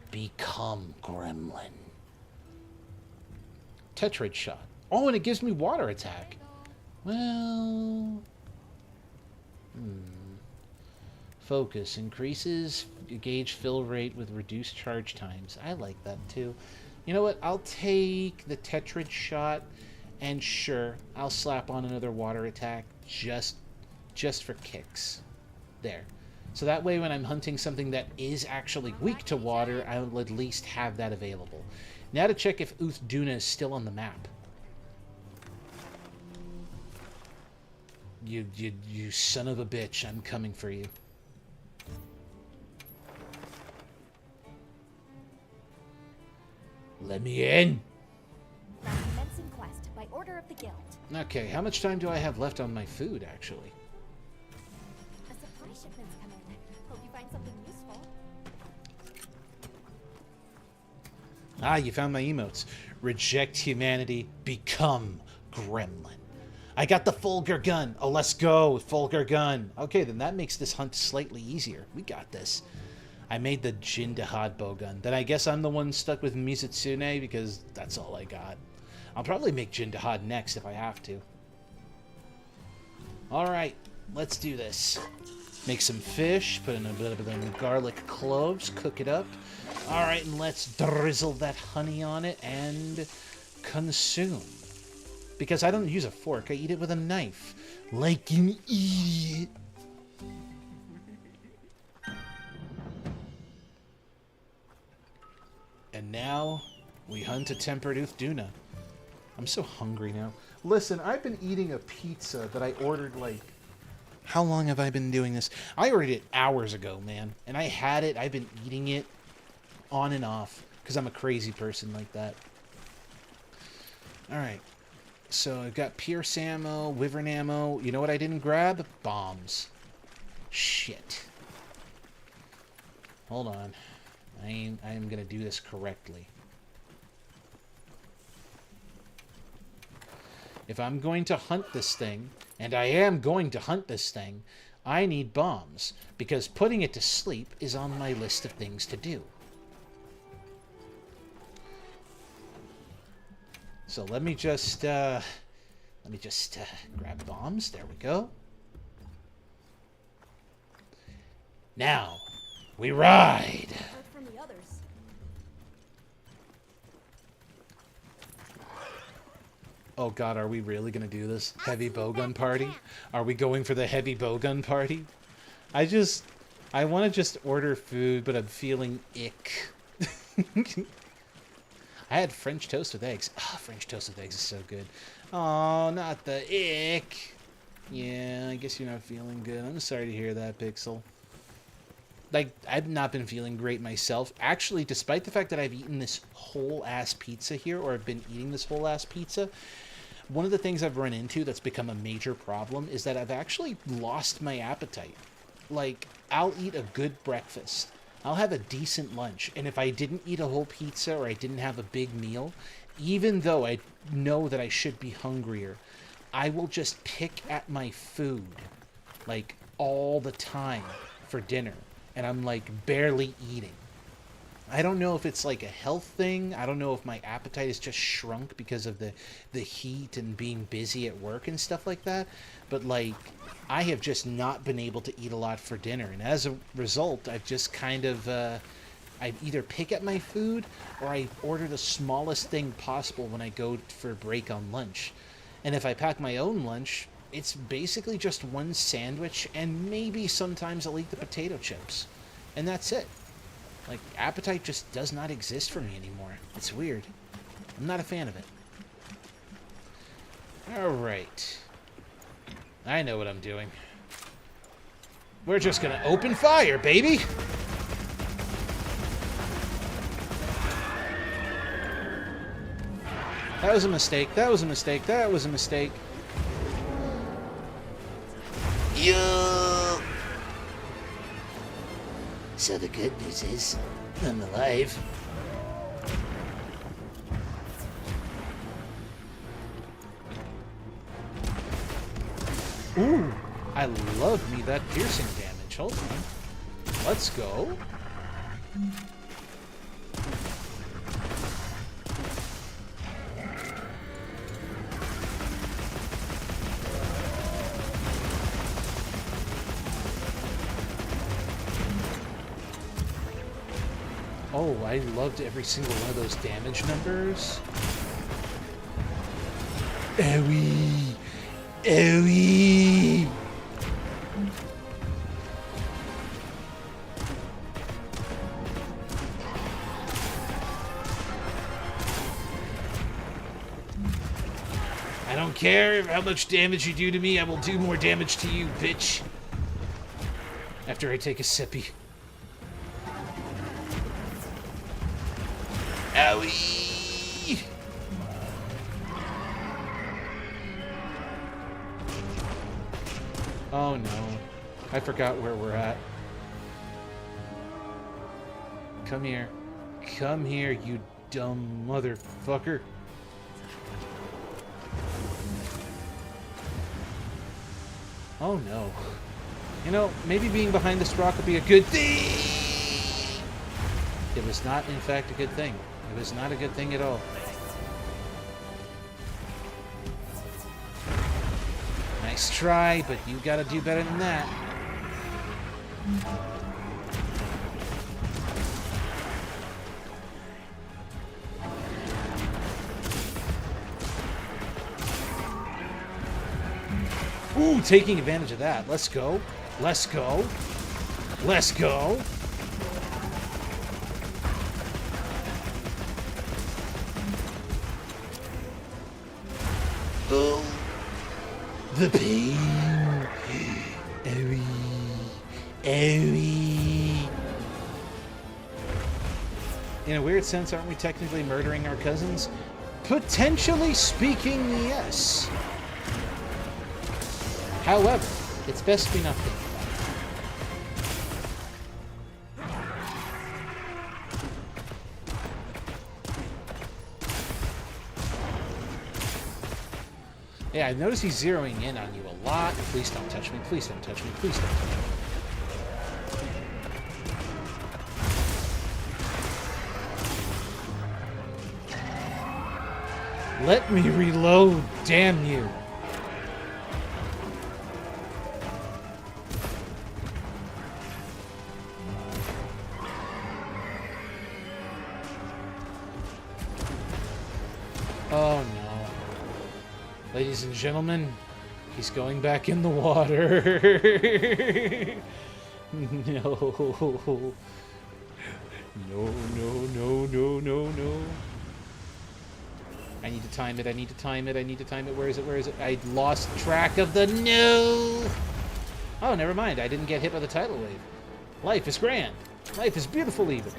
Become gremlin. Tetrad shot. Oh, and it gives me water attack. Well... Focus. Increases gauge fill rate with reduced charge times. I like that too. You know what? I'll take the Tetrad shot, and sure, I'll slap on another water attack just for kicks. There. So that way when I'm hunting something that is actually weak to water, I'll at least have that available. Now to check if Uthduna is still on the map. You son of a bitch, I'm coming for you. Let me in! Commencing quest by order of the guild. Okay, how much time do I have left on my food, actually? A supply shipment's come in. Hope you find something useful. Ah, you found my emotes. Reject humanity, become gremlin. I got the Fulgur gun. Oh, let's go, Fulgur gun. Okay, then that makes this hunt slightly easier. We got this. I made the Jindahad bowgun. Then I guess I'm the one stuck with Mizutsune because that's all I got. I'll probably make Jindahad next if I have to. Alright, let's do this. Make some fish, put in a bit of them garlic cloves, cook it up. Alright, and let's drizzle that honey on it and consume. Because I don't use a fork, I eat it with a knife. Like an idiot. And now, we hunt a tempered Uthduna. I'm so hungry now. Listen, I've been eating a pizza that I ordered like How long have I been doing this? I ordered it hours ago, man. And I had it. I've been eating it on and off because I'm a crazy person like that. Alright. So I've got Pierce ammo, Wyvern ammo. You know what I didn't grab? Bombs. Shit. Hold on. I am going to do this correctly. If I'm going to hunt this thing, and I am going to hunt this thing, I need bombs, because putting it to sleep is on my list of things to do. So let me just grab bombs. There we go. Now, we ride. Heard from the others. Oh god, are we really gonna do this? Heavy bowgun party? Are we going for the heavy bowgun party? I want to just order food, but I'm feeling ick. I had French toast with eggs. Ah, French toast with eggs is so good. Oh, not the ick. Yeah, I guess you're not feeling good. I'm sorry to hear that, Pixel. Like, I've not been feeling great myself. Actually, despite the fact that I've eaten this whole-ass pizza here, or I've been eating this whole-ass pizza, one of the things I've run into that's become a major problem is that I've actually lost my appetite. Like, I'll eat a good breakfast. I'll have a decent lunch. And if I didn't eat a whole pizza or I didn't have a big meal, even though I know that I should be hungrier, I will just pick at my food, like, all the time for dinner. And I'm, like, barely eating. I don't know if it's, like, a health thing. I don't know if my appetite has just shrunk because of the heat and being busy at work and stuff like that. But, like, I have just not been able to eat a lot for dinner. And as a result, I've just kind of, I either pick at my food or I order the smallest thing possible when I go for a break on lunch. And if I pack my own lunch, it's basically just one sandwich, and maybe sometimes I'll eat the potato chips. And that's it. Like, appetite just does not exist for me anymore. It's weird. I'm not a fan of it. Alright. I know what I'm doing. We're just gonna open fire, baby! That was a mistake. That was a mistake. That was a mistake. Yo! So the good news is, I'm alive. Ooh! I love me that piercing damage. Hold on. Let's go. Oh, I loved every single one of those damage numbers. Owie! Owie! I don't care how much damage you do to me, I will do more damage to you, bitch. After I take a sippy. Owie! Oh no. I forgot where we're at. Come here. Come here, you dumb motherfucker. Oh no. You know, maybe being behind this rock would be a good thing! It was not, in fact, a good thing. It was not a good thing at all. Nice try, but you gotta do better than that. Ooh, taking advantage of that. Let's go. Let's go. Let's go. Oh, the pain. Owie. In a weird sense, aren't we technically murdering our cousins? Potentially speaking, yes. However, it's best we not think about it. Yeah, I notice he's zeroing in on you a lot. Please don't touch me. Please don't touch me. Please don't touch me. Let me reload, damn you. Oh no. Ladies and gentlemen, he's going back in the water. No. No. I need to time it, I need to time it. Where is it? I lost track of the no! Oh, never mind. I didn't get hit by the tidal wave. Life is grand. Life is beautiful even.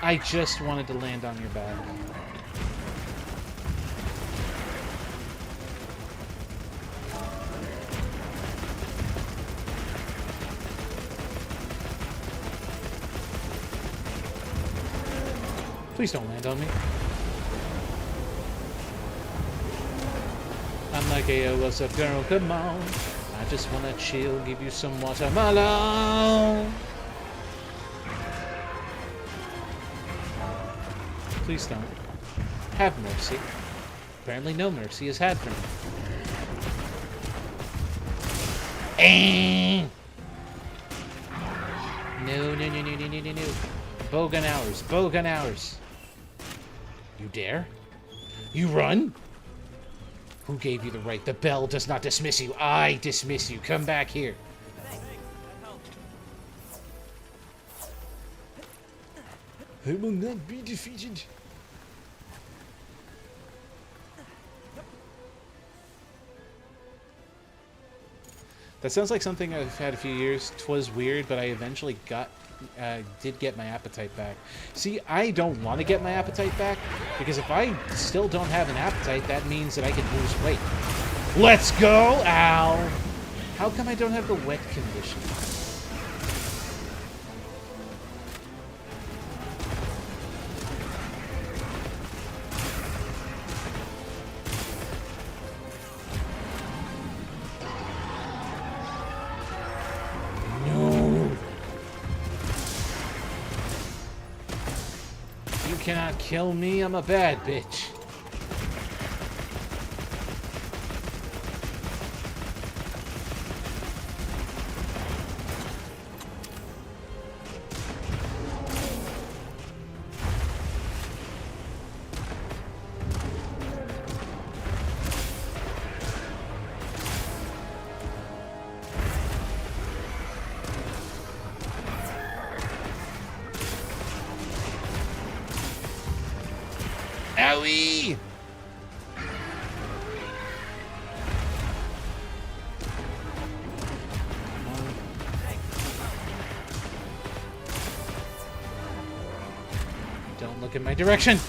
I just wanted to land on your back. Please don't land on me. I'm like, hey, what's up, girl? Come on. I just wanna chill, give you some watermelon. Please don't. Have mercy. Apparently no mercy is had for me. No. Bowgun hours. You dare? You run? Who gave you the right? The bell does not dismiss you. I dismiss you. Come back here. I will not be defeated. That sounds like something I've had a few years. 'Twas weird, but I eventually did get my appetite back. See, I don't want to get my appetite back, because if I still don't have an appetite, that means that I can lose weight. Let's go! Ow! How come I don't have the wet condition? You cannot kill me, I'm a bad bitch. Owie! Don't look in my direction!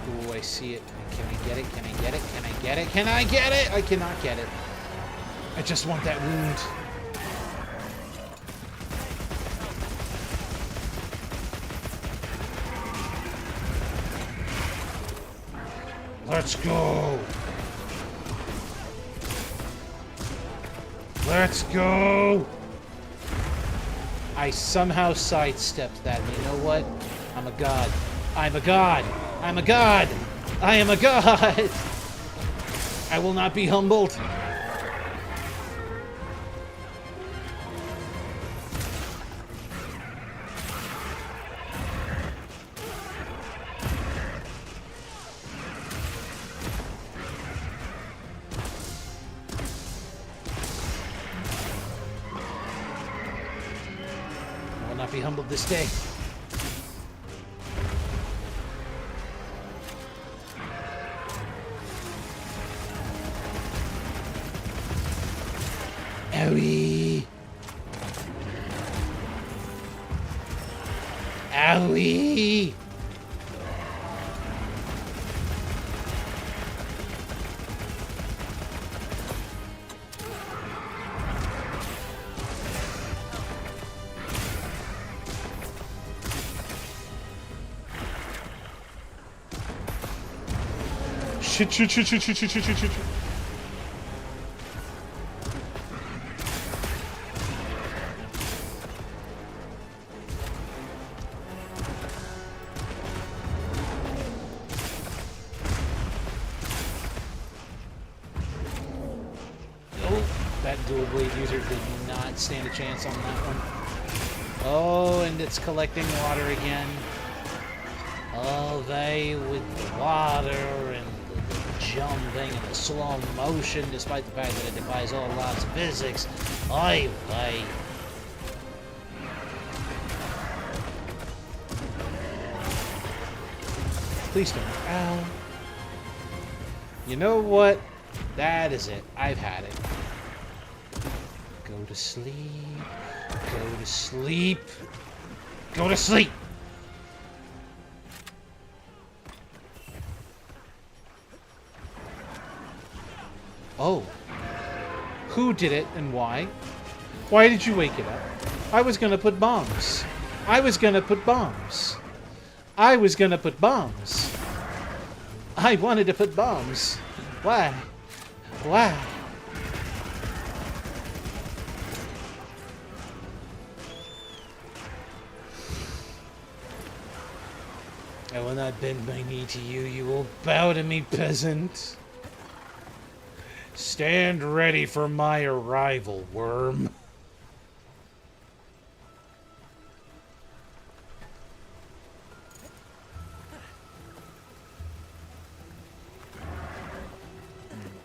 Ooh, I see it. Can I get it? Can I get it? Can I get it? Can I get it? I cannot get it. I just want that wound. Let's go. Let's go. I somehow sidestepped that. And you know what? I'm a god. I'm a god. I'm a god. I am a god. I will not be humbled. not be humbled this day. Owie! Owie! Shit, shit, shit, shit, shit, shit, shit, shit, shit. That dual blade user did not stand a chance on that one. Oh, and it's collecting water again. Oh, they with the water and the jumping and the slow motion, despite the fact that it defies all laws of physics. Oy vey. Please don't. Ow. You know what? That is it. I've had it. Go to sleep. Go to sleep. Go to sleep! Oh. Who did it and why? Why did you wake it up? I was gonna put bombs. I was gonna put bombs. I was gonna put bombs. I wanted to put bombs. Why? Why? I will not bend my knee to you. You will bow to me, peasant. Stand ready for my arrival, worm.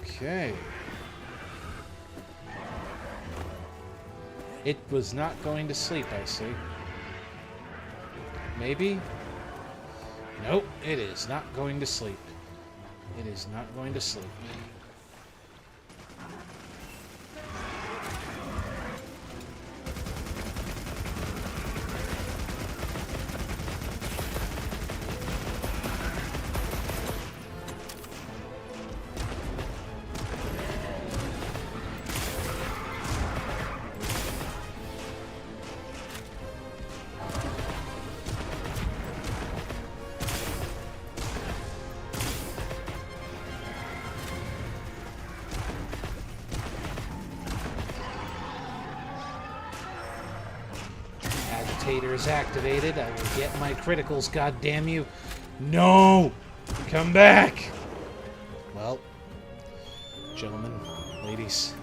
Okay. It was not going to sleep, I see. Maybe? Nope, it is not going to sleep. It is not going to sleep. Agitator is activated. I will get my criticals, goddamn you. No! Come back! Well, gentlemen, ladies,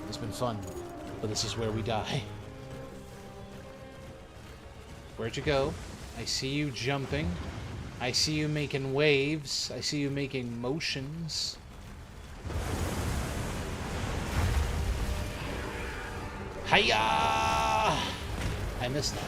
it's been fun, but this is where we die. Where'd you go? I see you jumping. I see you making waves. I see you making motions. Hiya! I missed that.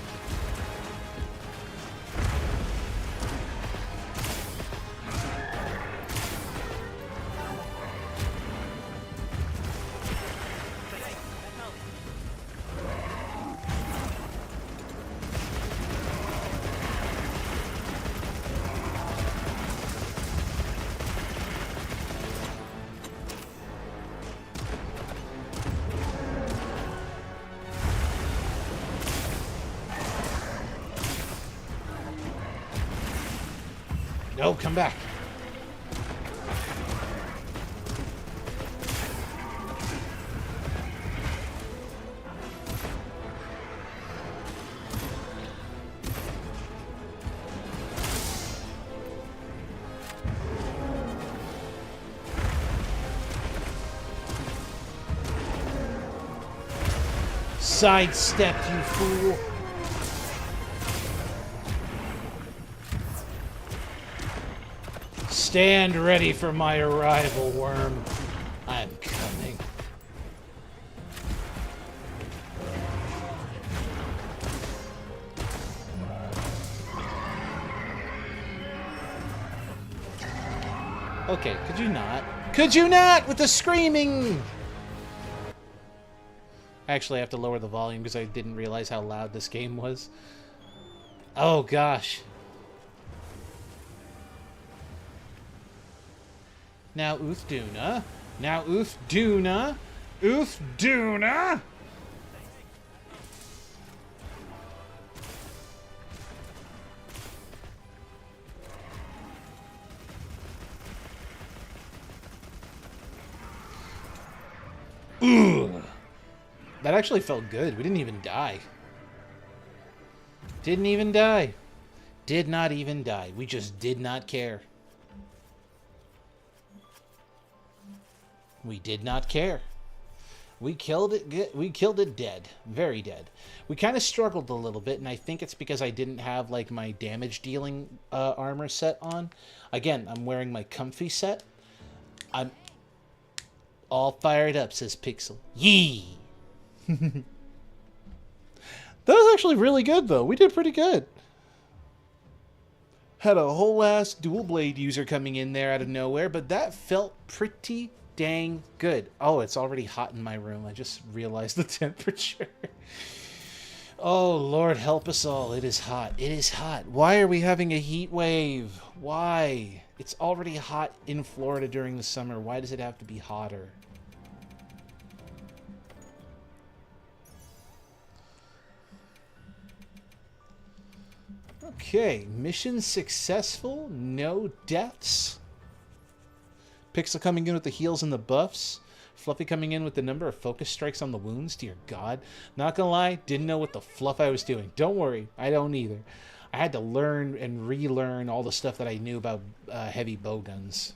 No, come back. Sidestep, you fool. Stand ready for my arrival, worm. I'm coming. Okay, could you not? Could you not with the screaming? Actually, I have to lower the volume because I didn't realize how loud this game was. Oh, gosh. Now, Uthduna. Now, Uthduna. Uthduna! Ugh. That actually felt good. We didn't even die. Didn't even die. Did not even die. We just did not care. We did not care. We killed it. We killed it dead. Very dead. We kind of struggled a little bit, and I think it's because I didn't have like my damage dealing armor set on. Again, I'm wearing my comfy set. I'm all fired up, says Pixel. Yee! That was actually really good, though. We did pretty good. Had a whole ass dual blade user coming in there out of nowhere, but that felt pretty dang good. Oh, it's already hot in my room. I just realized the temperature. Oh, Lord, help us all. It is hot. It is hot. Why are we having a heat wave? Why? It's already hot in Florida during the summer. Why does it have to be hotter? Okay, mission successful, no deaths. Pixel coming in with the heals and the buffs. Fluffy coming in with the number of focus strikes on the wounds. Dear God. Not gonna lie, didn't know what the fluff I was doing. Don't worry, I don't either. I had to learn and relearn all the stuff that I knew about heavy bow guns.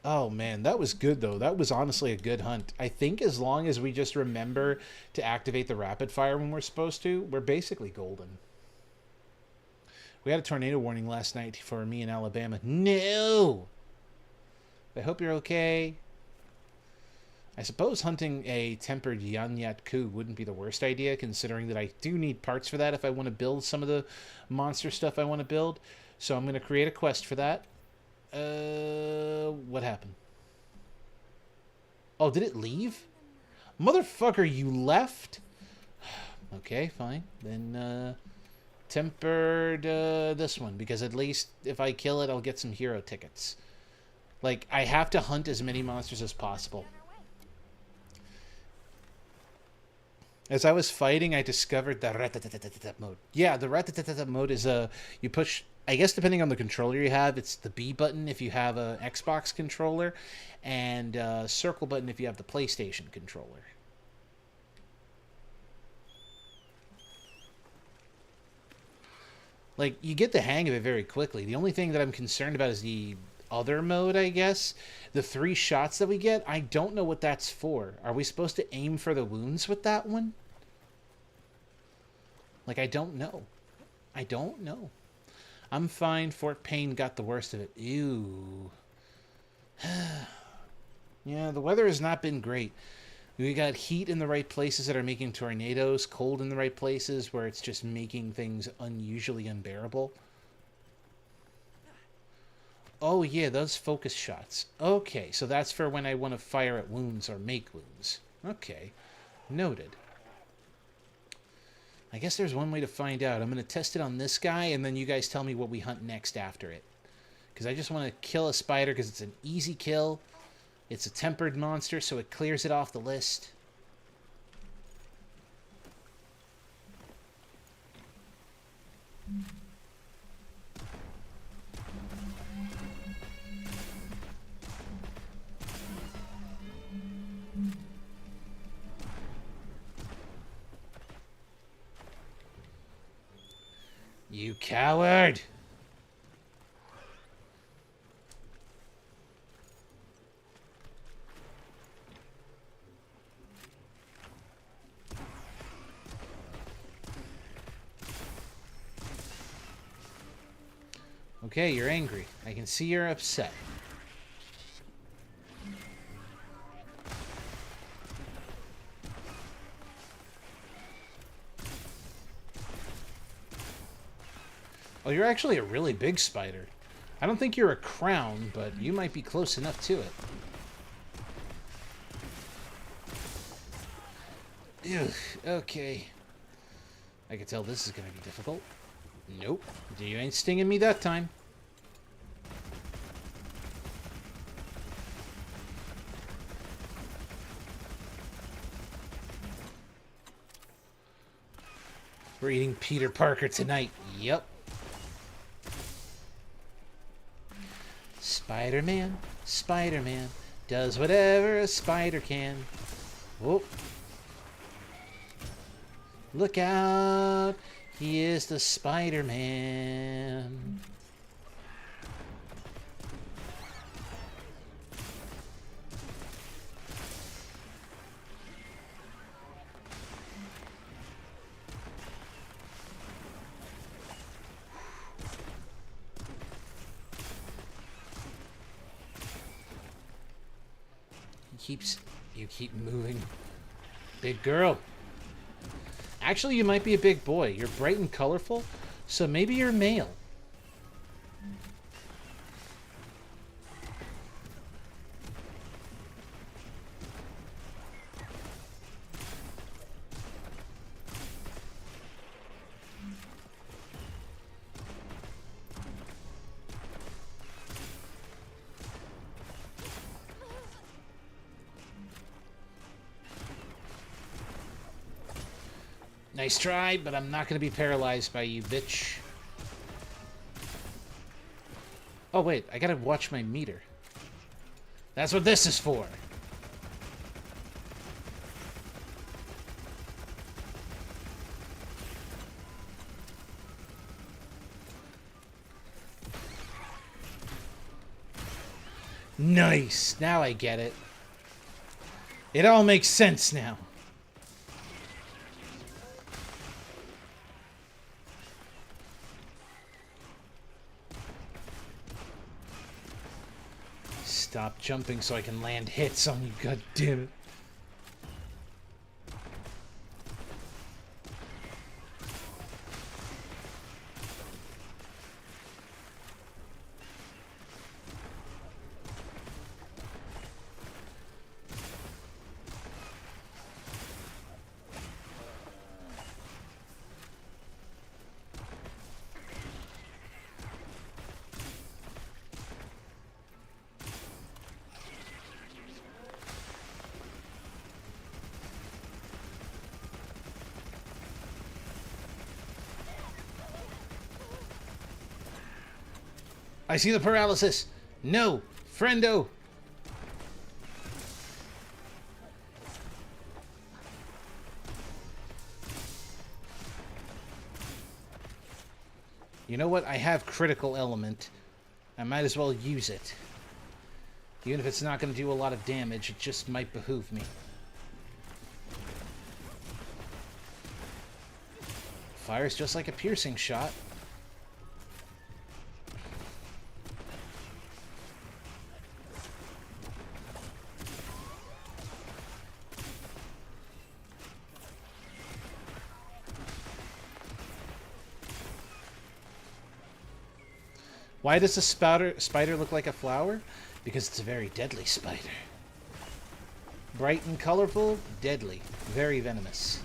Oh man, that was good though. That was honestly a good hunt. I think as long as we just remember to activate the rapid fire when we're supposed to, we're basically golden. We had a tornado warning last night for me in Alabama. No! I hope you're okay. I suppose hunting a tempered Yanyat Ku wouldn't be the worst idea, considering that I do need parts for that if I want to build some of the monster stuff I want to build. So I'm going to create a quest for that. What happened? Oh, did it leave? Motherfucker, you left? Okay, fine. Then, tempered, this one, because at least if I kill it, I'll get some hero tickets. Like, I have to hunt as many monsters as possible. As I was fighting, I discovered the rat-tat-tat-tat mode. Yeah, the rat-tat-tat mode is you push, I guess depending on the controller you have, it's the B button if you have an Xbox controller, and circle button if you have the PlayStation controller. Like, you get the hang of it very quickly. The only thing that I'm concerned about is the other mode, I guess. The 3 shots that we get, I don't know what that's for. Are we supposed to aim for the wounds with that one? Like, I don't know. I don't know. I'm fine. Fort Payne got the worst of it. Ew. Yeah, the weather has not been great. We got heat in the right places that are making tornadoes, cold in the right places where it's just making things unusually unbearable. Oh yeah, those focus shots. Okay, so that's for when I want to fire at wounds or make wounds. Okay, noted. I guess there's one way to find out. I'm going to test it on this guy, and then you guys tell me what we hunt next after it. Because I just want to kill a spider because it's an easy kill. It's a tempered monster, so it clears it off the list. You coward! Okay, you're angry. I can see you're upset. Oh, you're actually a really big spider. I don't think you're a crown, but you might be close enough to it. Ugh, okay. I can tell this is going to be difficult. Nope. You ain't stinging me that time. We're eating Peter Parker tonight. Yep. Spider-Man, Spider-Man, does whatever a spider can. Whoop. Look out. He is the Spider-Man. You keep moving. Big girl. Actually, you might be a big boy. You're bright and colorful, so maybe you're male. Nice try, but I'm not going to be paralyzed by you, bitch. Oh, wait. I got to watch my meter. That's what this is for. Nice. Now I get it. It all makes sense now. Stop jumping so I can land hits on you, god damn it. I see the paralysis. No, friendo. You know what? I have critical element. I might as well use it. Even if it's not going to do a lot of damage, it just might behoove me. Fires just like a piercing shot. Why does a spider look like a flower? Because it's a very deadly spider. Bright and colorful, deadly. Very venomous.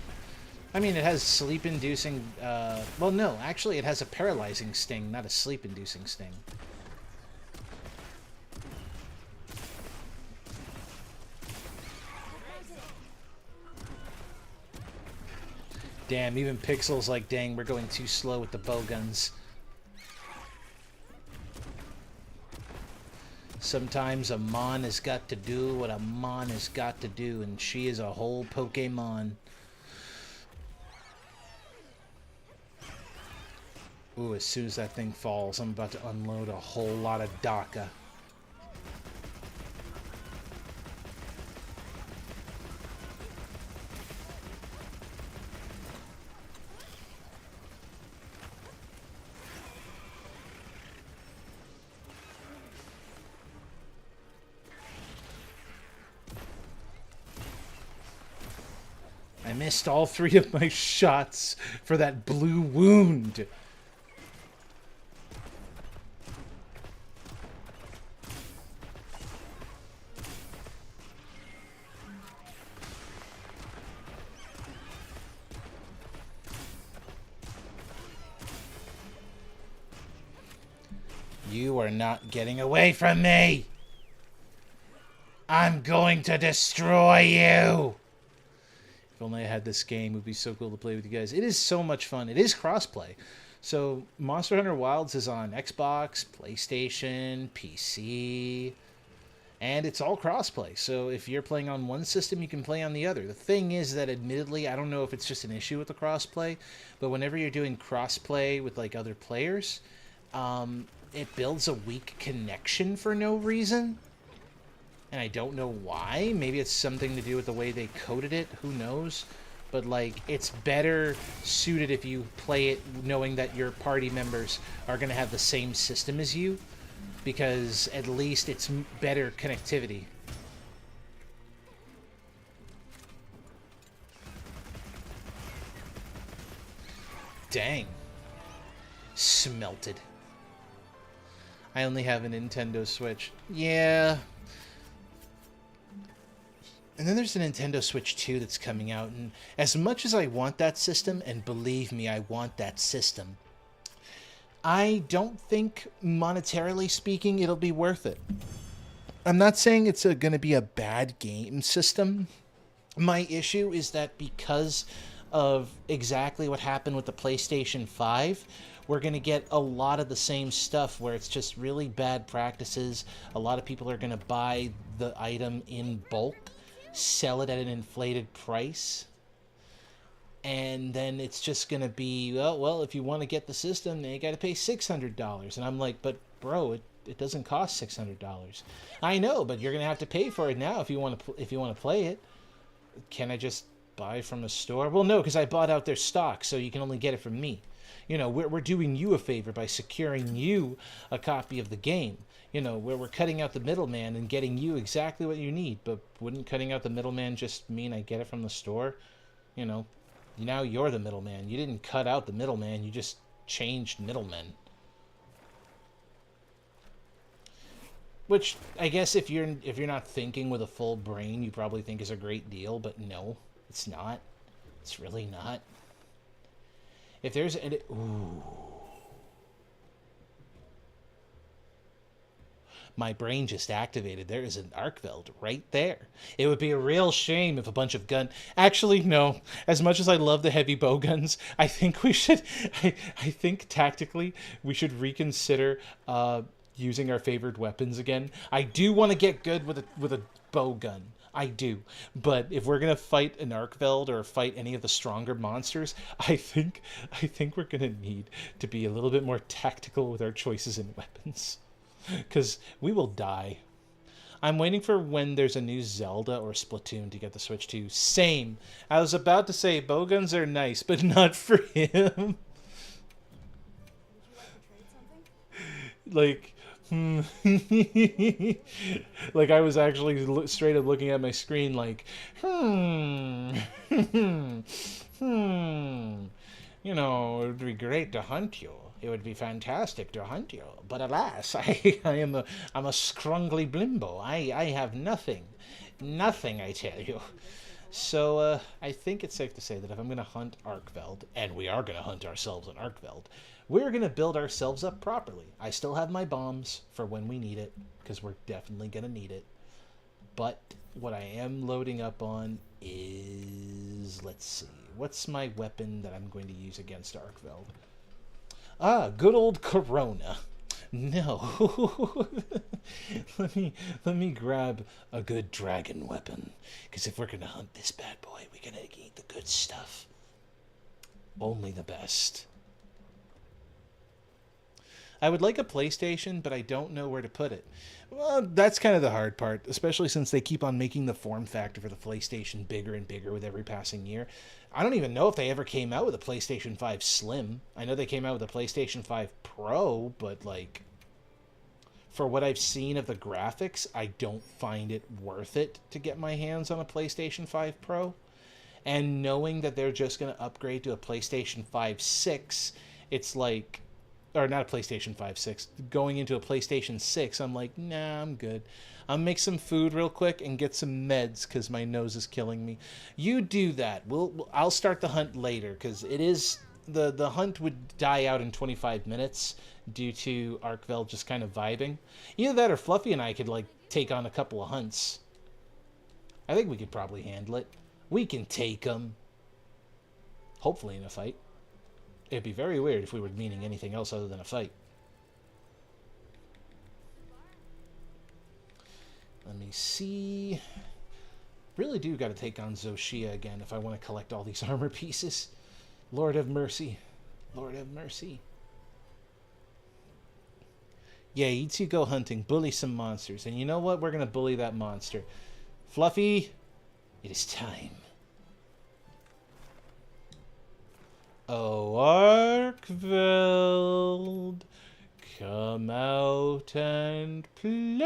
I mean, it has sleep-inducing... well, no, actually it has a paralyzing sting, not a sleep-inducing sting. Damn, even Pixel's like, dang, we're going too slow with the bow guns. Sometimes a mon has got to do what a mon has got to do, and she is a whole Pokemon. Ooh, as soon as that thing falls, I'm about to unload a whole lot of Daka. I missed all 3 of my shots for that blue wound. You are not getting away from me! I'm going to destroy you! If only I had this game, it would be so cool to play with you guys. It is so much fun. It is crossplay. So Monster Hunter Wilds is on Xbox, PlayStation, PC, and it's all crossplay. So if you're playing on one system, you can play on the other. The thing is that admittedly, I don't know if it's just an issue with the crossplay, but whenever you're doing crossplay with like other players, it builds a weak connection for no reason. And I don't know why. Maybe it's something to do with the way they coded it. Who knows? But, like, it's better suited if you play it knowing that your party members are going to have the same system as you. Because at least it's better connectivity. Dang. Smelted. I only have a Nintendo Switch. Yeah. And then there's the Nintendo Switch 2 that's coming out, and as much as I want that system, and believe me, I want that system, I don't think, monetarily speaking, it'll be worth it. I'm not saying it's going to be a bad game system. My issue is that because of exactly what happened with the PlayStation 5, we're going to get a lot of the same stuff where it's just really bad practices. A lot of people are going to buy the item in bulk, sell it at an inflated price, and then it's just gonna be, well, if you want to get the system, then you got to pay $600. And I'm like, but bro, it doesn't cost $600. I know, but you're gonna have to pay for it now if you want to play it. Can I just buy from a store? Well, no, because I bought out their stock, so you can only get it from me. You know, we're doing you a favor by securing you a copy of the game. You know, where we're cutting out the middleman and getting you exactly what you need. But wouldn't cutting out the middleman just mean I get it from the store? You know, now you're the middleman. You didn't cut out the middleman. You just changed middlemen. Which, I guess if you're not thinking with a full brain, you probably think is a great deal. But no, it's not. It's really not. If there's... Ooh... My brain just activated. There is an Arkveld right there. It would be a real shame if a bunch of gun... Actually, no. As much as I love the heavy bow guns, I think we should... I think tactically we should reconsider using our favored weapons again. I do want to get good with a bow gun. I do. But if we're going to fight an Arkveld or fight any of the stronger monsters, I think we're going to need to be a little bit more tactical with our choices in weapons. Because we will die. I'm waiting for when there's a new Zelda or Splatoon to get the Switch 2. Same. I was about to say bowguns are nice, but not for him. Like, like I was actually straight up looking at my screen like, you know, it would be great to hunt you. It would be fantastic to hunt you, but alas, I'm a scrungly blimbo. I have nothing, I tell you. So I think it's safe to say that if I'm going to hunt Arkveld, and we are going to hunt ourselves an Arkveld, we're going to build ourselves up properly. I still have my bombs for when we need it, because we're definitely going to need it. But what I am loading up on is, let's see, what's my weapon that I'm going to use against Arkveld? Ah, good old Corona. No. let me grab a good dragon weapon. Because if we're going to hunt this bad boy, we're going to eat the good stuff. Only the best. I would like a PlayStation, but I don't know where to put it. Well, that's kind of the hard part, especially since they keep on making the form factor for the PlayStation bigger and bigger with every passing year. I don't even know if they ever came out with a PlayStation 5 Slim. I know they came out with a PlayStation 5 Pro, but, like, for what I've seen of the graphics, I don't find it worth it to get my hands on a PlayStation 5 Pro. And knowing that they're just going to upgrade to a PlayStation 5 6, it's like... Or not a PlayStation 5 6. Going into a PlayStation 6, I'm like, nah, I'm good. I'll make some food real quick and get some meds because my nose is killing me. You do that. I'll start the hunt later because it is the hunt would die out in 25 minutes due to Arkvel just kind of vibing. Either that or Fluffy and I could, like, take on a couple of hunts. I think we could probably handle it. We can take them. Hopefully in a fight. It'd be very weird if we were meaning anything else other than a fight. Let me see. Really do got to take on Zoshia again if I want to collect all these armor pieces. Lord have mercy. Lord have mercy. Yeah, you two go hunting. Bully some monsters. And you know what? We're going to bully that monster. Fluffy, it is time. Oh, Arkveld, come out and play.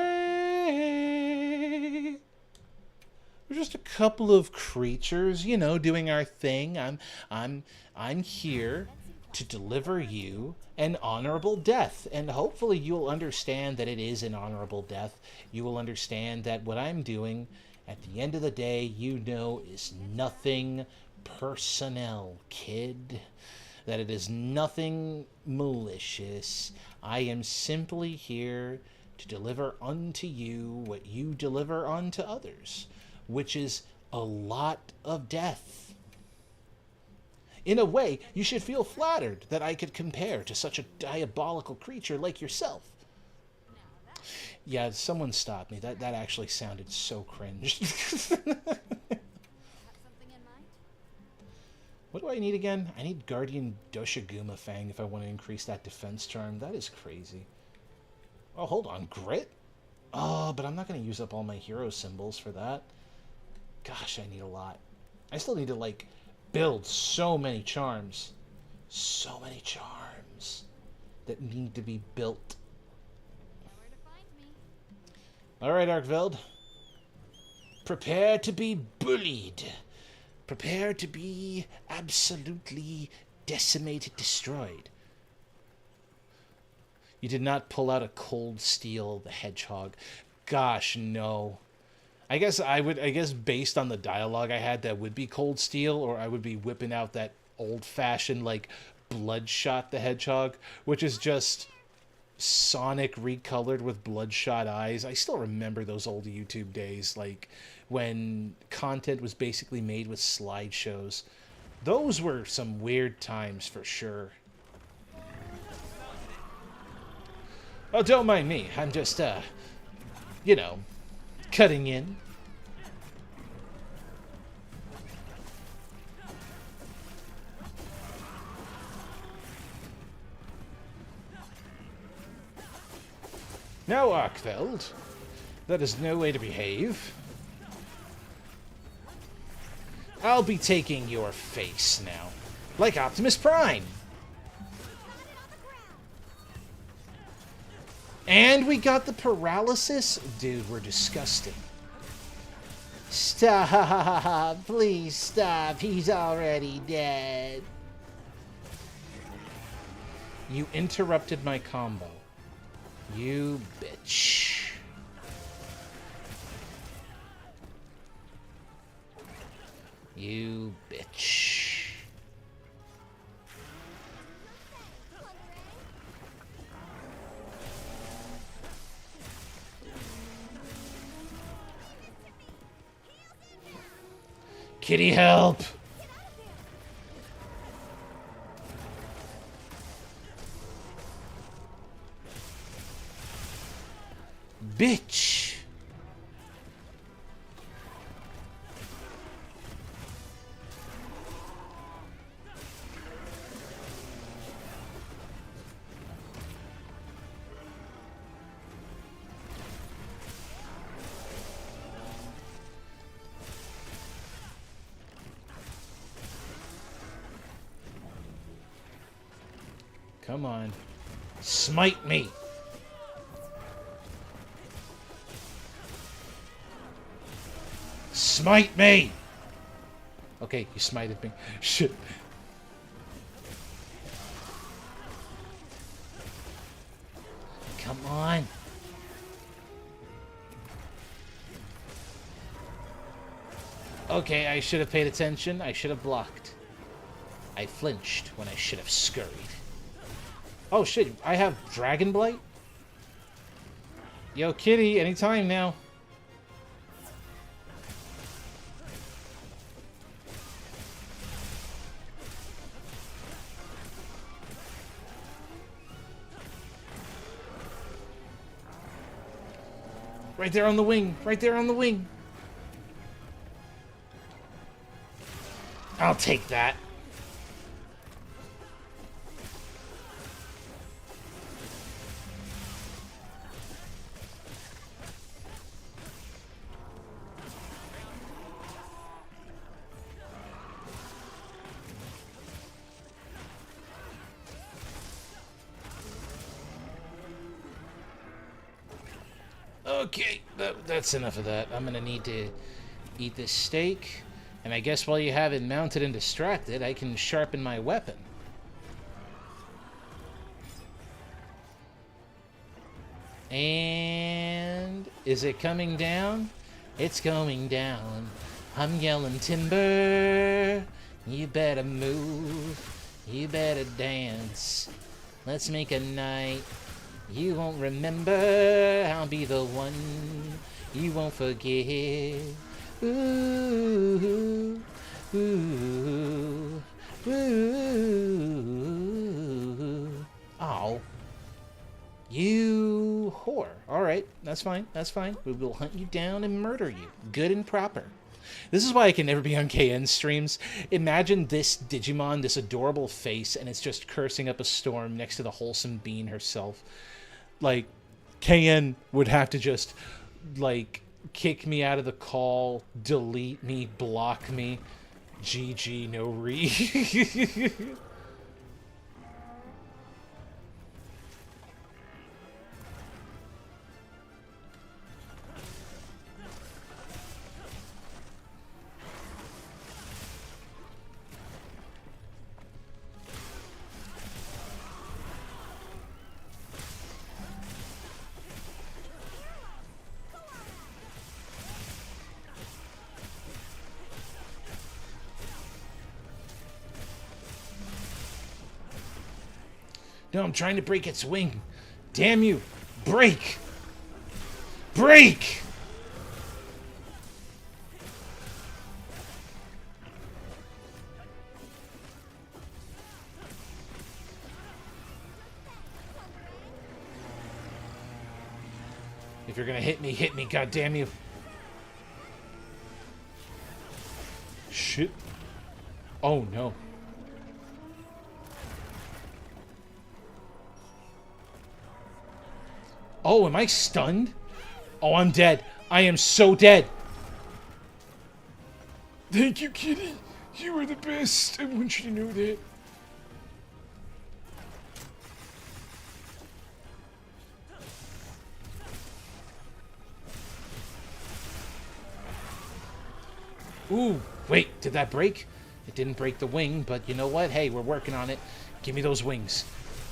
We're just a couple of creatures, you know, doing our thing. I'm here to deliver you an honorable death, and hopefully you'll understand that it is an honorable death. You will understand that what I'm doing, at the end of the day, you know, is nothing personnel, kid. That it is nothing malicious. I am simply here to deliver unto you what you deliver unto others, which is a lot of death. In a way, you should feel flattered that I could compare to such a diabolical creature like yourself. Yeah, someone stopped me. That actually sounded so cringe. What do I need again? I need Guardian Doshiguma Fang if I want to increase that defense charm. That is crazy. Oh, hold on. Grit? Oh, but I'm not going to use up all my hero symbols for that. Gosh, I need a lot. I still need to, like, build so many charms. So many charms that need to be built. Alright, Arkveld. Prepare to be bullied. Prepare to be absolutely decimated, destroyed. You did not pull out a Cold Steel the Hedgehog. Gosh, no. I guess based on the dialogue I had, that would be Cold Steel, or I would be whipping out that old-fashioned, like, Bloodshot the Hedgehog, which is just Sonic recolored with bloodshot eyes. I still remember those old YouTube days, like, when content was basically made with slideshows. Those were some weird times for sure. Oh, don't mind me. I'm just, you know, cutting in. Now, Arkveld, that is no way to behave. I'll be taking your face now, like Optimus Prime. And we got the paralysis? Dude, we're disgusting. Stop, please stop. He's already dead. You interrupted my combo. You bitch. You bitch. Kitty, help! Bitch! Come on. Smite me! Smite me! Okay, you smited me. Shit. Come on. Okay, I should have paid attention. I should have blocked. I flinched when I should have scurried. Oh shit, I have Dragon Blight? Yo, kitty, anytime now. Right there on the wing. Right there on the wing. I'll take that. Okay, that's enough of that. I'm gonna need to eat this steak. And I guess while you have it mounted and distracted, I can sharpen my weapon. And is it coming down? It's going down. I'm yelling timber. You better move. You better dance. Let's make a night you won't remember. I'll be the one you won't forget. Ooh, ooh, ooh. Oh. You whore. Alright, that's fine, that's fine. We will hunt you down and murder you. Good and proper. This is why I can never be on KN streams. Imagine this Digimon, this adorable face, and it's just cursing up a storm next to the wholesome bean herself. Like, KN would have to just, like, kick me out of the call, delete me, block me. GG, no re. No, I'm trying to break its wing. Damn you. Break! Break! If you're gonna hit me, goddamn you. Shit. Oh no. Oh, am I stunned? Oh, I'm dead. I am so dead. Thank you, kitty. You are the best. I want you to know that. Ooh, wait, did that break? It didn't break the wing, but you know what? Hey, we're working on it. Give me those wings.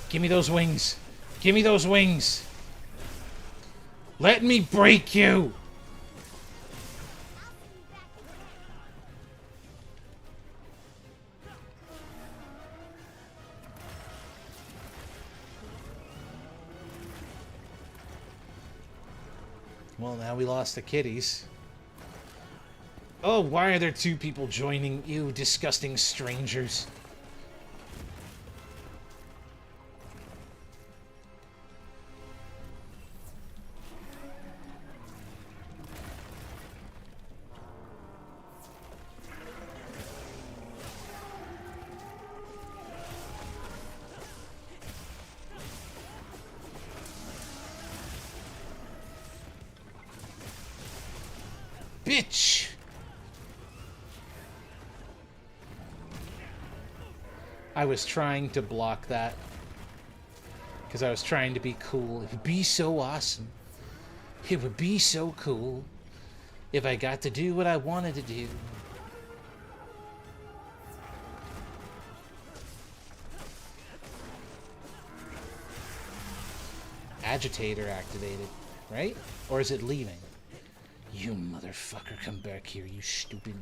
Give me those wings. Give me those wings. Let me break you! Well, now we lost the kitties. Oh, why are there two people joining? You disgusting strangers. Bitch! I was trying to block that. Because I was trying to be cool. It would be so awesome. It would be so cool if I got to do what I wanted to do. Agitator activated, right? Or is it leaving? You motherfucker, come back here, you stupid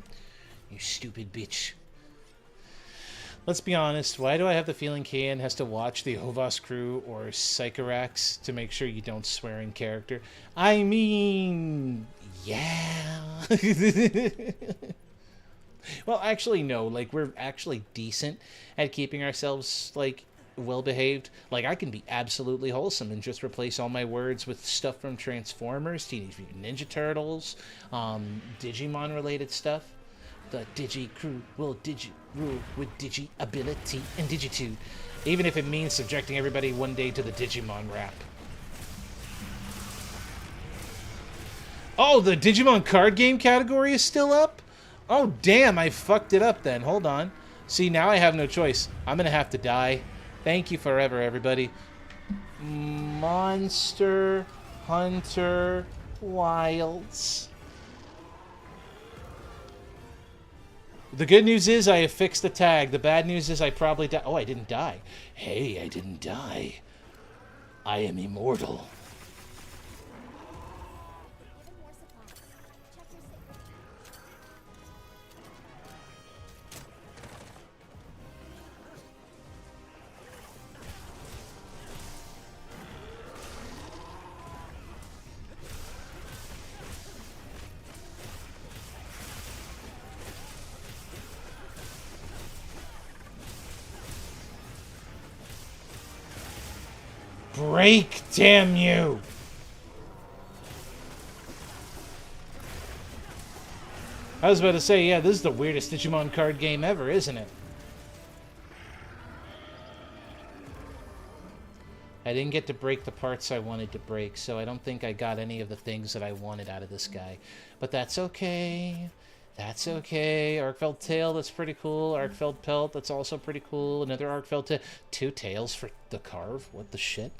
bitch. Let's be honest, why do I have the feeling Kian has to watch the Ovos crew or Psychorax to make sure you don't swear in character? I mean, yeah. Well, actually, no. Like, we're actually decent at keeping ourselves, like, well-behaved. Like, I can be absolutely wholesome and just replace all my words with stuff from Transformers, Teenage Mutant Ninja Turtles, Digimon-related stuff. The Digi crew will rule with Digi ability and Digitude, even if it means subjecting everybody one day to the Digimon rap. Oh, the Digimon card game category is still up? Oh, damn, I fucked it up then. Hold on. See, now I have no choice. I'm gonna have to die. Thank you forever, everybody. Monster Hunter Wilds. The good news is I have fixed the tag. The bad news is I probably died. Oh, I didn't die. Hey, I didn't die. I am immortal. Break, damn you! I was about to say, yeah, this is the weirdest Digimon card game ever, isn't it? I didn't get to break the parts I wanted to break, so I don't think I got any of the things that I wanted out of this guy. But that's okay. That's okay. Arkfeld tail, that's pretty cool. Arkfeld pelt, that's also pretty cool. Another Arkfeld tail. 2 tails for the carve. What the shit?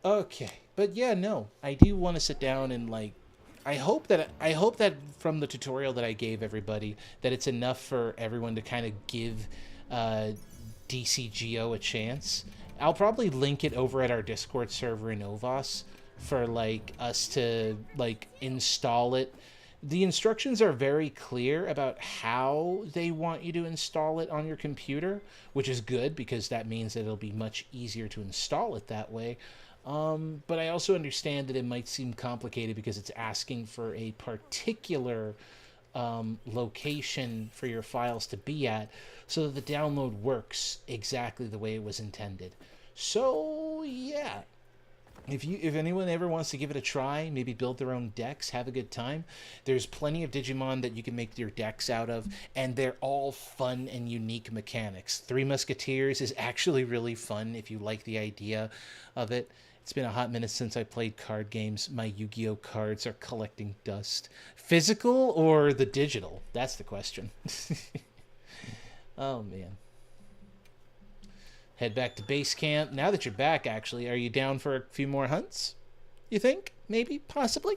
Okay. But yeah, no. I do want to sit down and, like, I hope that from the tutorial that I gave everybody that it's enough for everyone to kind of give DCGO a chance. I'll probably link it over at our Discord server in Ovos for, like, us to, like, install it. The instructions are very clear about how they want you to install it on your computer, which is good because that means that it'll be much easier to install it that way. But I also understand that it might seem complicated because it's asking for a particular location for your files to be at so that the download works exactly the way it was intended. So, yeah. If anyone ever wants to give it a try, maybe build their own decks, have a good time, there's plenty of Digimon that you can make your decks out of, and they're all fun and unique mechanics. Three Musketeers is actually really fun if you like the idea of it. It's been a hot minute since I played card games. My Yu-Gi-Oh cards are collecting dust. Physical or the digital? That's the question. Oh, man. Head back to base camp. Now that you're back, actually, are you down for a few more hunts? You think? Maybe? Possibly?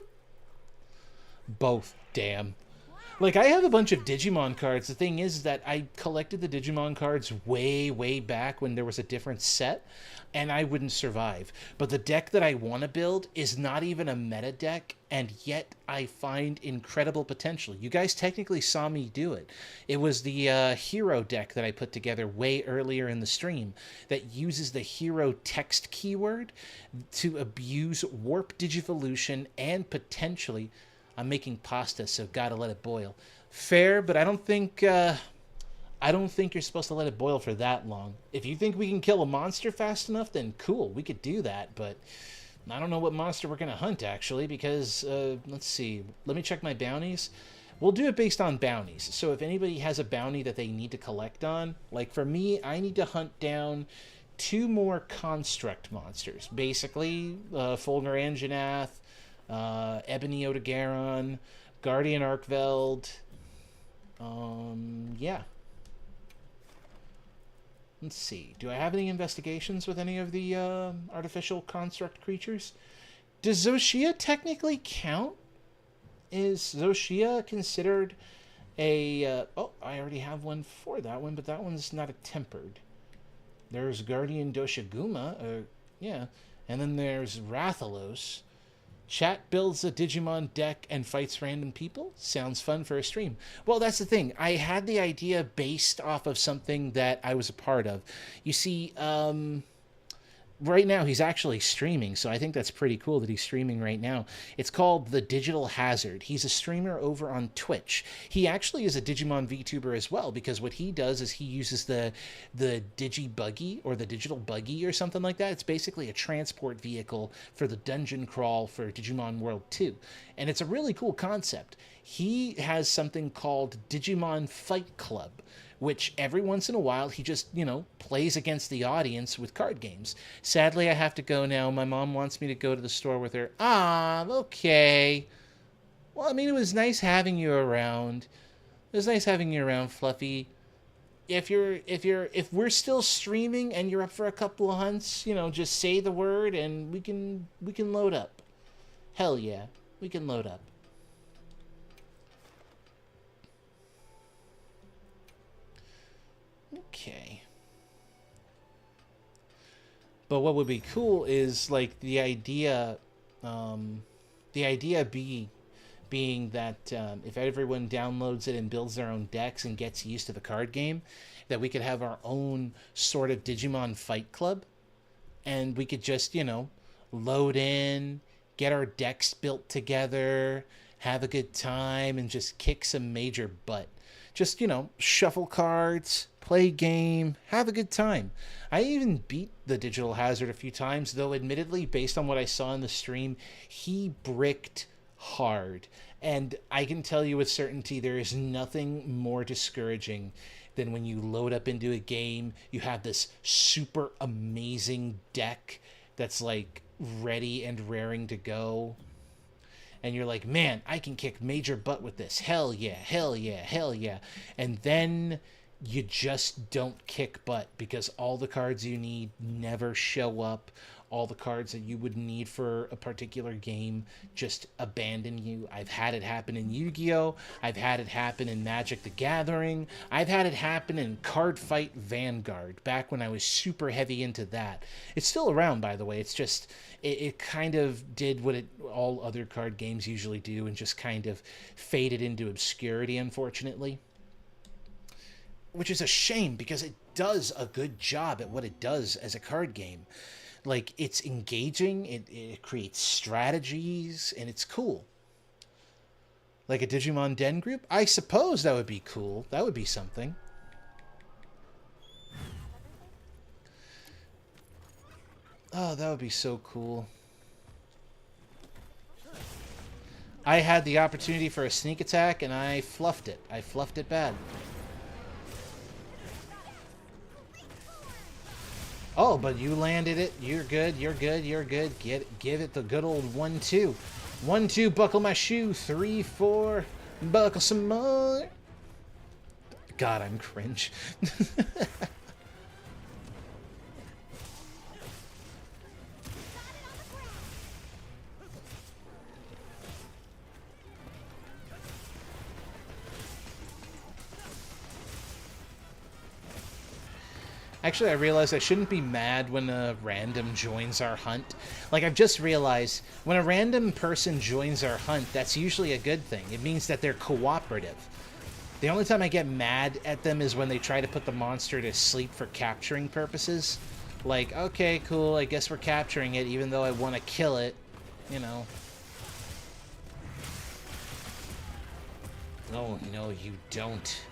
Both. Damn. Like, I have a bunch of Digimon cards. The thing is that I collected the Digimon cards way, way back when there was a different set, and I wouldn't survive. But the deck that I want to build is not even a meta deck, and yet I find incredible potential. You guys technically saw me do it. It was the hero deck that I put together way earlier in the stream that uses the hero text keyword to abuse Warp Digivolution and potentially... I'm making pasta, so gotta let it boil. Fair, but I don't think you're supposed to let it boil for that long. If you think we can kill a monster fast enough, then cool, we could do that, but I don't know what monster we're gonna hunt, actually, because, let's see, let me check my bounties. We'll do it based on bounties, so if anybody has a bounty that they need to collect on, like for me, I need to hunt down 2 more construct monsters. Basically, Fulgur Anjanath, Ebony Odogaron, Guardian Arkveld. Yeah. Let's see. Do I have any investigations with any of the artificial construct creatures? Does Zoshia technically count? Is Zoshia considered a... oh, I already have one for that one, but that one's not a tempered. There's Guardian Doshiguma. Yeah. And then there's Rathalos. Chat builds a Digimon deck and fights random people? Sounds fun for a stream. Well, that's the thing. I had the idea based off of something that I was a part of. You see, right now he's actually streaming, so I think that's pretty cool that he's streaming right now. It's called The Digital Hazard. He's a streamer over on Twitch. He actually is a Digimon VTuber as well, because what he does is he uses the Digibuggy, or the Digital Buggy or something like that. It's basically a transport vehicle for the dungeon crawl for Digimon World 2. And it's a really cool concept. He has something called Digimon Fight Club, which every once in a while he just, plays against the audience with card games. Sadly, I have to go now. My mom wants me to go to the store with her. Okay. Well, I mean, it was nice having you around. It was nice having you around, Fluffy. If we're still streaming and you're up for a couple of hunts, just say the word and we can load up. Hell yeah, we can load up. Okay. But what would be cool is like the idea being that if everyone downloads it and builds their own decks and gets used to the card game, that we could have our own sort of Digimon Fight Club, and we could just, load in, get our decks built together, have a good time, and just kick some major butt. Just, shuffle cards, play game, have a good time. I even beat the Digital Hazard a few times, though admittedly, based on what I saw in the stream, he bricked hard. And I can tell you with certainty there is nothing more discouraging than when you load up into a game, you have this super amazing deck that's like ready and raring to go. And you're like, man, I can kick major butt with this. Hell yeah, hell yeah, hell yeah. And then you just don't kick butt because all the cards you need never show up. All the cards that you would need for a particular game just abandon you. I've had it happen in Yu-Gi-Oh! I've had it happen in Magic the Gathering. I've had it happen in Card Fight Vanguard, back when I was super heavy into that. It's still around, by the way. It's just, it kind of did what all other card games usually do and just kind of faded into obscurity, unfortunately. Which is a shame because it does a good job at what it does as a card game. Like, it's engaging, it creates strategies, and it's cool. Like a Digimon Den group? I suppose that would be cool. That would be something. Oh, that would be so cool. I had the opportunity for a sneak attack, and I fluffed it. I fluffed it bad. Oh, but you landed it. You're good. You're good. You're good. Give it the good old 1-2. 1-2, buckle my shoe. 3-4, buckle some more. God, I'm cringe. Actually, I realized I shouldn't be mad when a random joins our hunt. Like, I've just realized, when a random person joins our hunt, that's usually a good thing. It means that they're cooperative. The only time I get mad at them is when they try to put the monster to sleep for capturing purposes. Like, okay, cool, I guess we're capturing it, even though I want to kill it, Oh, no, you don't.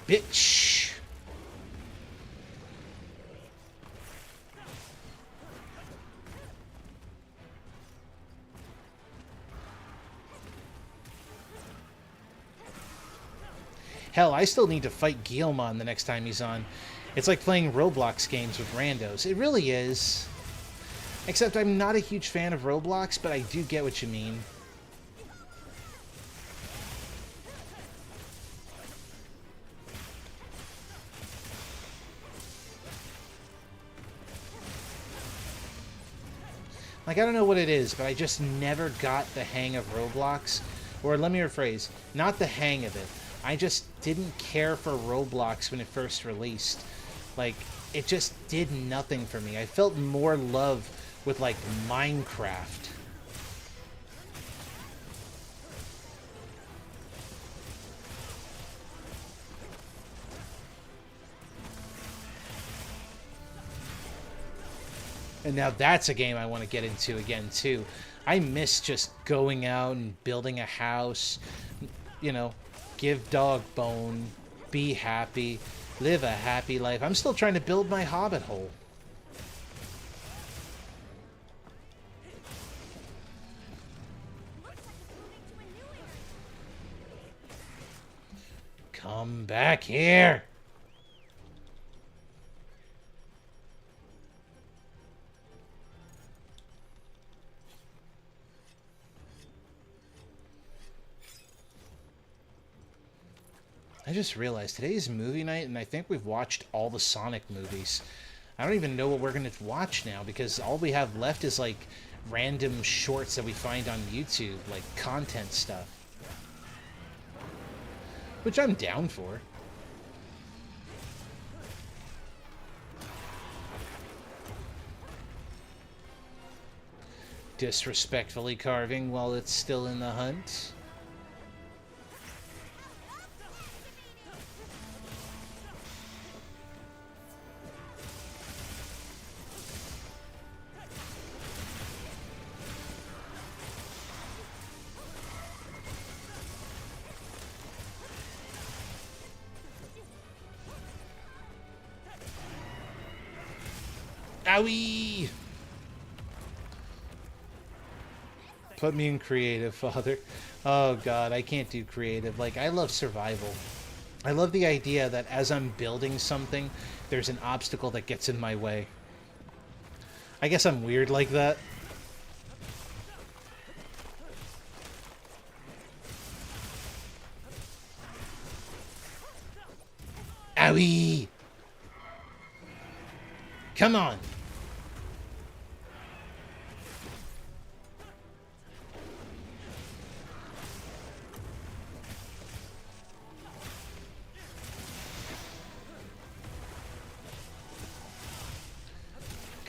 Bitch! Hell, I still need to fight Guilmon the next time he's on. It's like playing Roblox games with randos. It really is. Except I'm not a huge fan of Roblox, but I do get what you mean. Like, I don't know what it is, but I just never got the hang of Roblox. Or let me rephrase, not the hang of it. I just didn't care for Roblox when it first released. Like, it just did nothing for me. I felt more love with, like, Minecraft. And now that's a game I want to get into again, too. I miss just going out and building a house, you know, give dog bone, be happy, live a happy life. I'm still trying to build my hobbit hole. Come back here. I just realized today's movie night, and I think we've watched all the Sonic movies. I don't even know what we're going to watch now, because all we have left is, like, random shorts that we find on YouTube, like, content stuff. Which I'm down for. Disrespectfully carving while it's still in the hunt. Owie! Put me in creative, Father. Oh god, I can't do creative. Like, I love survival. I love the idea that as I'm building something, there's an obstacle that gets in my way. I guess I'm weird like that. Owie! Come on!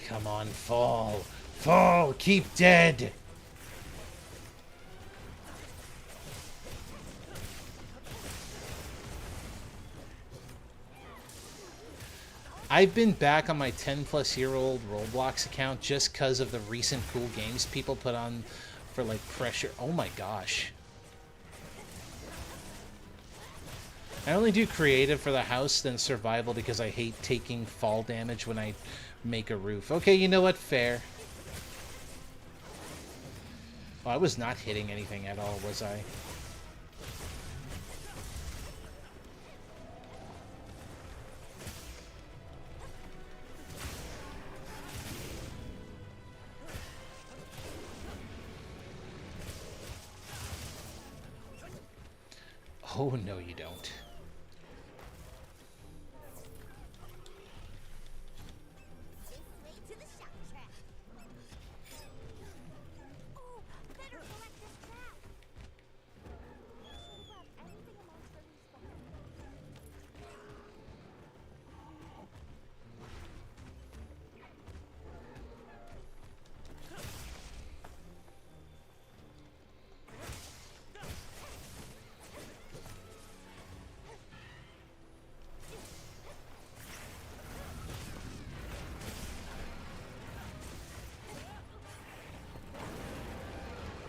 Come on, fall. Fall! Keep dead! I've been back on my 10-plus-year-old Roblox account just because of the recent cool games people put on for, like, pressure. Oh my gosh. I only do creative for the house, then survival because I hate taking fall damage when I make a roof. Okay, you know what? Fair. Oh, I was not hitting anything at all, was I? Oh, no, you don't.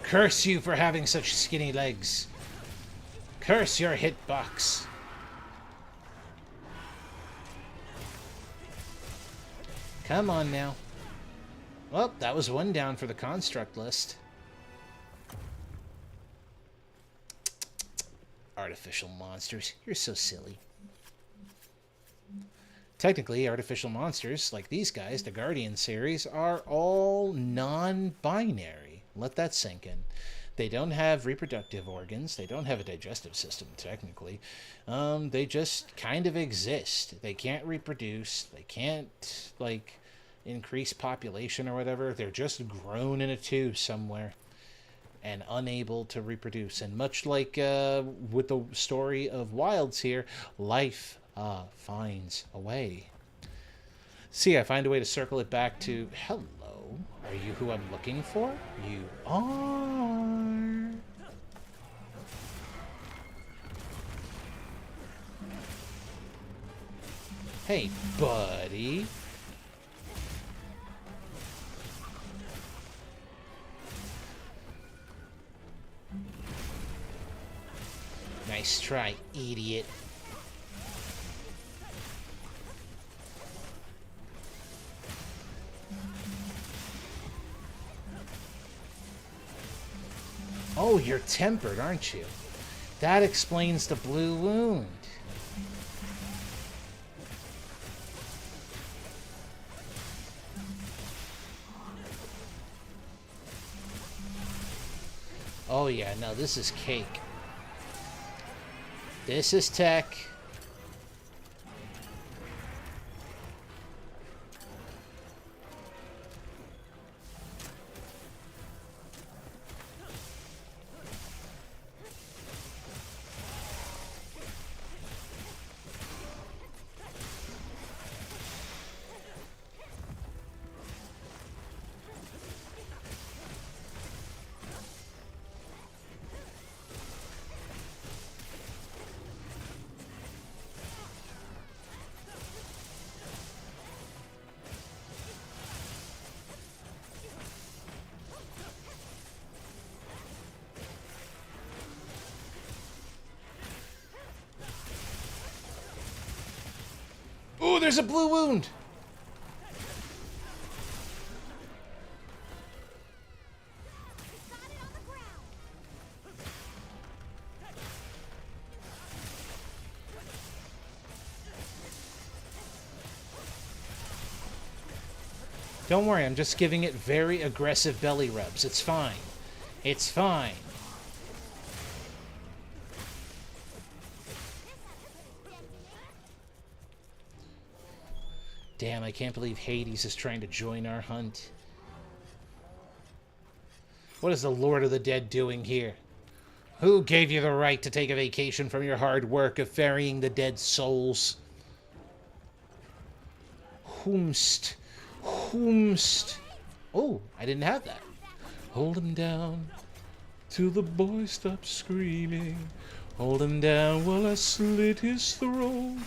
Curse you for having such skinny legs. Curse your hitbox. Come on now. Well, that was one down for the construct list. Artificial monsters. You're so silly. Technically, artificial monsters, like these guys, the Guardian series, are all non-binary. Let that sink in. They don't have reproductive organs. They don't have a digestive system, technically. They just kind of exist. They can't reproduce. They can't, like, increase population or whatever. They're just grown in a tube somewhere and unable to reproduce. And much like with the story of Wilds here, life finds a way. See, I find a way to circle it back to... Hello. Are you who I'm looking for? You are... Hey, buddy. Nice try, idiot. Oh, you're tempered, aren't you? That explains the blue wound. Oh yeah, no, this is cake. This is tech. Ooh, there's a blue wound! Don't worry, I'm just giving it very aggressive belly rubs. It's fine. It's fine. Damn, I can't believe Hades is trying to join our hunt. What is the Lord of the Dead doing here? Who gave you the right to take a vacation from your hard work of ferrying the dead souls? Whomst. Whomst. Oh, I didn't have that. Hold him down till the boy stops screaming. Hold him down while I slit his throat.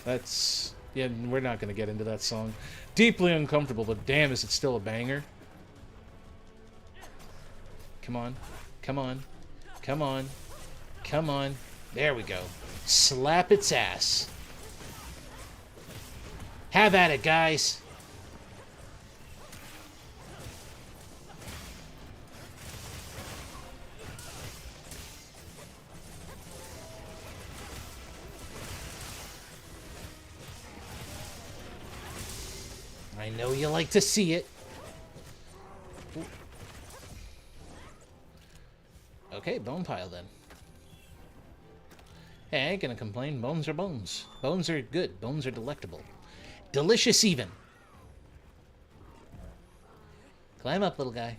That's... yeah, we're not going to get into that song. Deeply uncomfortable, but damn, is it still a banger. Come on. Come on. Come on. Come on. There we go. Slap its ass. Have at it, guys. I know you like to see it. Ooh. Okay, bone pile then. Hey, I ain't gonna complain. Bones are bones. Bones are good. Bones are delectable. Delicious even. Climb up, little guy.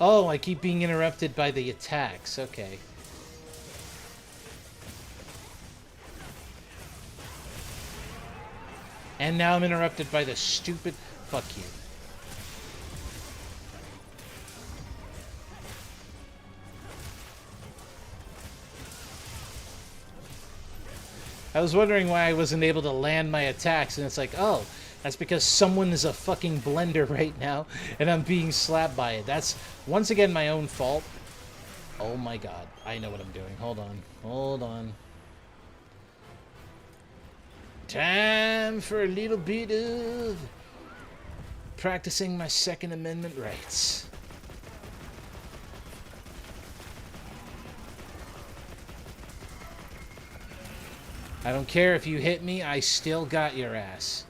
Oh, I keep being interrupted by the attacks. Okay. And now I'm interrupted by the stupid... Fuck you. I was wondering why I wasn't able to land my attacks, and it's like, oh, that's because someone is a fucking blender right now, and I'm being slapped by it. That's, once again, my own fault. Oh my god. I know what I'm doing. Hold on. Hold on. Time for a little bit of practicing my Second Amendment rights. I don't care if you hit me, I still got your ass.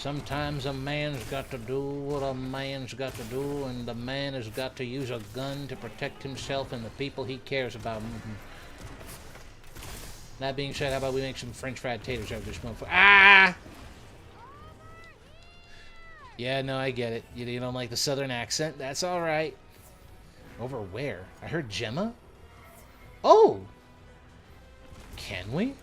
Sometimes a man's got to do what a man's got to do, and the man has got to use a gun to protect himself and the people he cares about. That being said, how about we make some French fried taters out of this motherfucker? Ah! Yeah, no, I get it. You don't like the southern accent? That's alright. Over where? I heard Gemma? Oh! Can we?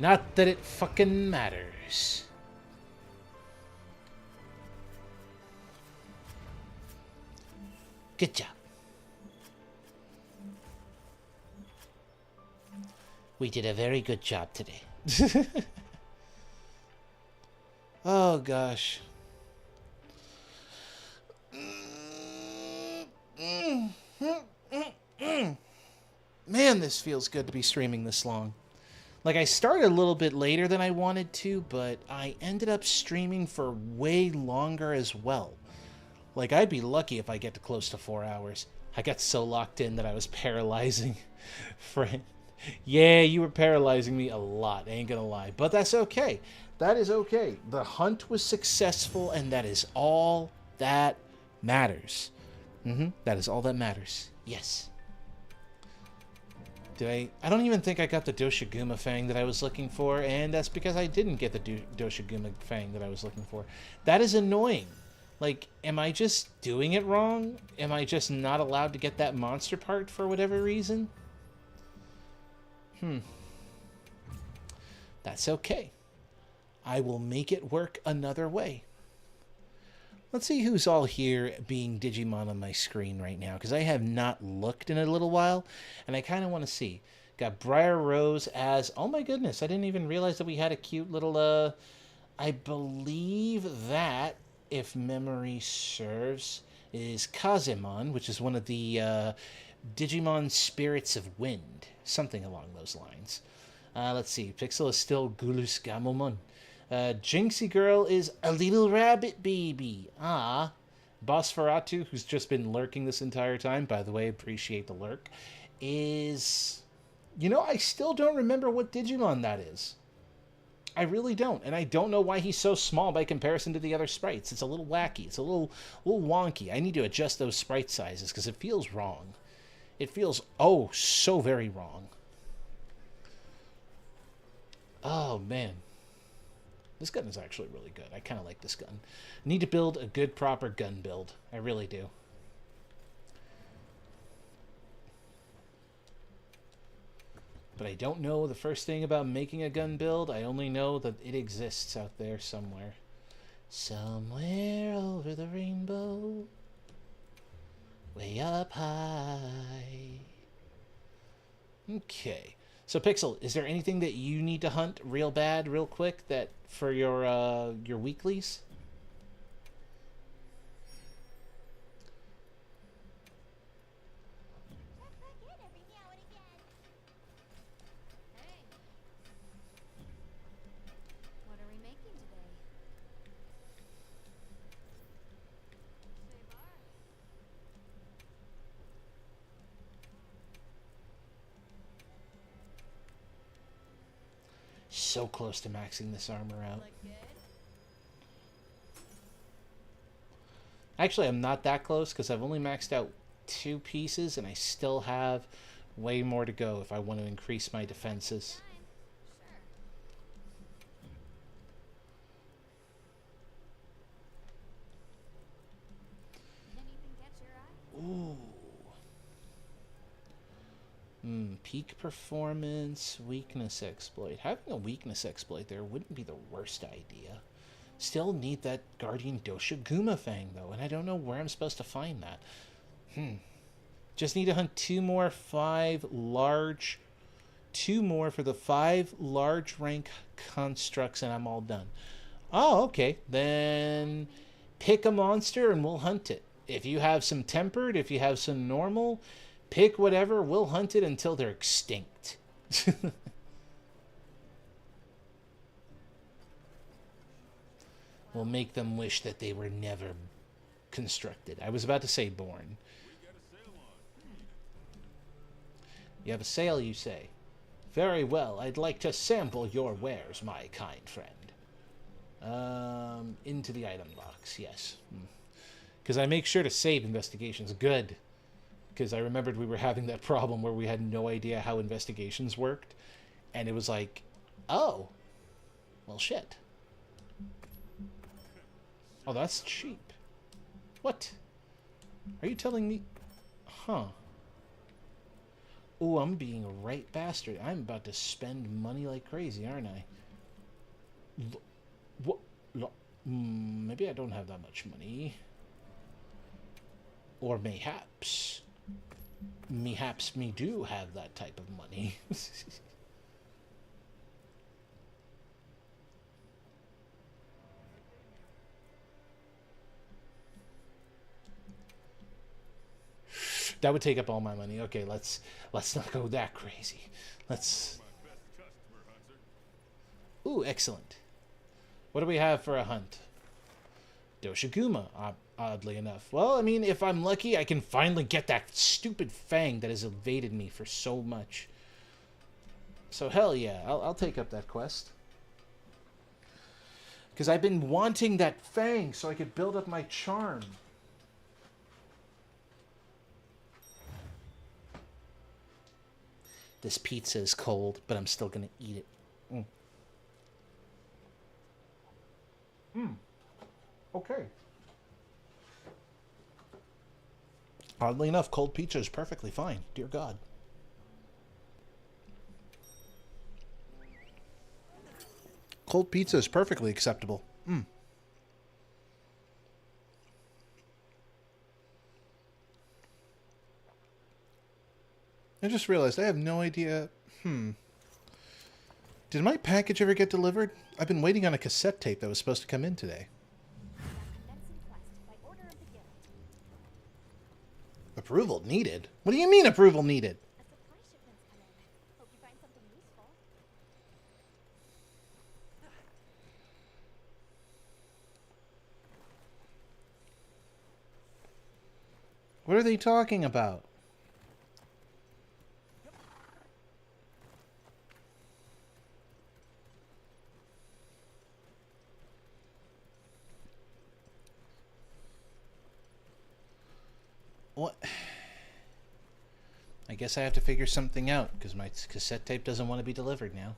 Not that it fucking matters. Good job. We did a very good job today. Oh, gosh. Man, this feels good to be streaming this long. Like, I started a little bit later than I wanted to, but I ended up streaming for way longer as well. Like, I'd be lucky if I get to close to 4 hours. I got so locked in that I was paralyzing. Friend. Yeah, you were paralyzing me a lot, ain't gonna lie. But that's okay. That is okay. The hunt was successful, and that is all that matters. That is all that matters. Yes. I don't even think I got the Doshiguma Fang that I was looking for, and that's because I didn't get the Doshiguma Fang that I was looking for. That is annoying. Like, am I just doing it wrong? Am I just not allowed to get that monster part for whatever reason? That's okay. I will make it work another way. Let's see who's all here being Digimon on my screen right now, because I have not looked in a little while, and I kind of want to see. Got Briar Rose as... Oh my goodness, I didn't even realize that we had a cute little... I believe that, if memory serves, is Kazemon, which is one of the Digimon Spirits of Wind. Something along those lines. Let's see. Pixel is still Gulus Gamomon. Jinxie Girl is a little rabbit baby. Ah. Bosferatu, who's just been lurking this entire time, by the way, appreciate the lurk, is... You know, I still don't remember what Digimon that is. I really don't, and I don't know why he's so small by comparison to the other sprites. It's a little wacky. It's a little wonky. I need to adjust those sprite sizes, because it feels wrong. It feels, oh, so very wrong. Oh, man. This gun is actually really good. I kind of like this gun. Need to build a good, proper gun build. I really do. But I don't know the first thing about making a gun build. I only know that it exists out there somewhere. Somewhere over the rainbow. Way up high. Okay. So, Pixel, is there anything that you need to hunt real bad, real quick, that for your weeklies? What are we making today? So close to maxing this armor out. Actually, I'm not that close because I've only maxed out 2 pieces and I still have way more to go if I want to increase my defenses. Ooh. Peak performance, weakness exploit. Having a weakness exploit there wouldn't be the worst idea. Still need that Guardian Doshiguma Fang, though, and I don't know where I'm supposed to find that. Just need to hunt 2 more 5 large... 2 more for the 5 large rank constructs, and I'm all done. Oh, okay. Then pick a monster and we'll hunt it. If you have some tempered, if you have some normal... Pick whatever, we'll hunt it until they're extinct. We'll make them wish that they were never constructed. I was about to say born. You have a sale, you say? Very well, I'd like to sample your wares, my kind friend. Into the item box, yes. Because I make sure to save investigations. Good. Because I remembered we were having that problem where we had no idea how investigations worked. And it was like, oh, well, shit. Oh, that's cheap. What? Are you telling me? Huh. Oh, I'm being a right bastard. I'm about to spend money like crazy, aren't I? What? Maybe I don't have that much money. Or mayhaps. Mayhaps me do have that type of money. That would take up all my money. Okay, let's not go that crazy. Let's... Ooh, excellent. What do we have for a hunt? Doshiguma, oddly enough. Well, I mean, if I'm lucky, I can finally get that stupid fang that has evaded me for so much. So hell yeah, I'll take up that quest. Because I've been wanting that fang so I could build up my charm. This pizza is cold, but I'm still going to eat it. Okay. Oddly enough, cold pizza is perfectly fine. Dear God. Cold pizza is perfectly acceptable. I just realized I have no idea. Did my package ever get delivered? I've been waiting on a cassette tape that was supposed to come in today. Approval needed? What do you mean approval needed? What are they talking about? What? I guess I have to figure something out, because my cassette tape doesn't want to be delivered now.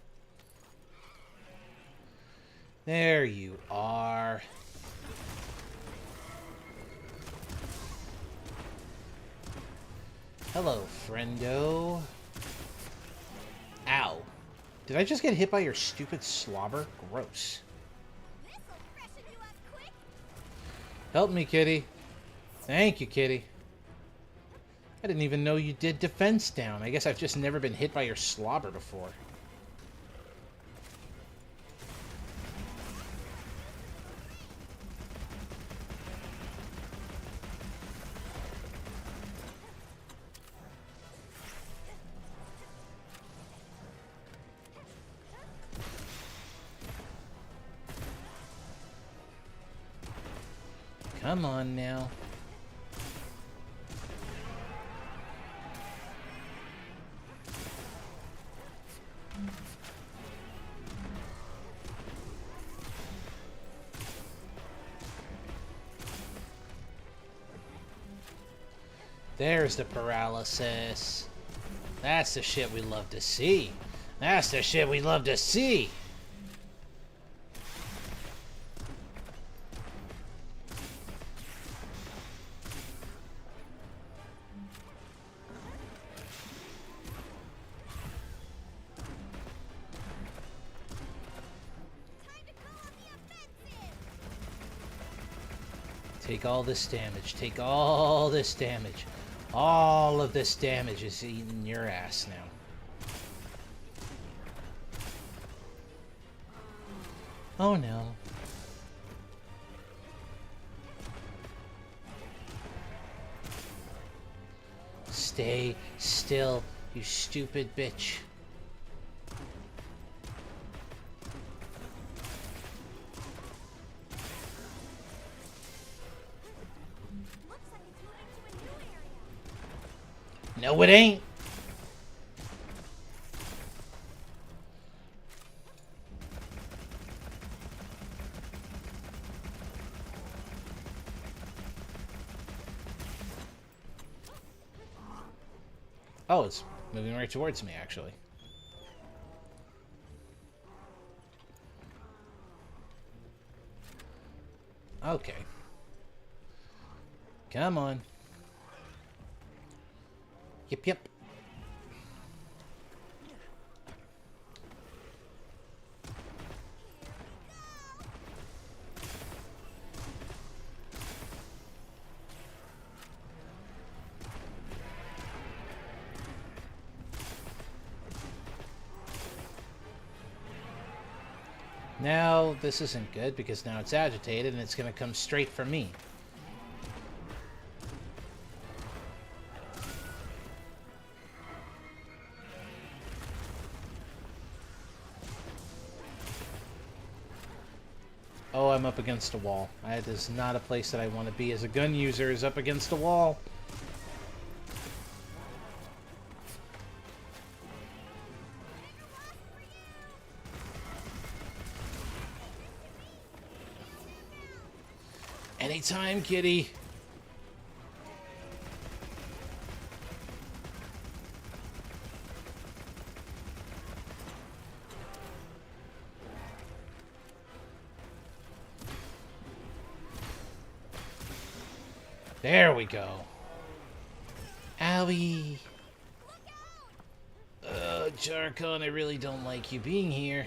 There you are. Hello, friendo. Ow. Did I just get hit by your stupid slobber? Gross. Help me, kitty. Thank you, kitty. I didn't even know you did defense down. I guess I've just never been hit by your slobber before. Come on now. There's the paralysis. That's the shit we love to see. That's the shit we love to see. Take all this damage. Take all this damage. All of this damage is eating your ass now. Oh no. Stay still, you stupid bitch. No, it ain't. Oh, it's moving right towards me, actually. Okay. Come on. Yep, yep. Now, this isn't good because now it's agitated and it's going to come straight for me. Oh, I'm up against a wall. That is not a place that I want to be as a gun user, is up against a wall. Anytime, kitty. There we go. Owie. Jarkon, I really don't like you being here.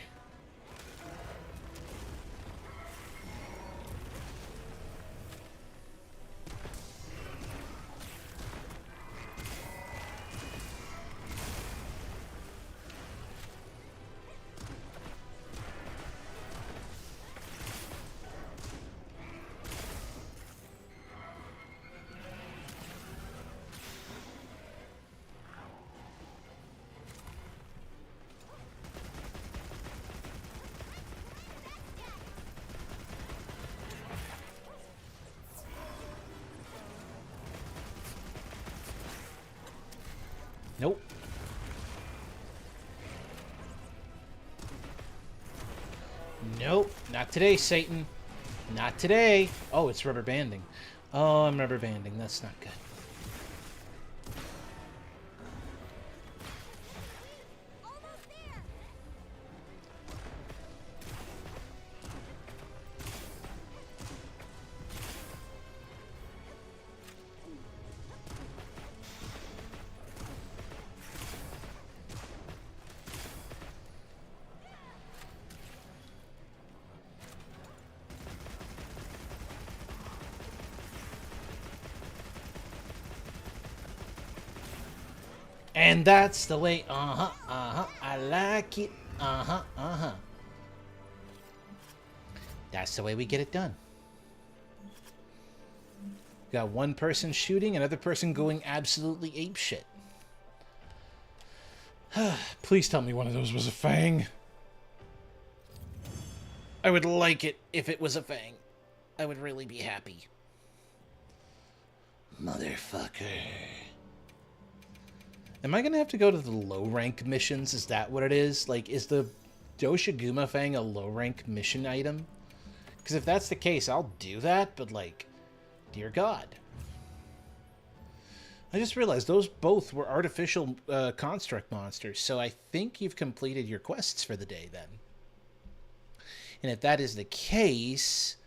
Nope. Nope. Not today, Satan. Not today. Oh, it's rubber banding. Oh, I'm rubber banding. That's not good. And that's the way, I like it, That's the way we get it done. Got one person shooting, another person going absolutely apeshit. Please tell me one of those was a Fang. I would like it if it was a Fang. I would really be happy. Motherfucker. Am I going to have to go to the low-rank missions? Is that what it is? Like, is the Doshiguma Fang a low-rank mission item? Because if that's the case, I'll do that, but, like, dear God. I just realized those both were artificial construct monsters, so I think you've completed your quests for the day, then. And if that is the case,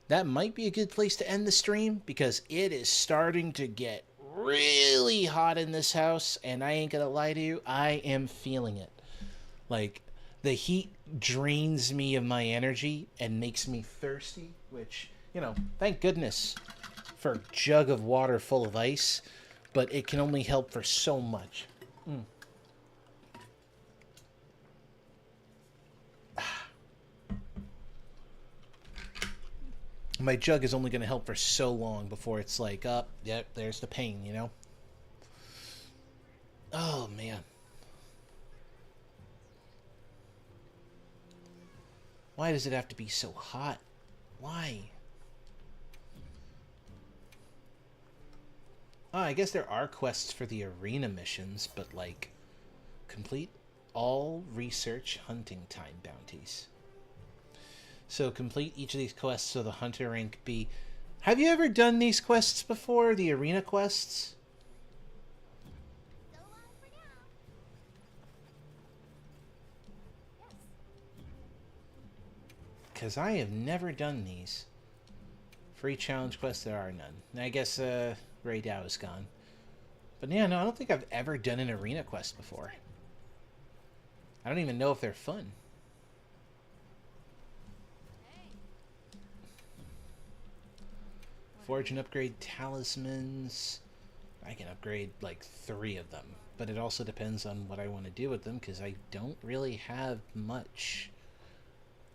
that might be a good place to end the stream, because it is starting to get really hot in this house, and I ain't gonna lie to you, I am feeling it. Like, the heat drains me of my energy and makes me thirsty, which, you know, thank goodness for a jug of water full of ice, but it can only help for so much. My jug is only going to help for so long before it's like, up, yep, there's the pain, you know? Oh, man. Why does it have to be so hot? Why? I guess there are quests for the arena missions, but like, complete all research hunting time bounties. So complete each of these quests so the hunter rank B. Have you ever done these quests before, the arena quests? Because I have never done these. Free challenge quests, there are none. And I guess Ray Dow is gone. But yeah, no, I don't think I've ever done an arena quest before. I don't even know if they're fun. Forge and upgrade talismans. I can upgrade like 3 of them. But it also depends on what I want to do with them, because I don't really have much.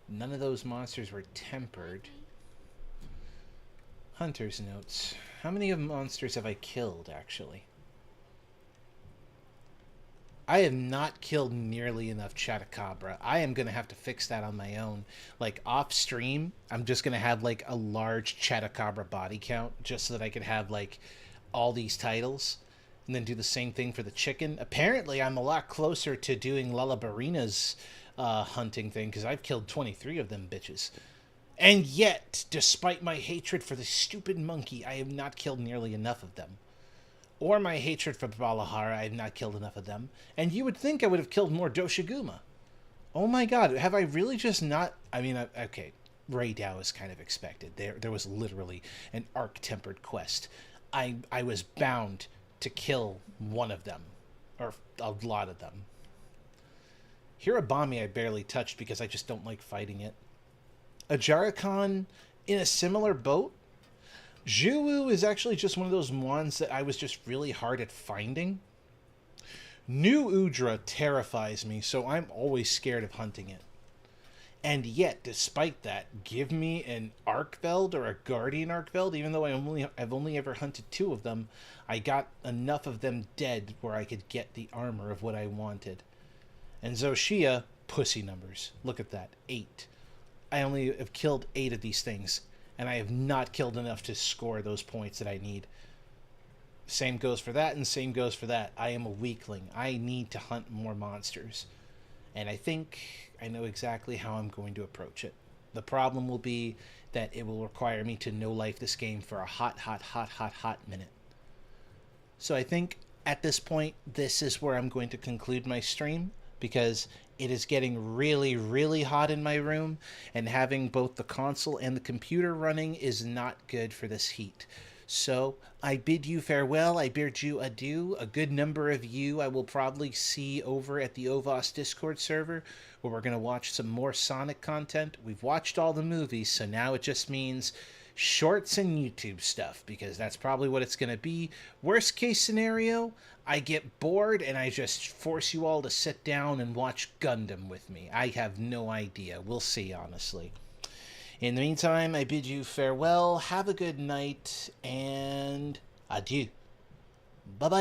None of those monsters were tempered. Hunter's notes. How many of monsters have I killed, actually? I have not killed nearly enough Chatacabra. I am going to have to fix that on my own. Like, off stream, I'm just going to have, like, a large Chatacabra body count, just so that I can have, like, all these titles. And then do the same thing for the chicken. Apparently, I'm a lot closer to doing Lullabarina's hunting thing, because I've killed 23 of them bitches. And yet, despite my hatred for the stupid monkey, I have not killed nearly enough of them. Or my hatred for Balahara, I have not killed enough of them. And you would think I would have killed more Doshiguma. Oh my god, have I really just not... I mean, okay, Ray Dow is kind of expected. There was literally an arc-tempered quest. I was bound to kill one of them. Or a lot of them. Hirabami I barely touched because I just don't like fighting it. Ajarikon in a similar boat. Zhuwu is actually just one of those ones that I was just really hard at finding. New Udra terrifies me, so I'm always scared of hunting it. And yet, despite that, give me an Arkveld or a Guardian Arkveld, even though I've only ever hunted 2 of them, I got enough of them dead where I could get the armor of what I wanted. And Zoshia, pussy numbers. Look at that, 8. I only have killed 8 of these things, and I have not killed enough to score those points that I need. Same goes for that, and same goes for that. I am a weakling. I need to hunt more monsters. And I think I know exactly how I'm going to approach it. The problem will be that it will require me to no-life this game for a hot minute. So I think at this point, this is where I'm going to conclude my stream, because it is getting really, really hot in my room, and having both the console and the computer running is not good for this heat. So I bid you farewell, I bid you adieu. A good number of you I will probably see over at the Ovos Discord server, where we're going to watch some more Sonic content. We've watched all the movies, so now it just means shorts and YouTube stuff, because that's probably what it's going to be. Worst case scenario, I get bored and I just force you all to sit down and watch Gundam with me. I have no idea. We'll see, honestly. In the meantime, I bid you farewell, have a good night, and adieu. Bye-bye.